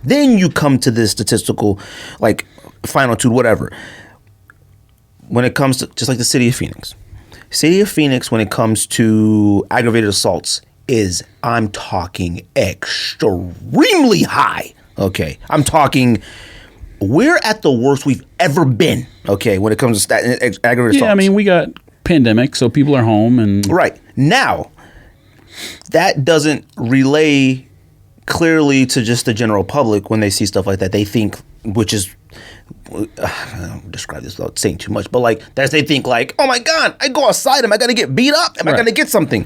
Then you come to this statistical like finitude, whatever. When it comes to just like the city of Phoenix. City of Phoenix, when it comes to aggravated assaults, is, I'm talking extremely high. Okay. I'm talking, we're at the worst we've ever been. Okay. When it comes to aggravated assaults. Yeah, I mean, we got pandemic, so people are home and. Right. Now, that doesn't relay clearly to just the general public when they see stuff like that. They think, which is, I don't describe this without saying too much, but like they think like, oh my God, I go outside, am I going to get beat up? Am I going to get something?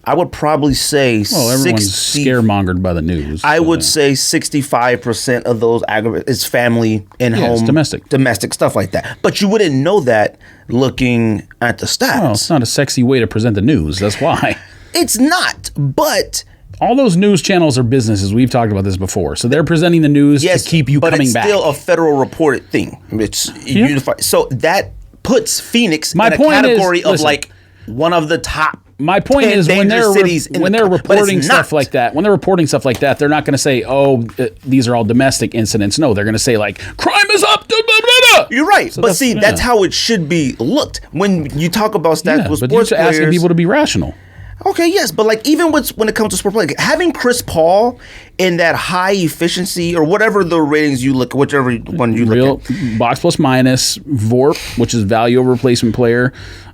I would probably say everyone's scaremongered by the news. I would say 65% of those is family and home. It's domestic stuff like that. But you wouldn't know that looking at the stats. Well, it's not a sexy way to present the news. That's why. It's not, but all those news channels are businesses. We've talked about this before. So they're presenting the news to keep you coming back. But it's still a federal reported thing. It's unified. So that puts Phoenix in a category of like one of the top. My point is when they're reporting stuff like that, they're not going to say, "Oh, these are all domestic incidents." No, they're going to say like, "Crime is up." You're right, so but see, that's how it should be looked when you talk about stats with sports players. But you're asking people to be rational. Okay, yes, but like even when it comes to sport play, like, having Chris Paul in that high efficiency or whatever the ratings you look, whichever one you look at, box plus minus, VORP, which is value over replacement player,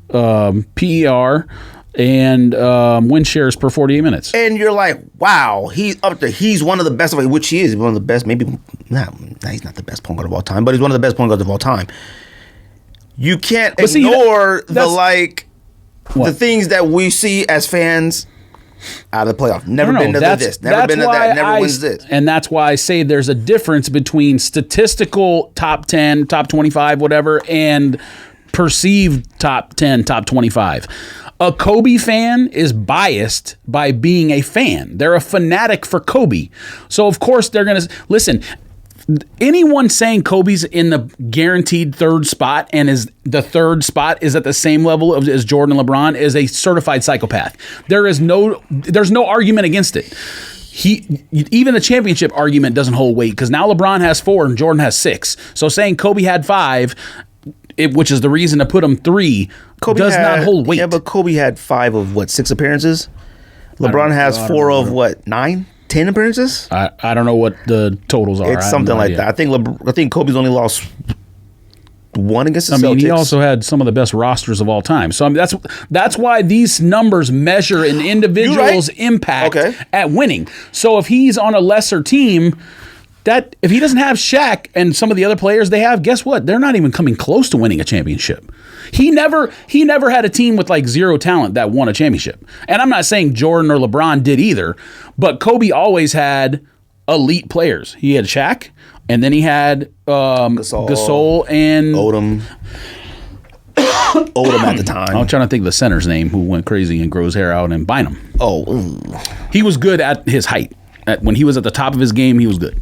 PER, and win shares per 48 minutes. And you're like, wow, he's up there. He's one of the best, which he is one of the best. Maybe he's not the best point guard of all time, but he's one of the best point guards of all time. You can't ignore the things that we see as fans out of the playoff. Never been to this. Never been to that. Never wins this. And that's why I say there's a difference between statistical top 10, top 25, whatever, and perceived top 10, top 25. A Kobe fan is biased by being a fan. They're a fanatic for Kobe. So, of course, they're going to... Listen, anyone saying Kobe's in the guaranteed third spot and is the third spot is at the same level as Jordan and LeBron is a certified psychopath. There's no argument against it. Even the championship argument doesn't hold weight because now LeBron has 4 and Jordan has 6. So saying Kobe had 5, which is the reason to put him 3, does not hold weight. Yeah, but Kobe had 5 of 6 appearances? LeBron has 4 of 9? 10 appearances? I don't know what the totals are. It's something like that. I think Kobe's only lost 1 against the Celtics. He also had some of the best rosters of all time. So that's why these numbers measure an individual's impact at winning. So if he's on a lesser team, that if he doesn't have Shaq and some of the other players they have, guess what? They're not even coming close to winning a championship. He never had a team with like 0 talent that won a championship. And I'm not saying Jordan or LeBron did either, but Kobe always had elite players. He had Shaq, and then he had Gasol and Odom. Odom at the time. I'm trying to think of the center's name who went crazy and grows hair out, and Bynum. He was good at his height. When he was at the top of his game, he was good.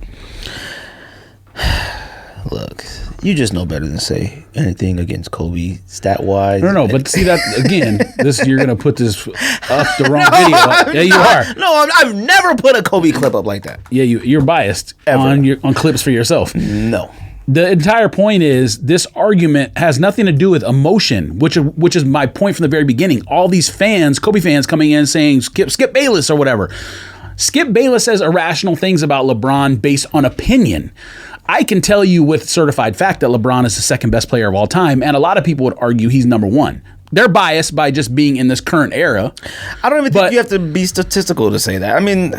Look, you just know better than say anything against Kobe stat-wise. No, but see that, again, you're going to put this up the wrong video. Yeah, you are. No, I've never put a Kobe clip up like that. Yeah, you're biased on clips for yourself. No. The entire point is this argument has nothing to do with emotion, which is my point from the very beginning. All these fans, Kobe fans coming in saying, Skip Bayless or whatever. Skip Bayless says irrational things about LeBron based on opinion. I can tell you with certified fact that LeBron is the second best player of all time, and a lot of people would argue he's number 1. They're biased by just being in this current era. I don't even think you have to be statistical to say that. I mean,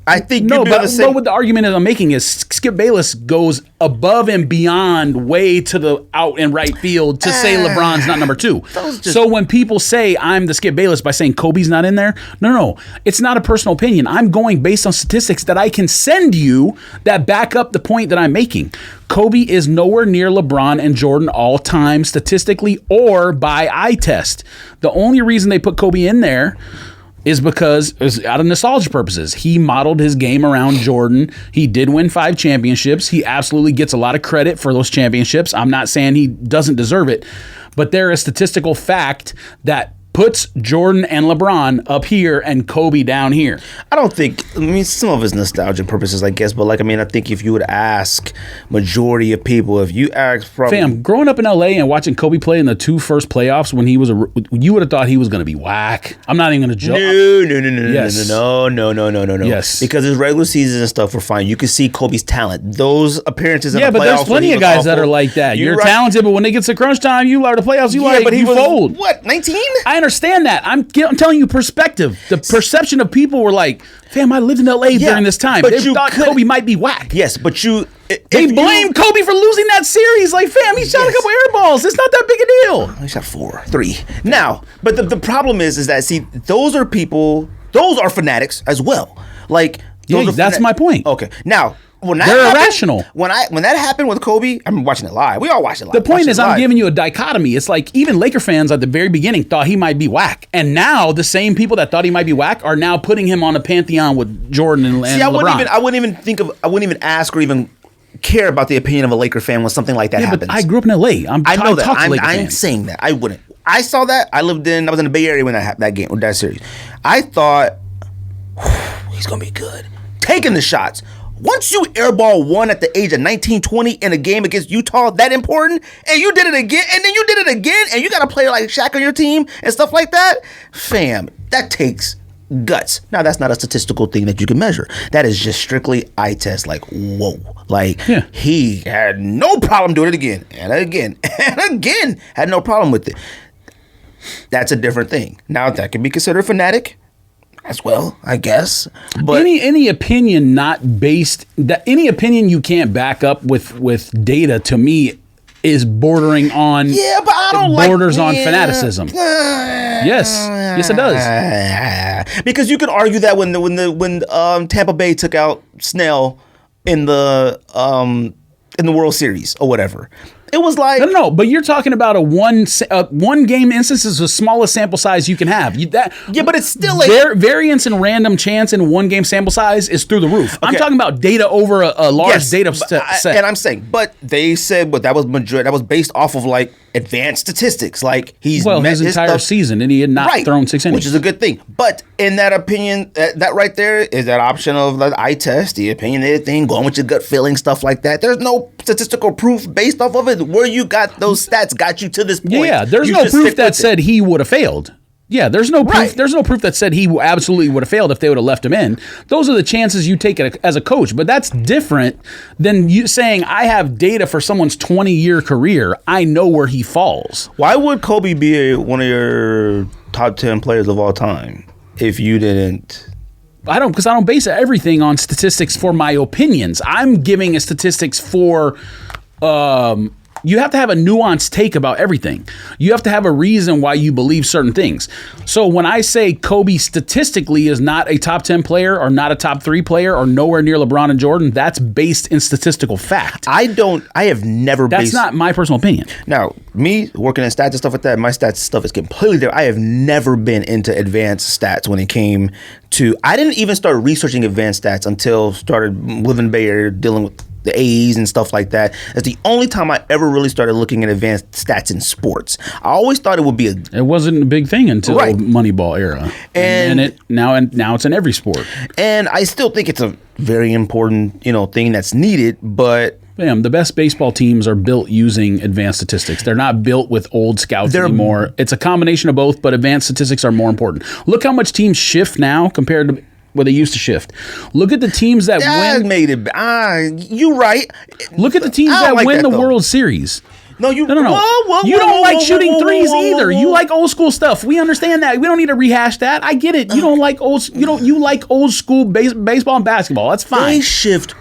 I think but what the argument I'm making is Skip Bayless goes above and beyond way to the out and right field to say LeBron's not number 2. So when people say I'm the Skip Bayless by saying Kobe's not in there, no, it's not a personal opinion. I'm going based on statistics that I can send you that back up the point that I'm making. Kobe is nowhere near LeBron and Jordan all time statistically or by eye test. The only reason they put Kobe in there is because, out of nostalgia purposes, he modeled his game around Jordan. He did win 5 championships. He absolutely gets a lot of credit for those championships. I'm not saying he doesn't deserve it, but there is statistical fact that puts Jordan and LeBron up here and Kobe down here. I don't think, some of his nostalgia purposes, I guess, but I think if you would ask majority of people, if you ask probably... Fam, growing up in LA and watching Kobe play in the 2 first playoffs when he was you would have thought he was going to be whack. I'm not even going to joke. No. Yes. Because his regular season and stuff were fine. You could see Kobe's talent. Those appearances in the playoffs... Yeah, but there's plenty of guys that are like that. You're talented, but when they get to crunch time, you are the playoffs, you fold. What, 19? I understand that. I'm telling you perspective. The perception of people were like, fam, I lived in LA during this time. They thought Kobe might be whack. Yes, but they blamed Kobe for losing that series. Like, fam, he shot a couple air balls. It's not that big a deal. He shot 3. Now, but the problem is that, see, those are fanatics as well. Like, that's my point. Okay. Now, they're irrational. When that happened with Kobe, I'm watching it live. We all watch it live. The point is, I'm giving you a dichotomy. It's like even Laker fans at the very beginning thought he might be whack, and now the same people that thought he might be whack are now putting him on a pantheon with Jordan and LeBron. I wouldn't even ask or even care about the opinion of a Laker fan when something like that happens. But I grew up in LA. I know that. I'm saying that I wouldn't. I saw that. I was in the Bay Area when that series. I thought he's gonna be good, taking the shots. Once you airball one at the age of 19, 20 in a game against Utah, that important, and you did it again, and then you did it again, and you got a player like Shaq on your team and stuff like that, fam, that takes guts. Now, that's not a statistical thing that you can measure. That is just strictly eye test. Like, whoa. Like, he had no problem doing it again and again and again. Had no problem with it. That's a different thing. Now, that can be considered fanatic as well, I guess. But any opinion not based, any opinion you can't back up with data, to me, is bordering on but I don't borders on fanaticism. Yes, it does. Because you could argue that when Tampa Bay took out Snell in the World Series or whatever, it was like no. But you're talking about a one game instance is the smallest sample size you can have. But it's still variance and random chance in one game sample size is through the roof. Okay. I'm talking about data over a large data set. And I'm saying, but they said, that was based off of like advanced statistics. Like his entire season, and he had not thrown 6 innings, which is a good thing. But in that opinion, that right there is that option of the eye test, the opinionated thing, going with your gut feeling, stuff like that. There's no statistical proof based off of it. Where you got those stats got you to this point. Yeah, there's no proof that said he would have failed. Yeah, there's no proof. There's no proof that said he absolutely would have failed if they would have left him in. Those are the chances you take as a coach, but that's different than you saying I have data for someone's 20-year career. I know where he falls. Why would Kobe be one of your top 10 players of all time if you didn't? Because I don't base everything on statistics for my opinions. I'm giving a statistics for. You have to have a nuanced take about everything. You have to have a reason why you believe certain things. So when I say Kobe statistically is not a top 10 player or not a top 3 player or nowhere near LeBron and Jordan, that's based in statistical fact. I have never That's not my personal opinion. Now, me working in stats and stuff like that, my stats stuff is completely different. I have never been into advanced stats when it came to, I didn't even start researching advanced stats until started living in the Bay Area, dealing with the A's and stuff like that. That's the only time I ever really started looking at advanced stats in sports. I always thought it would be It wasn't a big thing until Moneyball era, and now it's in every sport. And I still think it's a very important thing that's needed, but. The best baseball teams are built using advanced statistics. They're not built with old scouts anymore. It's a combination of both, but advanced statistics are more important. Look how much teams shift now compared to what they used to shift. Look at the teams that win. You're right. Look at the teams that win the World Series. No. You don't like shooting threes either. You like old school stuff. We understand that. We don't need to rehash that. I get it. You don't like old. You like old school baseball and basketball. That's fine. They shift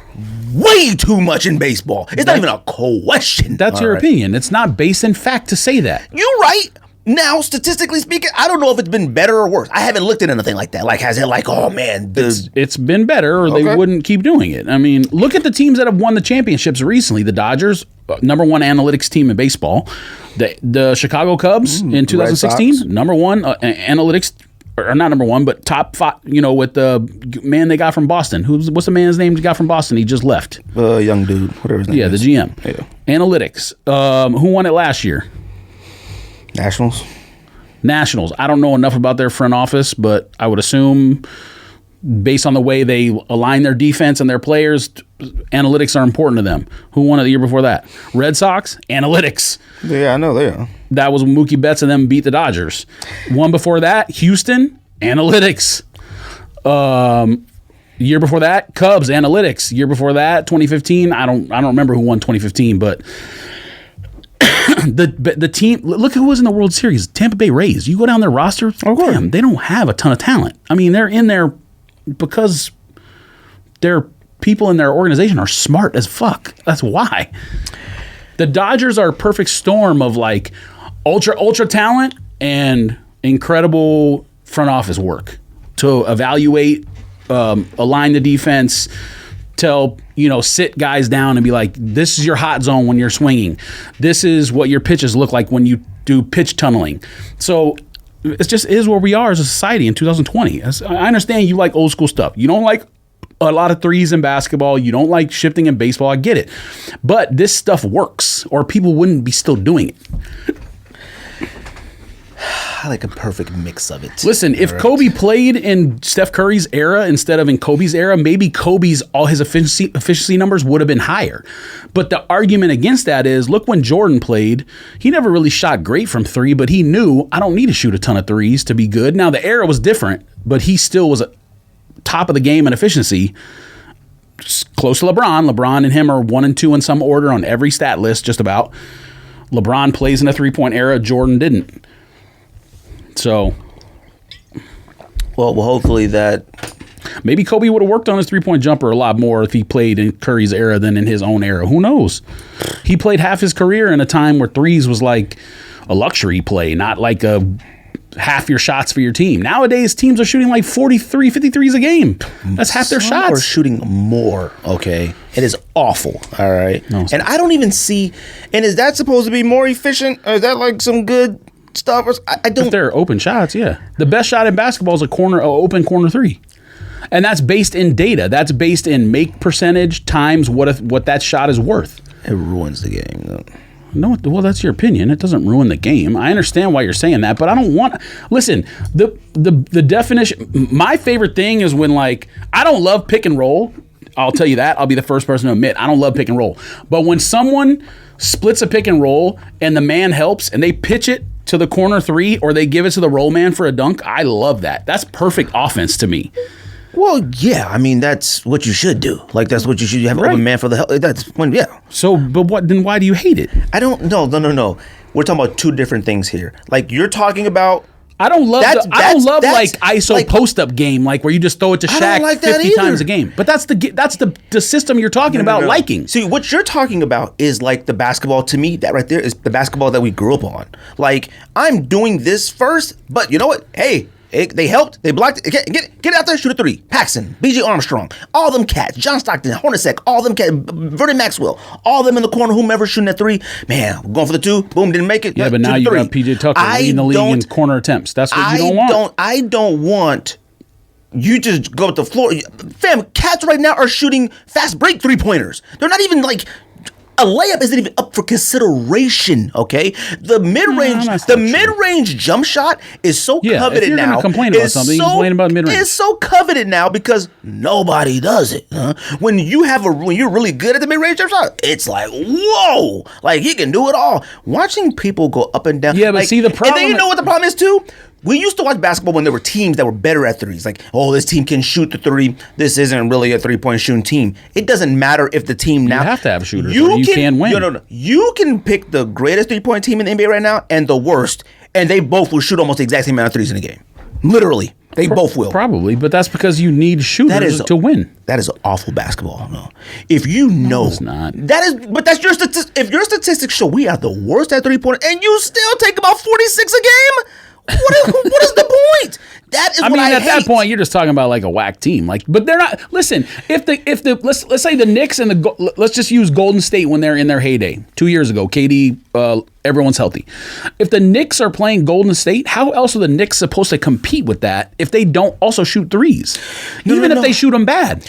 way too much in baseball. It's not even a question. That's your opinion. It's not based in fact to say that. You're right. Now, statistically speaking, I don't know if it's been better or worse. I haven't looked at anything like that. Like, has it oh, man. It's been better or they wouldn't keep doing it. I mean, look at the teams that have won the championships recently. The Dodgers, number 1 analytics team in baseball. The Chicago Cubs in 2016, number 1 analytics, or not number 1, but top 5, with the man they got from Boston. What's the man's name they got from Boston? He just left. Young dude, whatever his name is. The GM. Yeah. Analytics. Who won it last year? Nationals. I don't know enough about their front office, but I would assume based on the way they align their defense and their players, analytics are important to them. Who won it the year before that? Red Sox? Analytics. Yeah, I know they are. That was when Mookie Betts and them beat the Dodgers. One before that, Houston? Analytics. Year before that, Cubs? Analytics. Year before that, 2015, I don't remember who won 2015, but the team, look who was in the World Series. Tampa Bay Rays. You go down their roster, damn, they don't have a ton of talent. I mean, they're in there because their people in their organization are smart as fuck. That's why. The Dodgers are a perfect storm of like ultra talent and incredible front office work to evaluate, align the defense, sit guys down and be like, this is your hot zone when you're swinging. This is what your pitches look like when you do pitch tunneling. So it just is where we are as a society in 2020. I understand you like old school stuff. You don't like a lot of threes in basketball. You don't like shifting in baseball. I get it. But this stuff works or people wouldn't be still doing it. I like a perfect mix of it. Listen, if Kobe played in Steph Curry's era instead of in Kobe's era, maybe all his efficiency numbers would have been higher. But the argument against that is, look, when Jordan played, he never really shot great from three, but he knew I don't need to shoot a ton of threes to be good. Now, the era was different, but he still was top of the game in efficiency. Close to LeBron. LeBron and him are 1 and 2 in some order on every stat list, just about. LeBron plays in a three-point era. Jordan didn't. So, well, hopefully that. Maybe Kobe would have worked on his three-point jumper a lot more if he played in Curry's era than in his own era. Who knows? He played half his career in a time where threes was like a luxury play, not like a half your shots for your team. Nowadays, teams are shooting like 43, 53s a game. That's half their shots. Or shooting more, okay? It is awful, all right? No, and I don't even see, and is that supposed to be more efficient? Or is that like some good stuff? I don't. If they're open shots, yeah. The best shot in basketball is open corner three. And that's based in data. That's based in make percentage times what that shot is worth. It ruins the game, though. No, well, that's your opinion. It doesn't ruin the game. I understand why you're saying that, but I don't want. Listen, the definition. My favorite thing is when I don't love pick and roll. I'll tell you that. I'll be the first person to admit I don't love pick and roll. But when someone splits a pick and roll and the man helps and they pitch it to the corner three or they give it to the roll man for a dunk, I love that. That's perfect offense to me. Well, yeah, I mean, that's what you should do. That's what you should. You have an open man for the help. That's when, yeah. So, but then why do you hate it? I don't, no. We're talking about two different things here. You're talking about. I don't love ISO post-up game, where you just throw it to Shaq 50 times a game. But that's the system you're talking about liking. See, what you're talking about is the basketball, to me, that right there is the basketball that we grew up on. I'm doing this first, but you know what? Hey, they helped. They blocked it. Get out there, shoot a three. Paxson, B.J. Armstrong, all them cats. John Stockton, Hornacek, all them cats. Vernon Maxwell, all them in the corner. Whomever shooting that three, man, going for the two. Boom, didn't make it. Yeah, but now you got P.J. Tucker leading the league in corner attempts. That's what you don't want. I don't want. You just go to the floor. Fam, cats right now are shooting fast break 3-pointers. They're not even a layup isn't even up for consideration, okay? The mid-range jump shot is so coveted if you're now. Complain about something, you complain about mid-range. It's so coveted now because nobody does it. When you're really good at the mid-range jump shot, it's whoa, he can do it all. Watching people go up and down. Yeah, but see the problem. And then you know what the problem is too? We used to watch basketball when there were teams that were better at threes. This team can shoot the three. This isn't really a three-point shooting team. It doesn't matter if the team now. You have to have shooters. You can win. No. You can pick the greatest three-point team in the NBA right now and the worst, and they both will shoot almost the exact same amount of threes in a game. Literally. They both will. Probably, but that's because you need shooters to win. That is awful basketball. No. If you know. No, it's not. But that's your statistics. If your statistics show we are the worst at three-point and you still take about 46 a game, what is the point? That is what I hate. At that point, you're just talking about a whack team. But they're not. Listen, if let's say the Knicks and let's just use Golden State when they're in their heyday 2 years ago. KD, everyone's healthy. If the Knicks are playing Golden State, how else are the Knicks supposed to compete with that if they don't also shoot threes? Even if they shoot them bad.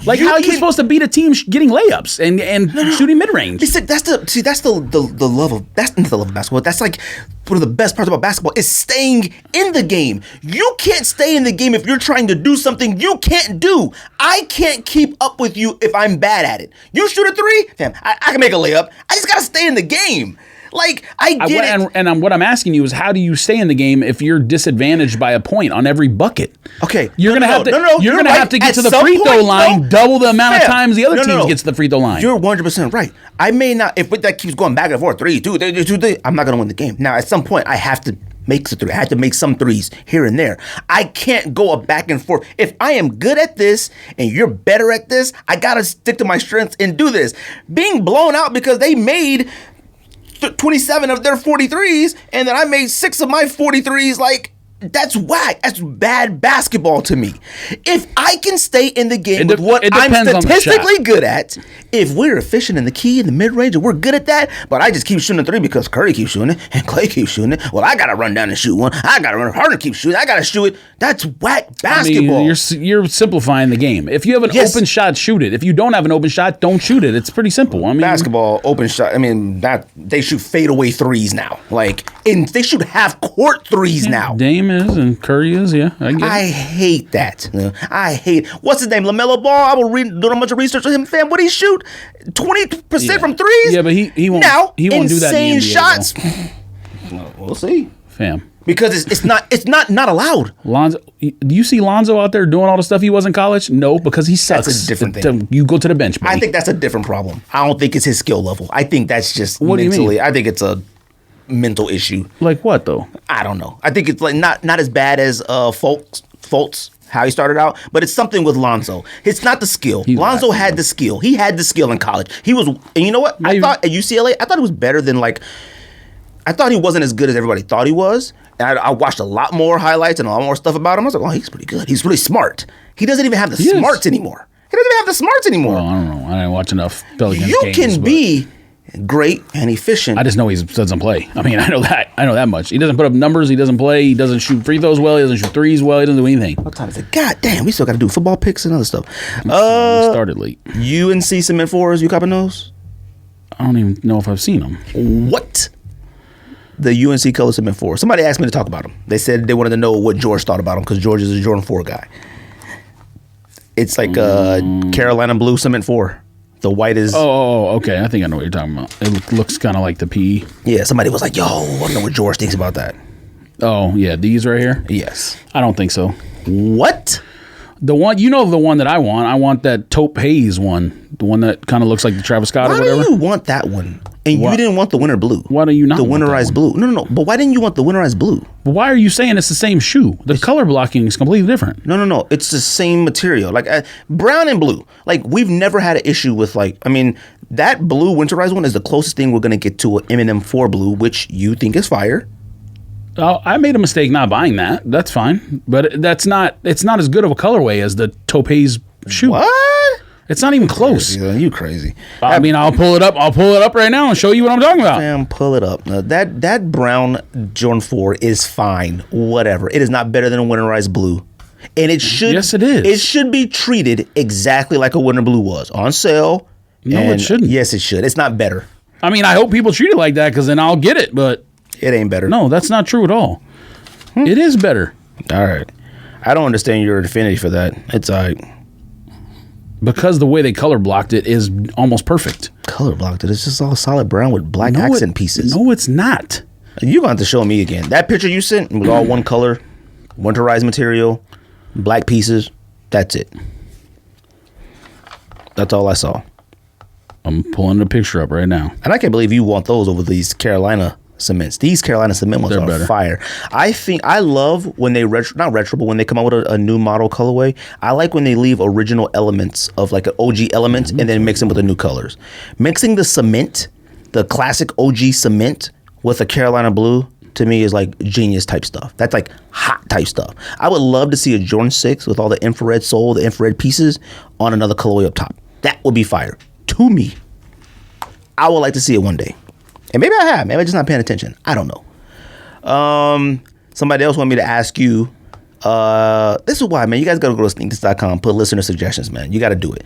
How are you supposed to beat a team getting layups and shooting mid range? That's the love of basketball. That's one of the best parts about basketball is staying in the game. You can't stay in the game if you're trying to do something you can't do. I can't keep up with you if I'm bad at it. You shoot a three, fam, I can make a layup. I just gotta stay in the game. I get it. And what I'm asking you is, how do you stay in the game if you're disadvantaged by a point on every bucket? Okay, you're gonna have to get to the free throw line double the amount of times the other team gets to the free throw line. You're 100% right. I may not, if that keeps going back and forth, 3, 2, 3, I'm not gonna win the game. Now, at some point, I have to make the three. I have to make some threes here and there. I can't go back and forth. If I am good at this and you're better at this, I gotta stick to my strengths and do this. Being blown out because they made 27 of their 43s, and then I made 6 of my 43s. That's whack. That's bad basketball to me. If I can stay in the game with what I'm statistically good at, if we're efficient in the key, in the mid-range, and we're good at that, but I just keep shooting the three because Curry keeps shooting it and Clay keeps shooting it. Well, I got to run down and shoot one. I got to run. Harden keeps shooting. I got to shoot it. That's whack basketball. I mean, you're simplifying the game. If you have an open shot, shoot it. If you don't have an open shot, don't shoot it. It's pretty simple. I mean, basketball, open shot. I mean, they shoot fadeaway threes now. And they shoot half-court threes now. Dame is and Curry is, yeah. I hate that. I hate. What's his name? LaMelo Ball. I will do a bunch of research on him. Fam, what did he shoot? 20% from threes. Yeah, but he won't. Now he won't do that. Insane shots. We'll see, fam. Because it's not allowed. Lonzo, do you see Lonzo out there doing all the stuff he was in college? No, because he sucks. That's a different thing. You go to the bench, buddy. I think that's a different problem. I don't think it's his skill level. I think that's just what mentally. Do you mean? I think it's a mental issue. Like what though? I don't know. I think it's like not as bad as Fultz, how he started out, but it's something with Lonzo. It's not the skill. Lonzo had the skill. He had the skill in college. He was, and you know what? I thought at UCLA, I thought he was better than I thought he wasn't as good as everybody thought he was. And I watched a lot more highlights and a lot more stuff about him. I was like, oh, he's pretty good. He's really smart. He doesn't even have the smarts anymore. He doesn't even have the smarts anymore. Well, I don't know. I didn't watch enough Pelicans games. You can be great and efficient. I just know he doesn't play. I mean, I know that much. He doesn't put up numbers. He doesn't play. He doesn't shoot free throws well. He doesn't shoot threes well. He doesn't do anything. What time is it? God damn, we still got to do football picks and other stuff. We started late. UNC Cement Fours, you copping those? I don't even know if I've seen them. What? The UNC Color Cement Fours. Somebody asked me to talk about them. They said they wanted to know what George thought about them because George is a Jordan 4 guy. It's like a Carolina Blue Cement 4. The white is... Oh, okay. I think I know what you're talking about. It looks kind of like the P. Yeah, somebody was like, yo, I don't know what George thinks about that. Oh, yeah. These right here? Yes. I don't think so. What? The one, the one that I want. I want that taupe haze one. The one that kind of looks like the Travis Scott or whatever. Why do you want that one? And you didn't want the winter blue. Why do you not want the winterized blue? No. But why didn't you want the winterized blue? But why are you saying it's the same shoe? The color blocking is completely different. No. It's the same material. Brown and blue. We've never had an issue with that blue winterized one is the closest thing we're going to get to an M&M 4 blue, which you think is fire. Oh, I made a mistake not buying that. That's fine. But it's not as good of a colorway as the taupe haze shoe. What? It's not even close. You crazy. I mean, I'll pull it up. I'll pull it up right now and show you what I'm talking about. Sam, pull it up. Now, that brown Jordan 4 is fine. Whatever. It is not better than a winterized blue. And it should. Yes, it is. It should be treated exactly like a winter blue was. On sale. No, it shouldn't. Yes, it should. It's not better. I mean, I hope people treat it like that because then I'll get it, but. It ain't better. No, that's not true at all. It is better. All right. I don't understand your affinity for that. It's all right. Because the way they color blocked it is almost perfect. Color blocked it? It's just all solid brown with black accent pieces. No, it's not. You're going to have to show me again. That picture you sent was all one color, winterized material, black pieces. That's it. That's all I saw. I'm pulling the picture up right now. And I can't believe you want those over these Carolina cements. These Carolina cement ones are better. Fire. I love when they not retro, but when they come out with a new model colorway. I like when they leave original elements of an OG element and then mix them with the new colors. Mixing the cement, the classic OG cement with a Carolina blue, to me is genius type stuff. That's hot type stuff. I would love to see a Jordan 6 with all the infrared sole, the infrared pieces on another colorway up top. That would be fire. To me, I would like to see it one day. And maybe I have. Maybe I'm just not paying attention. I don't know. Somebody else wanted me to ask you. This is why, man. You guys got to go to sneakers.com, put listener suggestions, man. You got to do it.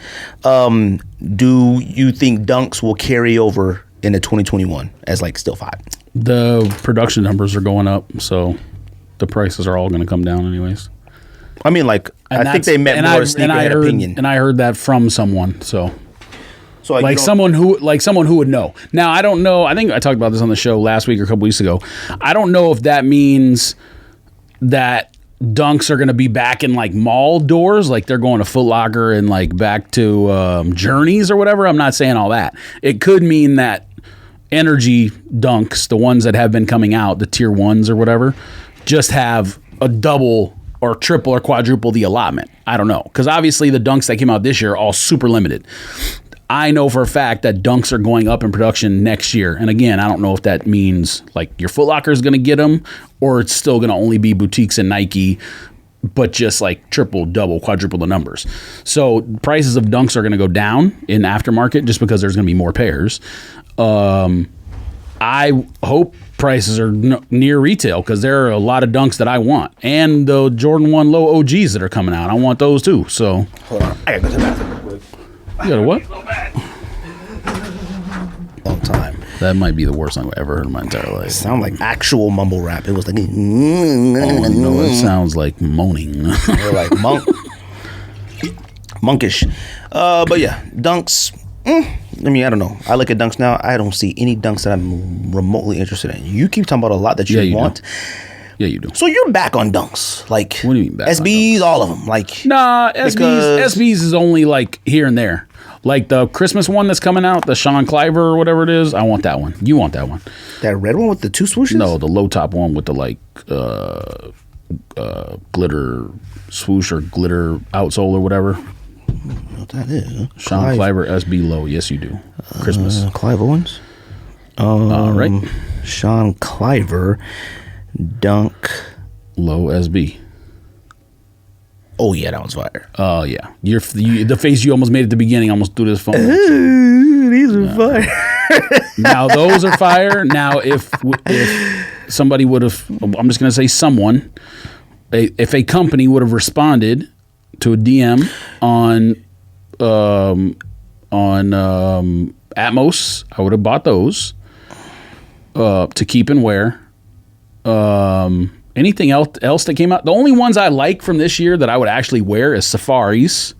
Do you think dunks will carry over into 2021 as still 5? The production numbers are going up, so the prices are all going to come down anyways. I mean, I think they meant more sneakerhead opinion. And I heard that from someone, so... So someone who would know. Now I don't know. I think I talked about this on the show last week or a couple weeks ago. I don't know if that means that dunks are going to be back in mall doors, they're going to Foot Locker and back to Journeys or whatever. I'm not saying all that. It could mean that energy dunks, the ones that have been coming out, the tier 1s or whatever, just have a double or triple or quadruple the allotment. I don't know, because obviously the dunks that came out this year are all super limited. I know for a fact that dunks are going up in production next year. And again, I don't know if that means your Foot Locker is going to get them or it's still going to only be boutiques and Nike, but just like triple, double, quadruple the numbers. So prices of Dunks are going to go down in aftermarket just because there's going to be more pairs. I hope prices are near retail because there are a lot of Dunks that I want, and the Jordan 1 Low OGs that are coming out. I want those too. So hold on, I gotta go to the bathroom real quick. You got a what? Long time. That might be the worst song I've ever heard in my entire life. It sounded like actual mumble rap. It was like, oh no, it sounds like moaning. like monkish. But yeah, Dunks. I mean, I don't know. I look at Dunks now. I don't see any Dunks that I'm remotely interested in. You keep talking about a lot that you want. Do. Yeah, you do. So you're back on Dunks, like what do you mean back SBs, all of them, like nah. SBs is only like here and there. Like the Christmas one that's coming out, the Sean Cliver or whatever it is. I want that one. You want that one? That red one with the two swooshes? No, the low top one with the like glitter swoosh or glitter outsole or whatever. What that is? Sean Cliver SB low. Yes, you do. Christmas. Clive Owens. Right. Sean Cliver Dunk low SB. Oh yeah, that one's fire. Oh yeah, the face you almost made at the beginning almost threw this phone. Ooh, these are fire. Now those are fire. Now if somebody would have, I'm just gonna say someone, if a company would have responded to a DM on Atmos, I would have bought those to keep and wear. Anything else that came out? The only ones I like from this year that I would actually wear is Safaris.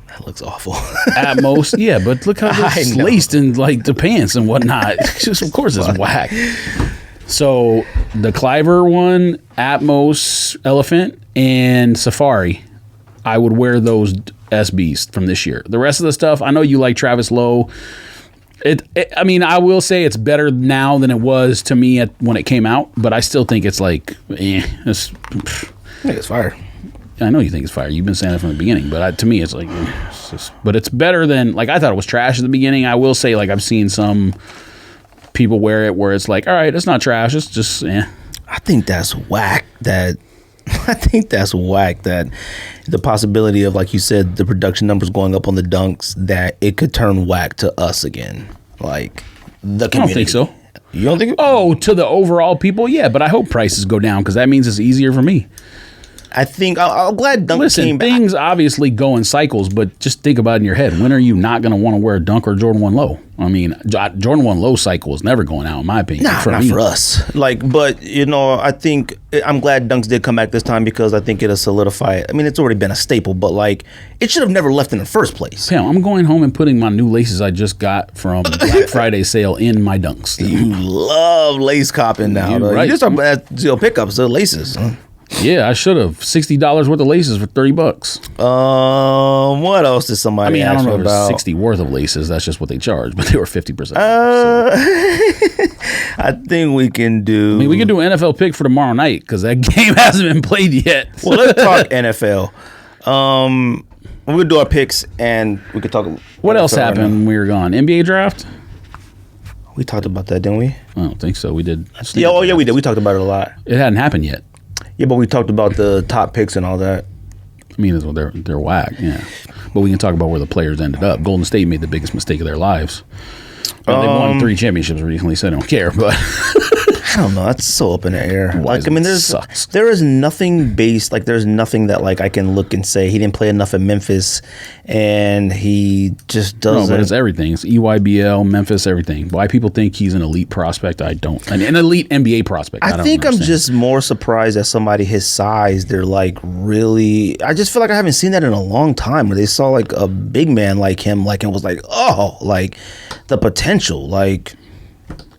That looks awful. Atmos, yeah, but look how it's laced in like the pants and whatnot. Just, of course, it's whack. So the Cliver one, Atmos, Elephant, and Safari, I would wear those SBs from this year. The rest of the stuff, I know you like Travis Lowe. I mean, I will say it's better now than it was to me when it came out, but I still think it's like, I think it's fire. I know you think it's fire. You've been saying that from the beginning, but to me, it's like, but it's better than, like, I thought it was trash at the beginning. I will say, like, I've seen some people wear it where it's like, all right, it's not trash. It's just, I think that's whack that the possibility of, like you said, the production numbers going up on the Dunks, that it could turn whack to us again. Like, the community. I don't think so. You don't think? Oh, to the overall people, yeah, but I hope prices go down because that means it's easier for me. I think I'm glad Dunk came back. Things obviously go in cycles, but just think about it in your head. When are you not going to want to wear a Dunk or Jordan 1 Low? I mean, Jordan 1 Low cycle is never going out, in my opinion. Not for us. Like, but I think I'm glad Dunks did come back this time because I think it'll solidify it. I mean, it's already been a staple, but like, it should have never left in the first place. Pam, I'm going home and putting my new laces I just got from Black Friday sale in my Dunks. You love lace copping now. Right. You just talking about pickups, the laces. Huh? Yeah, I should have. $60 worth of laces for $30. What else did somebody? I mean, I don't know if about? It's 60 worth of laces. That's just what they charge, but they were 50%. I think we can do. I mean, we can do an NFL pick for tomorrow night because that game hasn't been played yet. Well, let's talk NFL. We're gonna do our picks, and we could talk. What NFL else happened when we were gone? NBA draft. We talked about that, didn't we? I don't think so. We did. Yeah. Oh, yeah, we did. We talked about it a lot. It hadn't happened yet. Yeah, but we talked about the top picks and all that. I mean, they're whack, yeah. But we can talk about where the players ended up. Golden State made the biggest mistake of their lives. Well, they won 3 championships recently, so I don't care. But I don't know. That's so up in the air. Like, I mean, there is nothing based. Like, there's nothing that like I can look and say he didn't play enough in Memphis, and he just doesn't. No, but it's everything. It's EYBL, Memphis, everything. Why people think he's an elite prospect, I don't. An elite NBA prospect. I think I'm just more surprised that somebody his size. They're like really. I just feel like I haven't seen that in a long time. Where they saw like a big man like him, like and was like, oh, like the potential, like.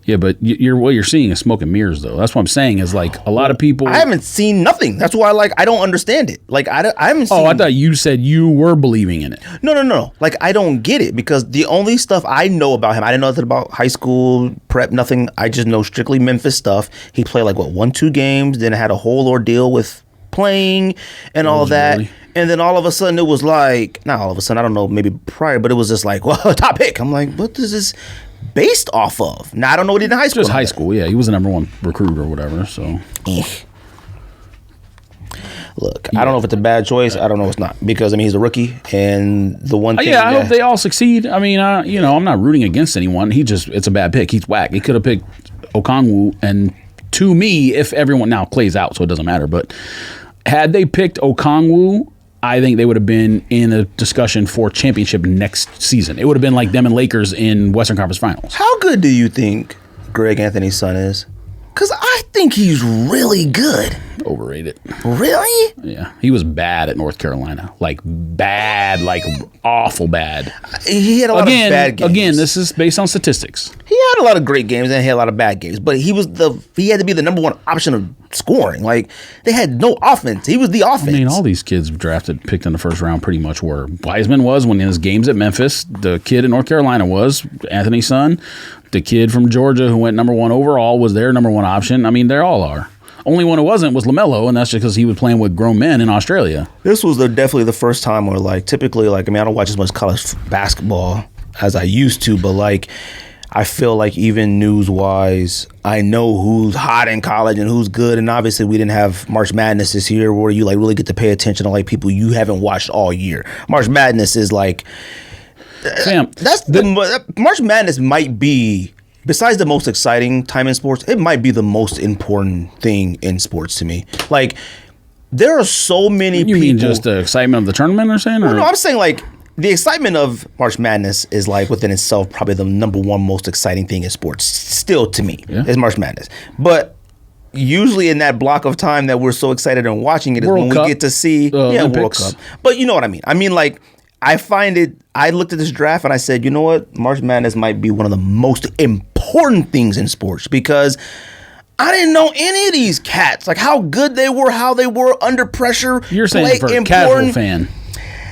Yeah, but what you're seeing is smoke and mirrors, though. That's what I'm saying. Is like a lot of people. I haven't seen nothing. That's why, like, I don't understand it. Like, I haven't seen. Oh, I thought you said you were believing in it. No. Like, I don't get it because the only stuff I know about him, I didn't know nothing about high school prep, nothing. I just know strictly Memphis stuff. He played like 1-2 games, then had a whole ordeal with playing and all that. Really? And then all of a sudden it was like, not all of a sudden, I don't know, maybe prior, but it was just like, well, top pick. I'm like, what does this based off of. Now, I don't know what he did in high school. Just high school, yeah. He was the number one recruit or whatever, so. Look, I don't know if it's a bad choice. I don't know if it's not. Because, I mean, he's a rookie, and the one thing... I hope they all succeed. I mean, I'm not rooting against anyone. It's a bad pick. He's whack. He could have picked Okongwu, and to me, if everyone... Now, Clay's out, so it doesn't matter, but had they picked Okongwu, I think they would have been in a discussion for championship next season. It would have been like them and Lakers in Western Conference Finals. How good do you think Greg Anthony's son is? Because I think he's really good. Overrated. Really? Yeah. He was bad at North Carolina. Like, bad. Like, awful bad. He had a lot of bad games. Again, this is based on statistics. He had a lot of great games and he had a lot of bad games. But he had to be the number one option of scoring. Like, they had no offense. He was the offense. I mean, all these kids picked in the first round pretty much were. Wiseman was when in his games at Memphis. The kid in North Carolina was Anthony's son. The kid from Georgia who went number one overall was their number one option. I mean, they all are. Only one who wasn't was LaMelo, and that's just because he was playing with grown men in Australia. This was definitely the first time where, like, typically, like, I mean, I don't watch as much college basketball as I used to, but, like, I feel like even news-wise, I know who's hot in college and who's good, and obviously we didn't have March Madness this year where you, like, really get to pay attention to, like, people you haven't watched all year. March Madness is, like... Sam, March Madness might be, besides the most exciting time in sports, it might be the most important thing in sports to me. Like, there are so many people. You mean just the excitement of the tournament or saying? Well, no, I'm saying, like, the excitement of March Madness is, like, within itself probably the number one most exciting thing in sports still to me is March Madness. But usually in that block of time that we're so excited and watching it is when we get to see World Cup. But you know what I mean. I mean, like, I looked at this draft and I said, you know what? March Madness might be one of the most important things in sports because I didn't know any of these cats, like how good they were, how they were under pressure. You're saying for a casual fan.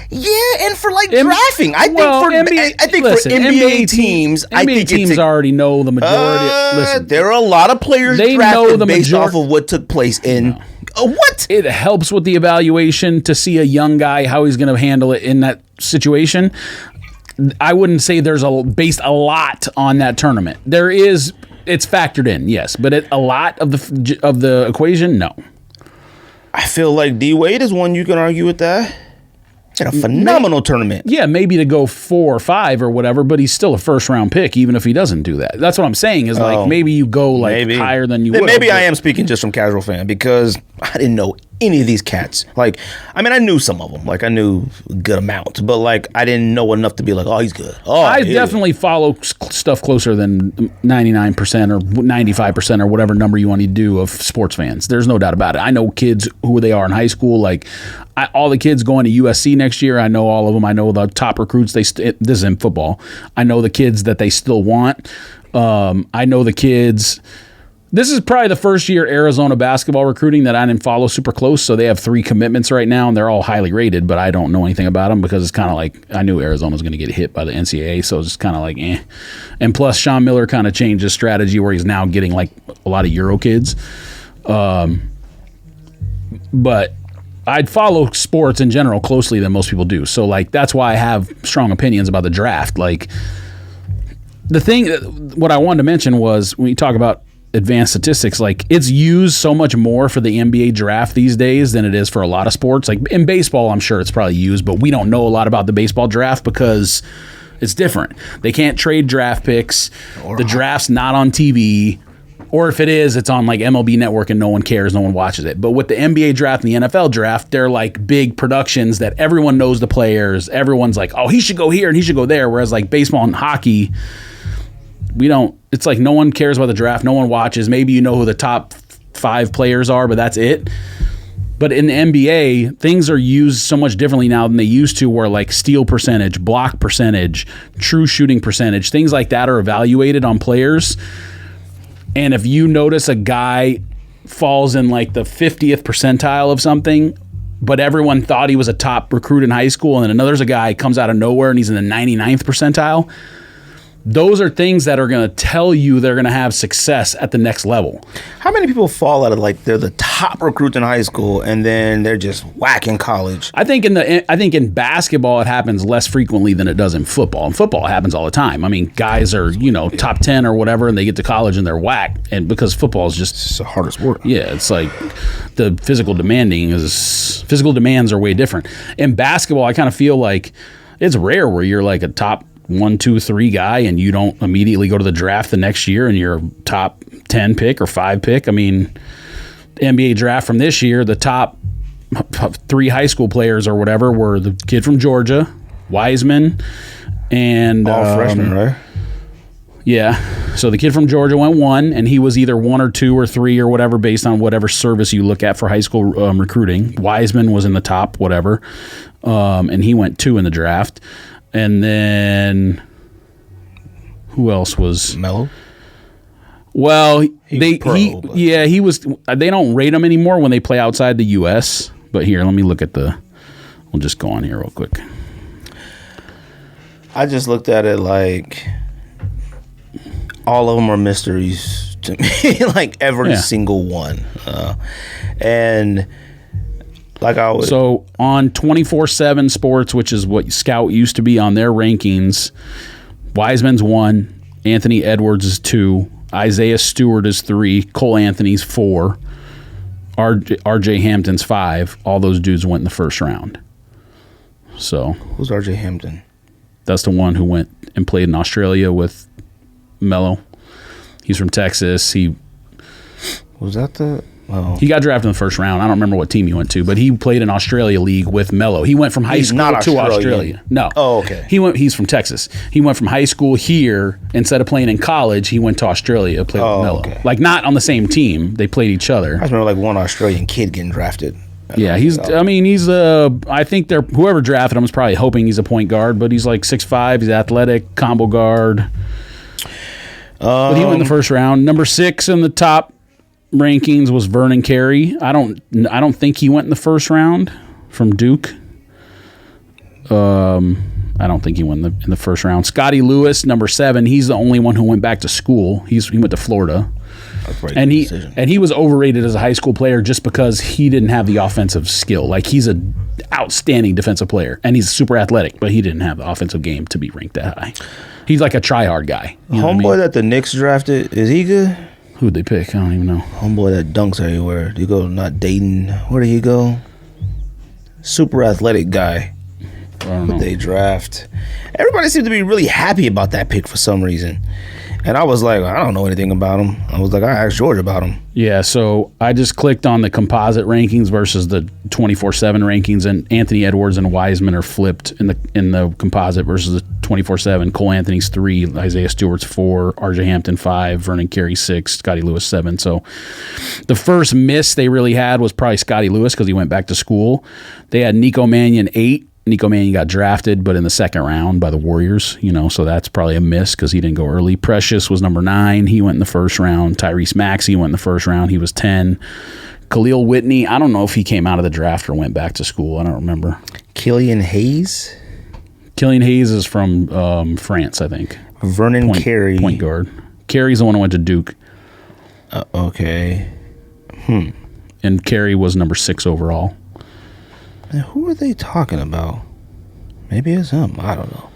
Yeah, and for like drafting. I think for NBA teams, NBA teams already know the majority. Listen, there are a lot of players drafted based off of what took place in what? It helps with the evaluation to see a young guy, how he's going to handle it in that situation. I wouldn't say there's based a lot on that tournament. There is, it's factored in, yes, but a lot of the equation, no. I feel like D Wade is one you can argue with that. Had a phenomenal tournament. Yeah, maybe to go 4 or 5 or whatever, but he's still a first round pick, even if he doesn't do that. That's what I'm saying is like maybe you go higher than you would. Maybe I am speaking just from casual fan because I didn't know any of these cats. Like, I mean, I knew some of them. Like, I knew a good amount, but like, I didn't know enough to be like, oh, he's good. Oh, I definitely follow stuff closer than 99% or 95% or whatever number you want to do of sports fans. There's no doubt about it. I know kids who they are in high school. Like, all the kids going to USC next year, I know all of them. I know the top recruits. This is in football. I know the kids that they still want. I know the kids. This is probably the first year Arizona basketball recruiting that I didn't follow super close. So they have 3 commitments right now, and they're all highly rated, but I don't know anything about them because it's kind of like I knew Arizona was going to get hit by the NCAA, so it's kind of like eh. And plus, Sean Miller kind of changed his strategy where he's now getting like a lot of Euro kids. But I'd follow sports in general closely than most people do. So like that's why I have strong opinions about the draft. Like the thing, what I wanted to mention was when you talk about advanced statistics, like it's used so much more for the NBA draft these days than it is for a lot of sports. Like in baseball, I'm sure it's probably used, but we don't know a lot about the baseball draft because it's different. They can't trade draft picks. The draft's not on TV. Or if it is, it's on like MLB Network and no one cares, no one watches it. But with the NBA draft and the NFL draft, they're like big productions that everyone knows the players. Everyone's like, oh, he should go here and he should go there. Whereas like baseball and hockey, we don't, it's like no one cares about the draft. No one watches. Maybe you know who the top 5 players are, but that's it. But in the NBA, things are used so much differently now than they used to, where like steal percentage, block percentage, true shooting percentage, things like that are evaluated on players. And if you notice a guy falls in like the 50th percentile of something, but everyone thought he was a top recruit in high school, and then there's a guy comes out of nowhere and he's in the 99th percentile, those are things that are going to tell you they're going to have success at the next level. How many people fall out of like they're the top recruits in high school and then they're just whack in college? I think in basketball it happens less frequently than it does in football. In football it happens all the time. I mean, guys are, top 10 or whatever and they get to college and they're whack, and because football is just it's the hardest work. Yeah, it's like the physical demands are way different. In basketball, I kind of feel like it's rare where you're like a top 1, 2, 3 guy and you don't immediately go to the draft the next year and you're a top 10 pick or 5 pick. I mean, NBA draft from this year, the top 3 high school players or whatever were the kid from Georgia, Wiseman, and all freshmen, right? Yeah. So the kid from Georgia went 1, and he was either 1 or 2 or 3 or whatever based on whatever service you look at for high school recruiting. Wiseman was in the top whatever, and he went 2 in the draft. And then who else was Melo? Well, he was. They don't rate him anymore when they play outside the U.S. But here, let me look at we'll just go on here real quick. I just looked at it like all of them are mysteries to me, like every single one, and. Like I was. So on 24/7 Sports, which is what Scout used to be on their rankings, Wiseman's 1, Anthony Edwards is 2, Isaiah Stewart is 3, Cole Anthony's 4, RJ Hampton's 5. All those dudes went in the first round. So who's RJ Hampton? That's the one who went and played in Australia with Melo. He's from Texas. Was that the? Oh. He got drafted in the first round. I don't remember what team he went to, but he played in Australia League with Melo. He went from high school to Australia. No. Oh, okay. He's from Texas. He went from high school here. Instead of playing in college, he went to Australia to play with Melo. Okay. Like, not on the same team. They played each other. I remember like one Australian kid getting drafted. Yeah, I think whoever drafted him was probably hoping he's a point guard, but he's like 6'5", he's athletic, combo guard. But he went in the first round. Number 6 in the top rankings was Vernon Carey. I don't think he went in the first round from Duke. I don't think he went in the first round. Scotty Lewis, number 7. He's the only one who went back to school. He went to Florida, and he was overrated as a high school player just because he didn't have the offensive skill. Like, he's an outstanding defensive player, and he's super athletic, but he didn't have the offensive game to be ranked that high. He's like a try-hard guy. Homeboy that the Knicks drafted, is he good? Who'd they pick? I don't even know. Homeboy that dunks everywhere. Do you go not Dayton? Where do you go? Super athletic guy. I don't know. They draft. Everybody seemed to be really happy about that pick for some reason. And I was like, I don't know anything about him. I was like, I asked George about him. Yeah, so I just clicked on the composite rankings versus the 24/7 rankings, and Anthony Edwards and Wiseman are flipped in the composite versus the 24/7. Cole Anthony's 3, Isaiah Stewart's 4, RJ Hampton 5, Vernon Carey 6, Scotty Lewis 7. So the first miss they really had was probably Scotty Lewis because he went back to school. They had Nico Mannion 8. Nico Mannion got drafted, but in the second round by the Warriors, so that's probably a miss because he didn't go early. Precious was number 9. He went in the first round. Tyrese Maxey went in the first round. He was 10. Khalil Whitney, I don't know if he came out of the draft or went back to school. I don't remember. Killian Hayes? Killian Hayes is from France, I think. Vernon Carey. Point guard. Carey's the one who went to Duke. Okay. And Carey was number 6 overall. Now, who are they talking about? Maybe it's him. I don't know.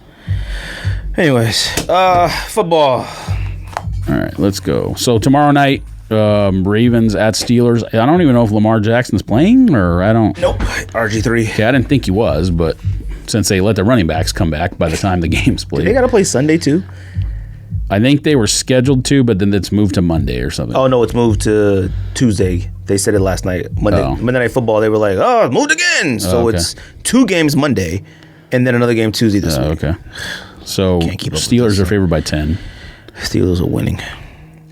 Anyways, football. All right, let's go. So tomorrow night, Ravens at Steelers. I don't even know if Lamar Jackson's playing or I don't. Nope. RG3. Okay, I didn't think he was, but since they let the running backs come back by the time the game's played. They got to play Sunday too? I think they were scheduled to, but then it's moved to Monday or something. Oh, no, it's moved to Tuesday. They said it last night. Monday Night Football, they were like, oh, it moved again. So it's 2 games Monday and then another game Tuesday this week. Okay. So Steelers are favored by 10. Steelers are winning.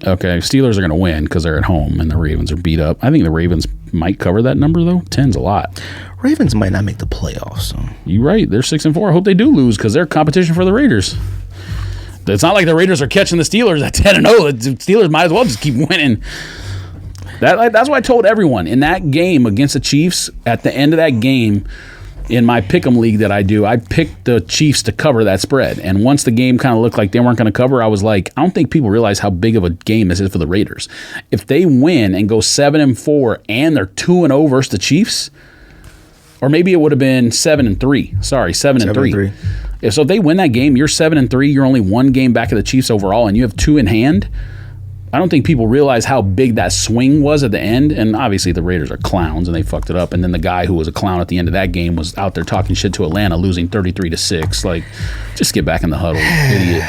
Okay, Steelers are going to win because they're at home and the Ravens are beat up. I think the Ravens might cover that number, though. 10's a lot. Ravens might not make the playoffs. So. You're right. They're 6-4. I hope they do lose because they're competition for the Raiders. It's not like the Raiders are catching the Steelers at 10-0. The Steelers might as well just keep winning. That's what I told everyone. In that game against the Chiefs, at the end of that game, in my pick'em league that I do, I picked the Chiefs to cover that spread. And once the game kind of looked like they weren't going to cover, I was like, I don't think people realize how big of a game this is for the Raiders. If they win and go 7-4 and they're 2-0 versus the Chiefs, or maybe it would have been 7-3. Sorry, 7-3. So if they win that game, you're 7-3. You're only one game back of the Chiefs overall, and you have 2 in hand. I don't think people realize how big that swing was at the end. And obviously the Raiders are clowns and they fucked it up. And then the guy who was a clown at the end of that game was out there talking shit to Atlanta, losing 33-6. Like, just get back in the huddle, idiot.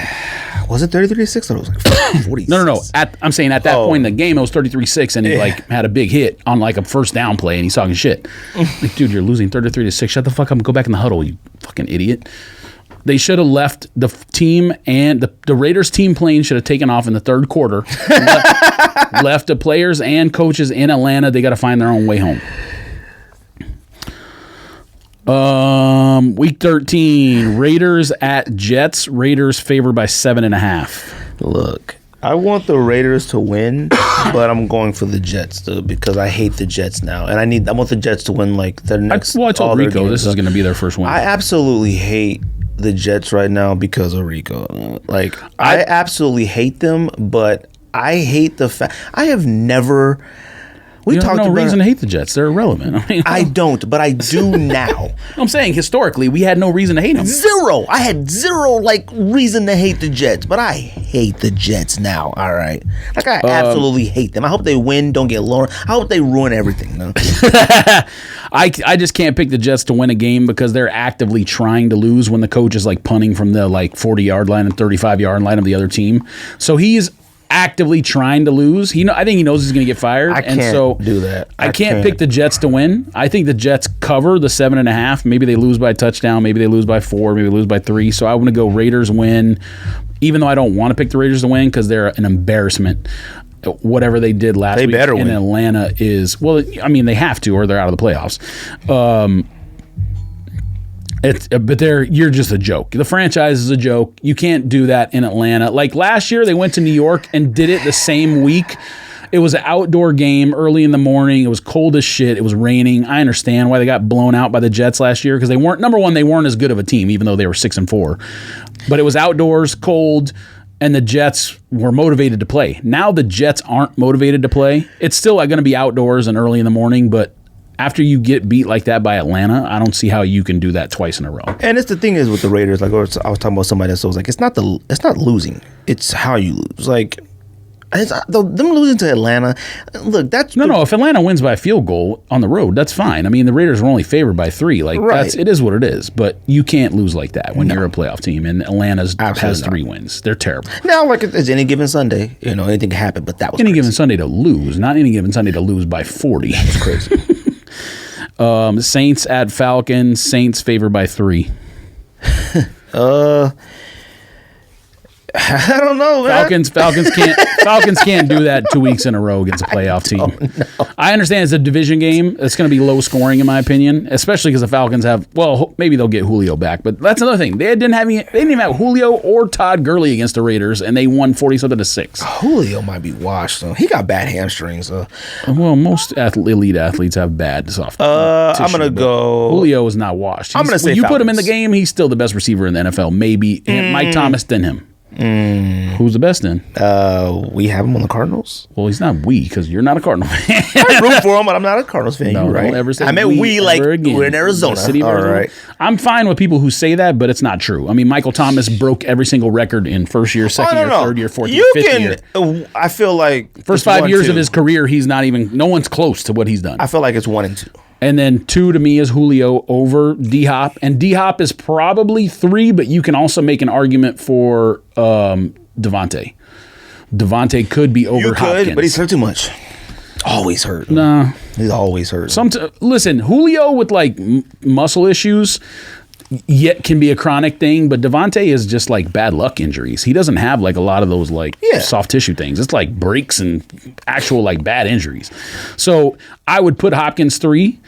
Was it 33-6 or it was like 46? No. I'm saying at that point in the game, it was 33-6, and he had a big hit on like a first down play, and he's talking shit. Like, dude, you're losing 33-6. Shut the fuck up and go back in the huddle, you fucking idiot. They should have left the team, and the Raiders team plane should have taken off in the third quarter. left the players and coaches in Atlanta. They got to find their own way home. Week 13, Raiders at Jets. Raiders favored by 7.5. Look, I want the Raiders to win, but I'm going for the Jets because I hate the Jets now, and I want the Jets to win like their next. I told Rico this is going to be their first win. I absolutely hate the Jets right now because of Rico. Like, I absolutely hate them, but I hate the fact I have never. You have no reason to hate the Jets. They're irrelevant. I mean, I don't, but I do now. I'm saying historically, we had no reason to hate them. Zero. I had zero reason to hate the Jets, but I hate the Jets now. All right, like I absolutely hate them. I hope they win. Don't get lower. I hope they ruin everything. No? I just can't pick the Jets to win a game because they're actively trying to lose when the coach is like punting from the 40-yard line and 35-yard line of the other team. So he's actively trying to lose. I think he knows he's going to get fired. I can't do that. I can't pick the Jets to win. I think the Jets cover the 7.5. Maybe they lose by a touchdown. Maybe they lose by 4. Maybe they lose by 3. So I want to go Raiders win, even though I don't want to pick the Raiders to win because they're an embarrassment. Whatever they did last week in Atlanta is, well, I mean, they have to or they're out of the playoffs. But you're just a joke. The franchise is a joke. You can't do that in Atlanta. Like last year, they went to New York and did it the same week. It was an outdoor game early in the morning. It was cold as shit. It was raining. I understand why they got blown out by the Jets last year because they weren't as good of a team, even though they were 6-4. But it was outdoors, cold, and the Jets were motivated to play. Now the Jets aren't motivated to play. It's still going to be outdoors and early in the morning, but after you get beat like that by Atlanta, I don't see how you can do that twice in a row. And it's the thing is with the Raiders, I was talking about somebody that was like, it's not losing, it's how you lose. Like, them losing to Atlanta, look, that's no. If Atlanta wins by a field goal on the road, that's fine. I mean, the Raiders were only favored by 3. Like, it is what it is. But you can't lose like that when you're a playoff team, and Atlanta has 3 wins. They're terrible. Now, like it's any given Sunday, anything can happen. But that was any given Sunday to lose, not any given Sunday to lose by 40. That's crazy. Saints at Falcons. Saints favored by 3. I don't know, man. Falcons can't do that 2 weeks in a row against a playoff team. I understand it's a division game. It's going to be low scoring in my opinion, especially because the Falcons have. Well, maybe they'll get Julio back, but that's another thing. They didn't even have Julio or Todd Gurley against the Raiders, and they won 40-6. Julio might be washed though. He got bad hamstrings. Well, most elite athletes have bad soft. I'm gonna go. Julio is not washed. I'm gonna say you Falcons. Put him in the game. He's still the best receiver in the NFL. Maybe Mike Thomas than him. Who's the best then? We have him on the Cardinals. Well, he's not because you're not a Cardinal fan. I root for him, but I'm not a Cardinals fan. No, right? Ever say I meant we like again. We're in Arizona. The city of Arizona. All right. I'm fine with people who say that, but it's not true. I mean, Michael Thomas broke every single record in first year, second year, third year, fourth year, fifth year. I feel like first 5 years of his career, he's not even. No one's close to what he's done. I feel like it's 1 and 2. And then 2 to me is Julio over D-Hop. And D-Hop is probably 3, but you can also make an argument for Devontae. Devontae could be over Hopkins. But he's hurt too much. Always hurt. Nah. He's always hurt. Listen, Julio with muscle issues yet can be a chronic thing, but Devontae is just bad luck injuries. He doesn't have a lot of those soft tissue things. It's breaks and actual bad injuries. So I would put Hopkins 3,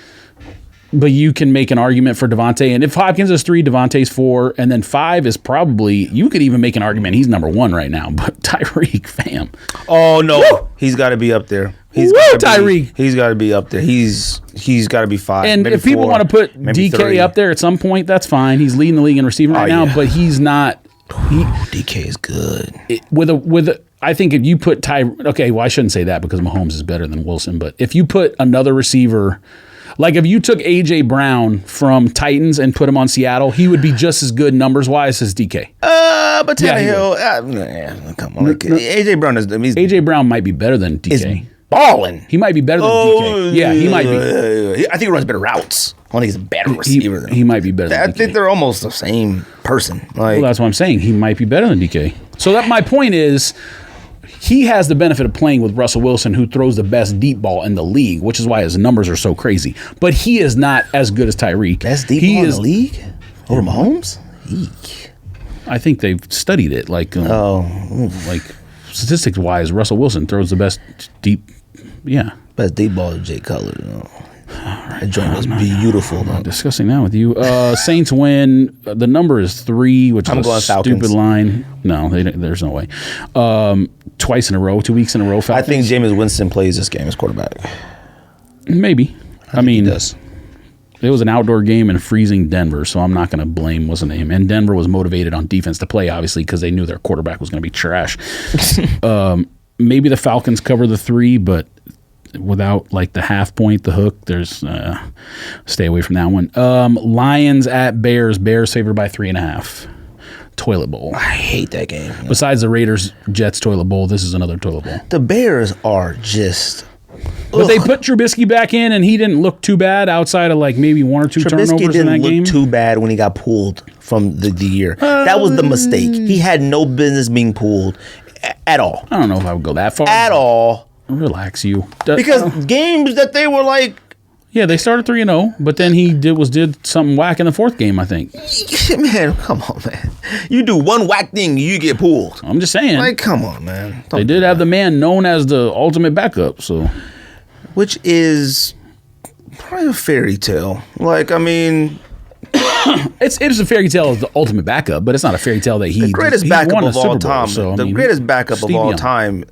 but you can make an argument for Devontae. And if Hopkins is 3, Devontae's 4, and then 5 is probably, you could even make an argument he's number 1 right now, but Tyreek, fam. Oh, no. Woo! He's got to be up there. Tyreek. He's got to be up there. He's got to be 5. And if people want to put DK 3. up there at some point, that's fine. He's leading the league in receiving right now, but he's not. DK is good. I think if you put okay, well, I shouldn't say that because Mahomes is better than Wilson, but if you put another receiver, like if you took A.J. Brown from Titans and put him on Seattle, he would be just as good numbers-wise as DK. But Tannehill, come on. A.J. Brown is... A.J. Brown might be better than DK. Balling. He might be better than DK. Yeah, he might be. I think he runs better routes. I think he's a better receiver. He might be better than DK. I think they're almost the same person. Well, that's what I'm saying. He might be better than DK. So that my point is... He has the benefit of playing with Russell Wilson, who throws the best deep ball in the league, which is why his numbers are so crazy. But he is not as good as Tyreek. Best deep ball in the league? Over Mahomes? Eek. I think they've studied it. Like statistics-wise, Russell Wilson throws the best deep, Best deep ball is Jay Cutler. That joint was beautiful. I'm discussing that with you. Saints win. The number is 3, which is a stupid line. No, there's no way. Twice in a row, 2 weeks in a row. Falcons. I think Jameis Winston plays this game as quarterback. Maybe. I mean, he does. It was an outdoor game in freezing Denver, so I'm not going to blame what's the name. And Denver was motivated on defense to play, obviously, because they knew their quarterback was going to be trash. Maybe the Falcons cover the 3, but without like the half point, the hook, there's stay away from that one. Lions at Bears. Bears favored by 3.5. Toilet bowl. I hate that game. Besides the Raiders Jets toilet bowl, this is another toilet bowl. The Bears are just. But they put Trubisky back in, and he didn't look too bad outside of like maybe 1 or 2 turnovers in that game. Trubisky didn't look too bad when he got pulled from the year. That was the mistake. He had no business being pulled at all. I don't know if I would go that far. At all. Relax, you. Because games that they were like. Yeah, they started 3-0, but then he did something whack in the 4th game, I think. Man, come on, man. You do one whack thing, you get pulled. I'm just saying. Like, come on, man. They did have the man known as the ultimate backup, so. Which is probably a fairy tale. Like, I mean. It's a fairy tale of the ultimate backup, but it's not a fairy tale that he. The greatest backup of all time. The greatest backup of all time.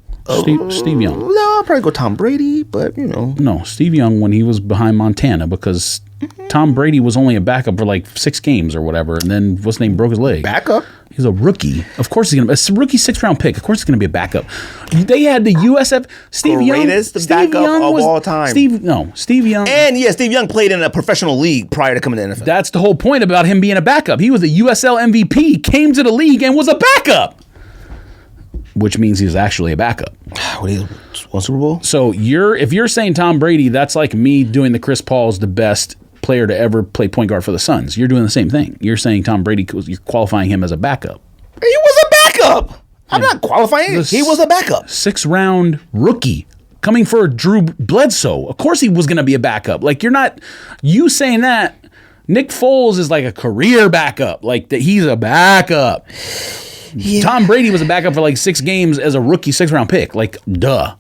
Steve Young. No, I'll probably go Tom Brady, but No, Steve Young when he was behind Montana because Tom Brady was only a backup for like 6 games or whatever, and then what's his name broke his leg. Backup? He's a rookie. Of course he's it's a rookie 6th-round pick. Of course he's gonna be a backup. They had the USF Steve Young. Greatest backup of all time. Steve Young. And Steve Young played in a professional league prior to coming to the NFL. That's the whole point about him being a backup. He was a USL MVP, came to the league and was a backup. Which means he was actually a backup. What he won Super Bowl? So if you're saying Tom Brady, that's like me doing the Chris Paul's the best player to ever play point guard for the Suns. You're doing the same thing. You're saying Tom Brady, you're qualifying him as a backup. He was a backup. I'm not qualifying him. He was a backup. 6th-round rookie coming for Drew Bledsoe. Of course he was going to be a backup. Like you saying that, Nick Foles is like a career backup. Like that he's a backup. Yeah. Tom Brady was a backup for like 6 games as a rookie 6th-round pick. Like, duh.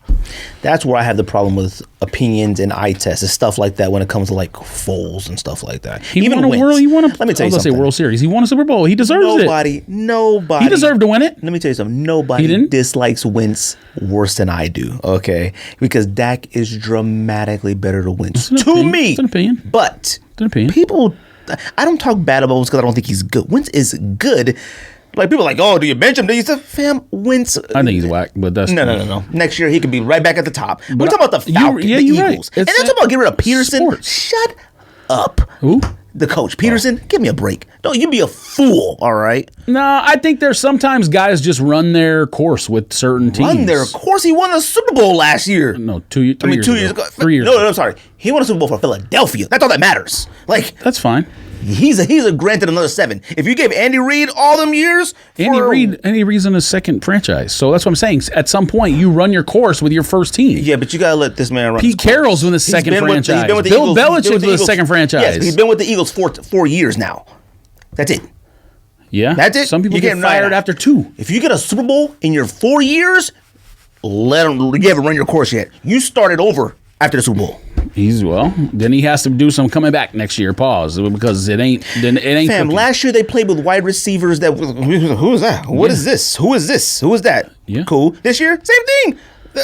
That's where I have the problem with opinions and eye tests and stuff like that when it comes to like Foles and stuff like that. He won a Let me tell you something. World Series. He won a Super Bowl. He deserves it. Nobody. He deserved to win it. Let me tell you something. Nobody dislikes Wentz worse than I do. Okay, because Dak is dramatically better to Wentz. To me, it's an opinion. But it's an opinion. People, I don't talk bad about Wentz because I don't think he's good. Wentz is good. Like, people are like, oh, do you bench him? Do you say, fam, Wentz? I think he's whack, but that's... No. Next year, he could be right back at the top. We're talking about the Falcons, the Eagles. Right. And they're talking about getting rid of Peterson. Sports. Shut up. Who? The coach. Peterson, give me a break. Don't you be a fool, all right? No, I think there's sometimes guys just run their course with certain teams. Run their course? He won a Super Bowl last year. No, 2 years ago. 2 years ago. 3 years No, I'm sorry. He won a Super Bowl for Philadelphia. That's all that matters. Like... That's fine. He's a granted another 7. If you gave Andy Reid all them years, Andy Reid's in his 2nd franchise. So that's what I'm saying. At some point, you run your course with your first team. Yeah, but you gotta let this man run. Pete Carroll's in the 2nd franchise. Bill Belichick's with the 2nd franchise. Yes, he's been with the Eagles for 4 years now. That's it. Yeah, that's it. Some people get fired after 2. If you get a Super Bowl in your 4 years, let him. You haven't run your course yet. You started over after the Super Bowl. Then he has to do some coming back next year. Pause, because it ain't. Fam, cooking. Last year they played with wide receivers that. Who is that? What is this? Who is this? Who is that? Yeah. Cool. This year, same thing.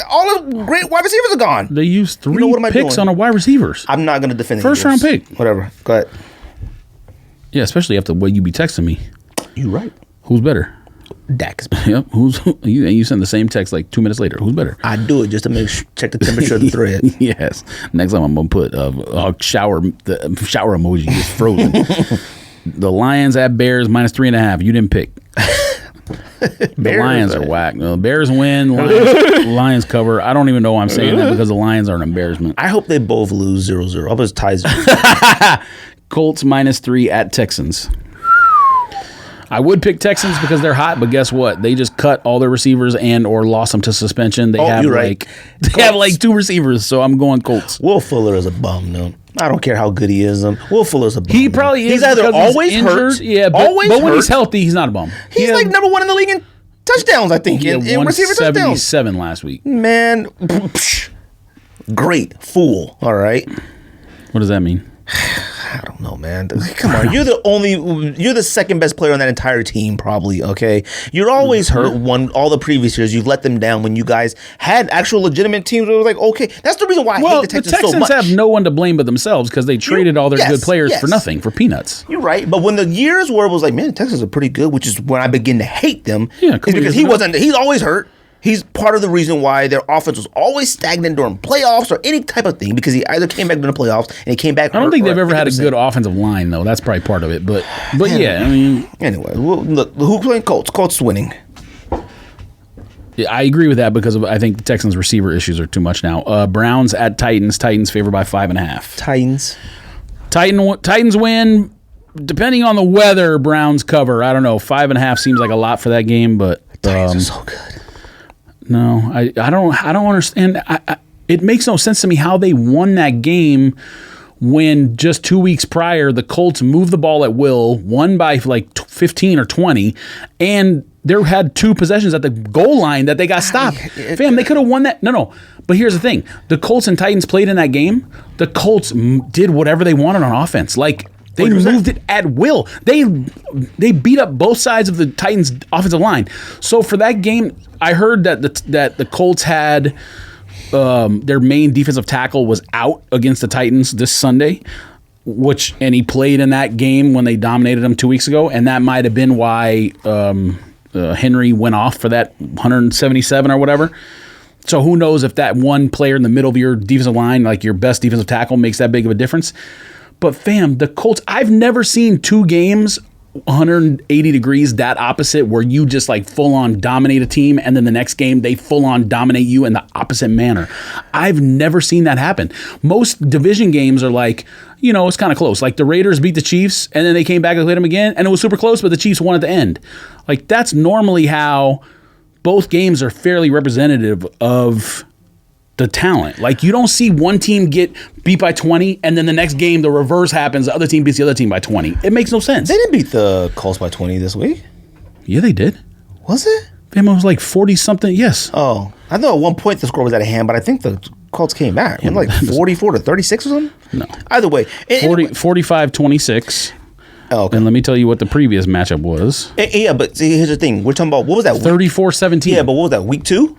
All the great wide receivers are gone. They used 3 picks on our wide receivers. I'm not going to defend the First round pick. Whatever. Go ahead. Yeah, especially after what you be texting me. You right. Who's better? Dak is better. Yep. You send the same text like 2 minutes later. Who's better? I do it just to check the temperature of the thread. Yes. Next time I'm gonna put a shower. The shower emoji is frozen. The Lions at Bears -3.5. You didn't pick. The Lions are whack. Bears win. Lions cover. I don't even know why I'm saying that because the Lions are an embarrassment. I hope they both lose 0-0. I was ties. Colts -3 at Texans. I would pick Texans because they're hot, but guess what? They just cut all their receivers and or lost them to suspension. They have like 2 receivers, so I'm going Colts. Will Fuller is a bum, though. I don't care how good he is. Will Fuller's a bum. He probably is. He's either always hurt. Yeah, but when he's healthy, he's not a bum. He's like number 1 in the league in touchdowns, I think. In receiver touchdowns. 177 last week. Man, great fool. All right. What does that mean? I don't know, man. Come on, you're the second best player on that entire team, probably. Okay, you're always hurt. All the previous years, you've let them down when you guys had actual legitimate teams. It was like, okay, that's the reason why I hate the Texans so much. The Texans have no one to blame but themselves because they traded all their good players for nothing, for peanuts. You're right, but when the years where it was like, man, the Texans are pretty good, which is when I begin to hate them, is because he's always hurt. He's part of the reason why their offense was always stagnant during playoffs or any type of thing because he either came back during the playoffs and he came back. I don't think they've ever had a good offensive line though. That's probably part of it. But yeah, I mean. Anyway, look, who's playing Colts? Colts winning. Yeah, I agree with that because I think the Texans' receiver issues are too much now. Browns at Titans. Titans favored by 5.5. Titans win. Depending on the weather, Browns cover. I don't know. 5.5 seems like a lot for that game, but Titans are so good. No, I don't understand. It makes no sense to me how they won that game when just 2 weeks prior the Colts moved the ball at will, won by like 15 or 20, and they had 2 possessions at the goal line that they got stopped. Fam, they could have won that. No. But here's the thing. The Colts and Titans played in that game. The Colts did whatever they wanted on offense. Like, they moved it at will. They beat up both sides of the Titans' offensive line. So for that game, I heard that the Colts had their main defensive tackle was out against the Titans this Sunday, and he played in that game when they dominated them 2 weeks ago, and that might have been why Henry went off for that 177 or whatever. So who knows if that one player in the middle of your defensive line, like your best defensive tackle, makes that big of a difference. But fam, the Colts, I've never seen 2 games 180 degrees that opposite where you just like full on dominate a team and then the next game they full on dominate you in the opposite manner. I've never seen that happen. Most division games are like, it's kind of close. Like the Raiders beat the Chiefs and then they came back and played them again and it was super close, but the Chiefs won at the end. Like that's normally how both games are fairly representative of the talent. Like you don't see one team get beat by 20 and then the next game the reverse happens, the other team beats the other team by 20. It makes no sense. They didn't beat the Colts by 20 this week. Yeah, they did. Was it? It was like 40 something. Yes. Oh, I know at one point the score was out of hand, but I think the Colts came back. Yeah, like 44 to 36 or something. No. Either way, 45-26. Oh, okay. And let me tell you what the previous matchup was. Yeah, but see, here's the thing. We're talking about, what was that? 34-17. Yeah, but what was that, week 2?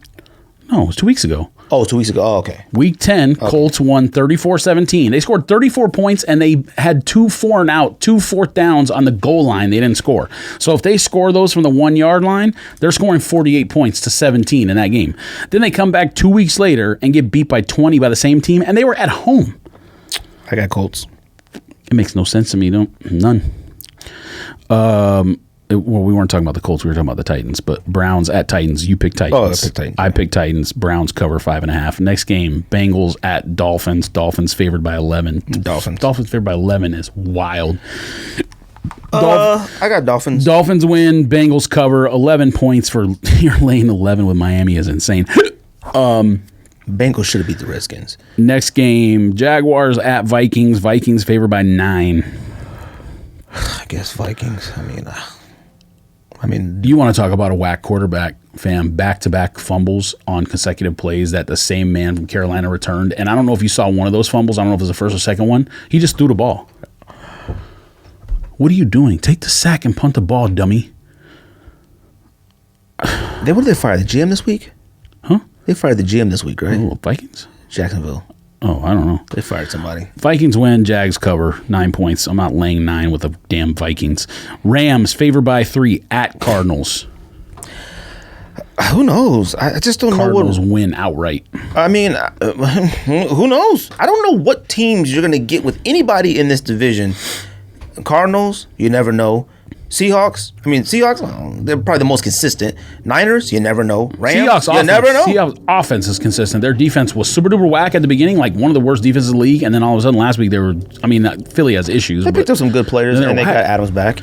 No, it was 2 weeks ago. Oh, 2 weeks ago. Oh, okay. Week 10, Colts won 34-17. They scored 34 points, and they had 2 fourth downs on the goal line. They didn't score. So if they score those from the 1 yard line, they're scoring 48 points to 17 in that game. Then they come back 2 weeks later and get beat by 20 by the same team, and they were at home. I got Colts. It makes no sense to me. None. Well, we weren't talking about the Colts. We were talking about the Titans. But Browns at Titans. You picked Titans. Oh, I picked Titans. I picked Titans. Browns cover 5.5. Next game, Bengals at Dolphins. Dolphins favored by 11. Dolphins favored by 11 is wild. I got Dolphins. Dolphins win. Bengals cover 11 points for you're laying 11 with Miami is insane. Bengals should have beat the Redskins. Next game, Jaguars at Vikings. Vikings favored by 9. I guess Vikings. I mean, you want to talk about a whack quarterback, fam, back-to-back fumbles on consecutive plays that the same man from Carolina returned. And I don't know if you saw one of those fumbles. I don't know if it was the first or second one. He just threw the ball. What are you doing? Take the sack and punt the ball, dummy. What did they fire? The GM this week? Huh? They fired the GM this week, right? Ooh, Vikings? Jacksonville. Oh, I don't know. They fired somebody. Vikings win, Jags cover, 9 points. I'm not laying 9 with the damn Vikings. Rams favored by 3 at Cardinals. Who knows? I just don't know what. Cardinals win outright. I mean, who knows? I don't know what teams you're going to get with anybody in this division. Cardinals, you never know. Seahawks, they're probably the most consistent. Niners, you never know. Rams, Seahawks you never know. Seahawks offense is consistent. Their defense was super duper whack at the beginning, like one of the worst defenses in the league, and then all of a sudden last week Philly has issues. They picked up some good players, and they got Adams back.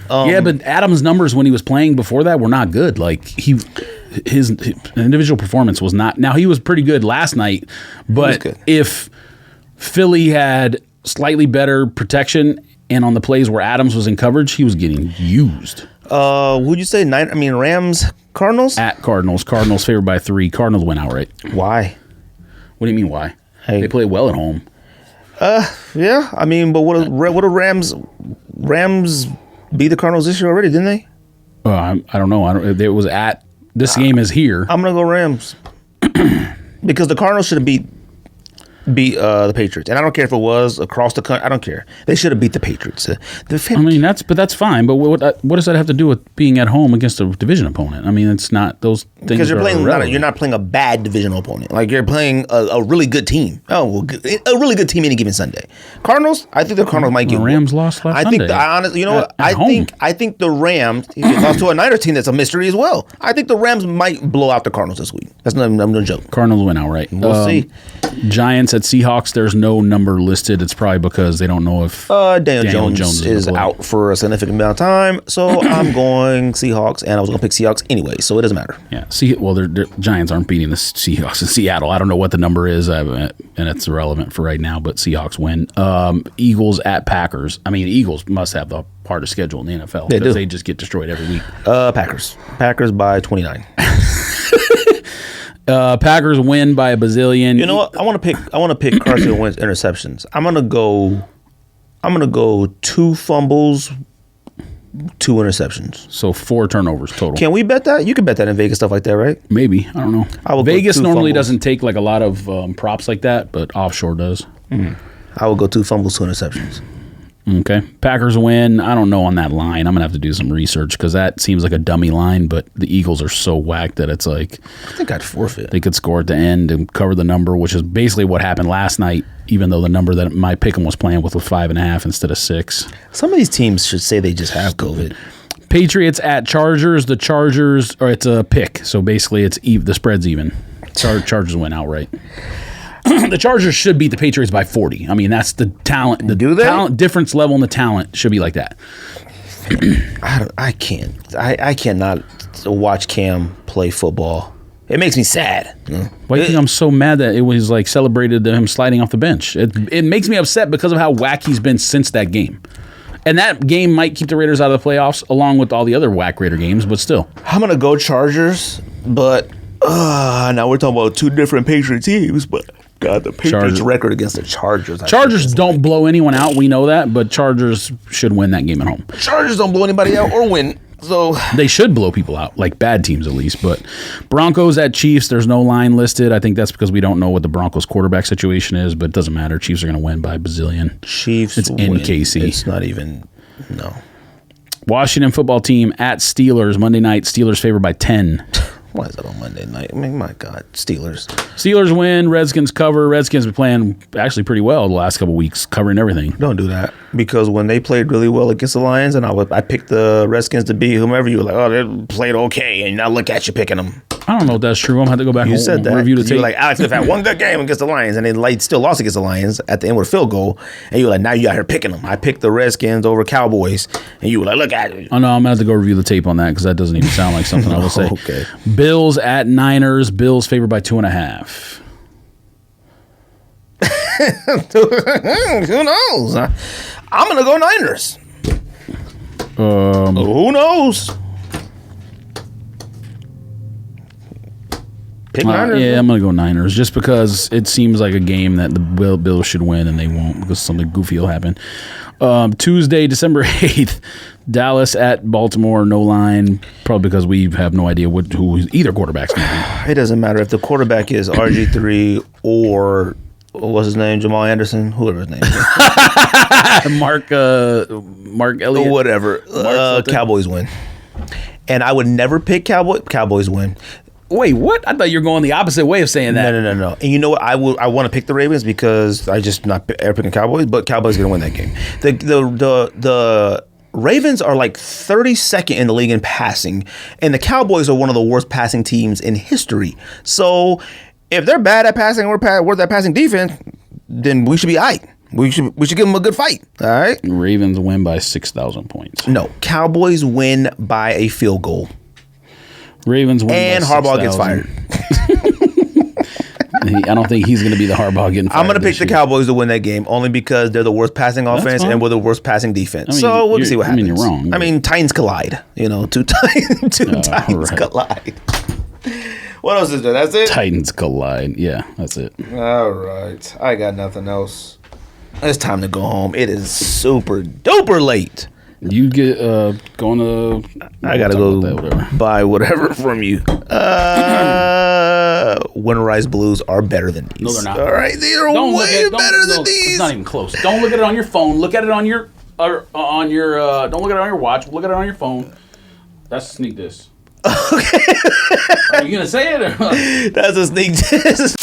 Yeah, but Adams' numbers when he was playing before that were not good. Like his individual performance was not. Now he was pretty good last night, but if Philly had slightly better protection and on the plays where Adams was in coverage, he was getting used. Would you say Rams, Cardinals? At Cardinals. Cardinals favored by 3. Cardinals win outright. Why? What do you mean why? Hey. They play well at home. Yeah. I mean, but what do Rams beat the Cardinals this year already, didn't they? I don't know. It was at this game is here. I'm gonna go Rams because the Cardinals should have beat the Patriots, and I don't care if it was across the country. I don't care. They should have beat the Patriots. That's fine. But what does that have to do with being at home against a division opponent? I mean, it's not those things. Because you're not playing a bad divisional opponent. Like you're playing a really good team. A really good team any given Sunday. Cardinals, I think the Cardinals might get. The Rams lost last Sunday. I think the Rams lost to a Niners team that's a mystery as well. I think the Rams might blow out the Cardinals this week. That's no joke. Cardinals win outright. We'll see. Giants at Seahawks, there's no number listed. It's probably because they don't know if Daniel Jones is out for a significant amount of time. So I'm going Seahawks, and I was going to pick Seahawks anyway, so it doesn't matter. Yeah. The Giants aren't beating the Seahawks in Seattle. I don't know what the number is, and it's irrelevant for right now, but Seahawks win. Eagles at Packers. I mean, the Eagles must have the hardest schedule in the NFL because they just get destroyed every week. Packers by 29. Packers win by a bazillion. You know what? I want to pick Carson Wentz interceptions. I'm gonna go 2 fumbles, 2 interceptions. So 4 turnovers total. Can we bet that? You can bet that in Vegas, stuff like that, right? Maybe. I don't know. Vegas normally doesn't take like a lot of props like that, but offshore does. I will go 2 fumbles, 2 interceptions. Okay. Packers win. I don't know on that line. I'm going to have to do some research because that seems like a dummy line, but the Eagles are so whacked that it's like... I think I'd forfeit. They could score at the end and cover the number, which is basically what happened last night, even though the number that my pick'em was playing with was 5.5 instead of 6. Some of these teams should say they just have COVID. Patriots at Chargers. The Chargers... Or it's a pick, so basically the spread's even. Chargers win outright. The Chargers should beat the Patriots by 40. I mean, that's the talent. Talent difference level in the talent should be like that. I can't. I cannot watch Cam play football. It makes me sad. Why do you think I'm so mad that it was like celebrated him sliding off the bench? It makes me upset because of how whack he's been since that game. And that game might keep the Raiders out of the playoffs along with all the other whack Raider games, but still. I'm going to go Chargers, but now we're talking about 2 different Patriot teams, but... God, the Patriots' record against the Chargers. Chargers don't blow anyone out. We know that, but Chargers should win that game at home. Chargers don't blow anybody out or win. So they should blow people out, like bad teams at least. But Broncos at Chiefs, there's no line listed. I think that's because we don't know what the Broncos quarterback situation is, but it doesn't matter. Chiefs are going to win by a bazillion. Chiefs It's in win. KC. It's not even, no. Washington football team at Steelers, Monday night. Steelers favored by 10. Why is that on Monday night? I mean, my God, Steelers. Steelers win. Redskins cover. Redskins been playing actually pretty well the last couple weeks, covering everything. Don't do that because when they played really well against the Lions, and I picked the Redskins to beat whomever, you were like, oh, they played okay, and now look at you picking them. I don't know if that's true. I'm gonna have to go back and review the tape. You were like, Alex Smith had one good game against the Lions, and they still lost against the Lions at the end with a field goal, and you were like, now you out here picking them. I picked the Redskins over Cowboys, and you were like, look at it. Oh no, I'm gonna have to go review the tape on that because that doesn't even sound like something I will say. Okay. Bills at Niners. Bills favored by 2.5. Who knows? I'm gonna go Niners. Who knows? Pick Niners. Yeah, I'm going to go Niners just because it seems like a game that the Bills should win and they won't because something goofy will happen. Tuesday, December 8th, Dallas at Baltimore, no line, probably because we have no idea who either quarterback's going to be. It doesn't matter if the quarterback is RG3 or what's his name, Jamal Anderson, whoever his name is. Mark Elliott. Whatever. Cowboys win. And I would never pick Cowboys win. Wait, what? I thought you were going the opposite way of saying that. No. And you know what? I want to pick the Ravens because I just not ever picking Cowboys, but Cowboys going to win that game. The Ravens are like 32nd in the league in passing, and the Cowboys are one of the worst passing teams in history. So if they're bad at passing or worth that passing defense, then we should be all right. We should give them a good fight. All right. Ravens win by 6,000 points. No, Cowboys win by a field goal. Ravens win and by Harbaugh 6,000. gets fired. I don't think he's going to be the Harbaugh getting fired. I'm going to pick the Cowboys to win that game only because they're the worst passing offense and we're the worst passing defense. I mean, so we'll see what happens. You're wrong. I mean, Titans collide. You know, two Titans collide. What else is there? That's it? Titans collide. Yeah, that's it. All right. I got nothing else. It's time to go home. It is super duper late. You get going to. I gotta go buy whatever from you. Winterized blues are better than these. No, they're not. All right, they are way better than these. It's not even close. Don't look at it on your phone. Look at it on your Don't look at it on your watch. Look at it on your phone. That's a sneak diss. Okay. Are you gonna say it? Or? That's a sneak diss.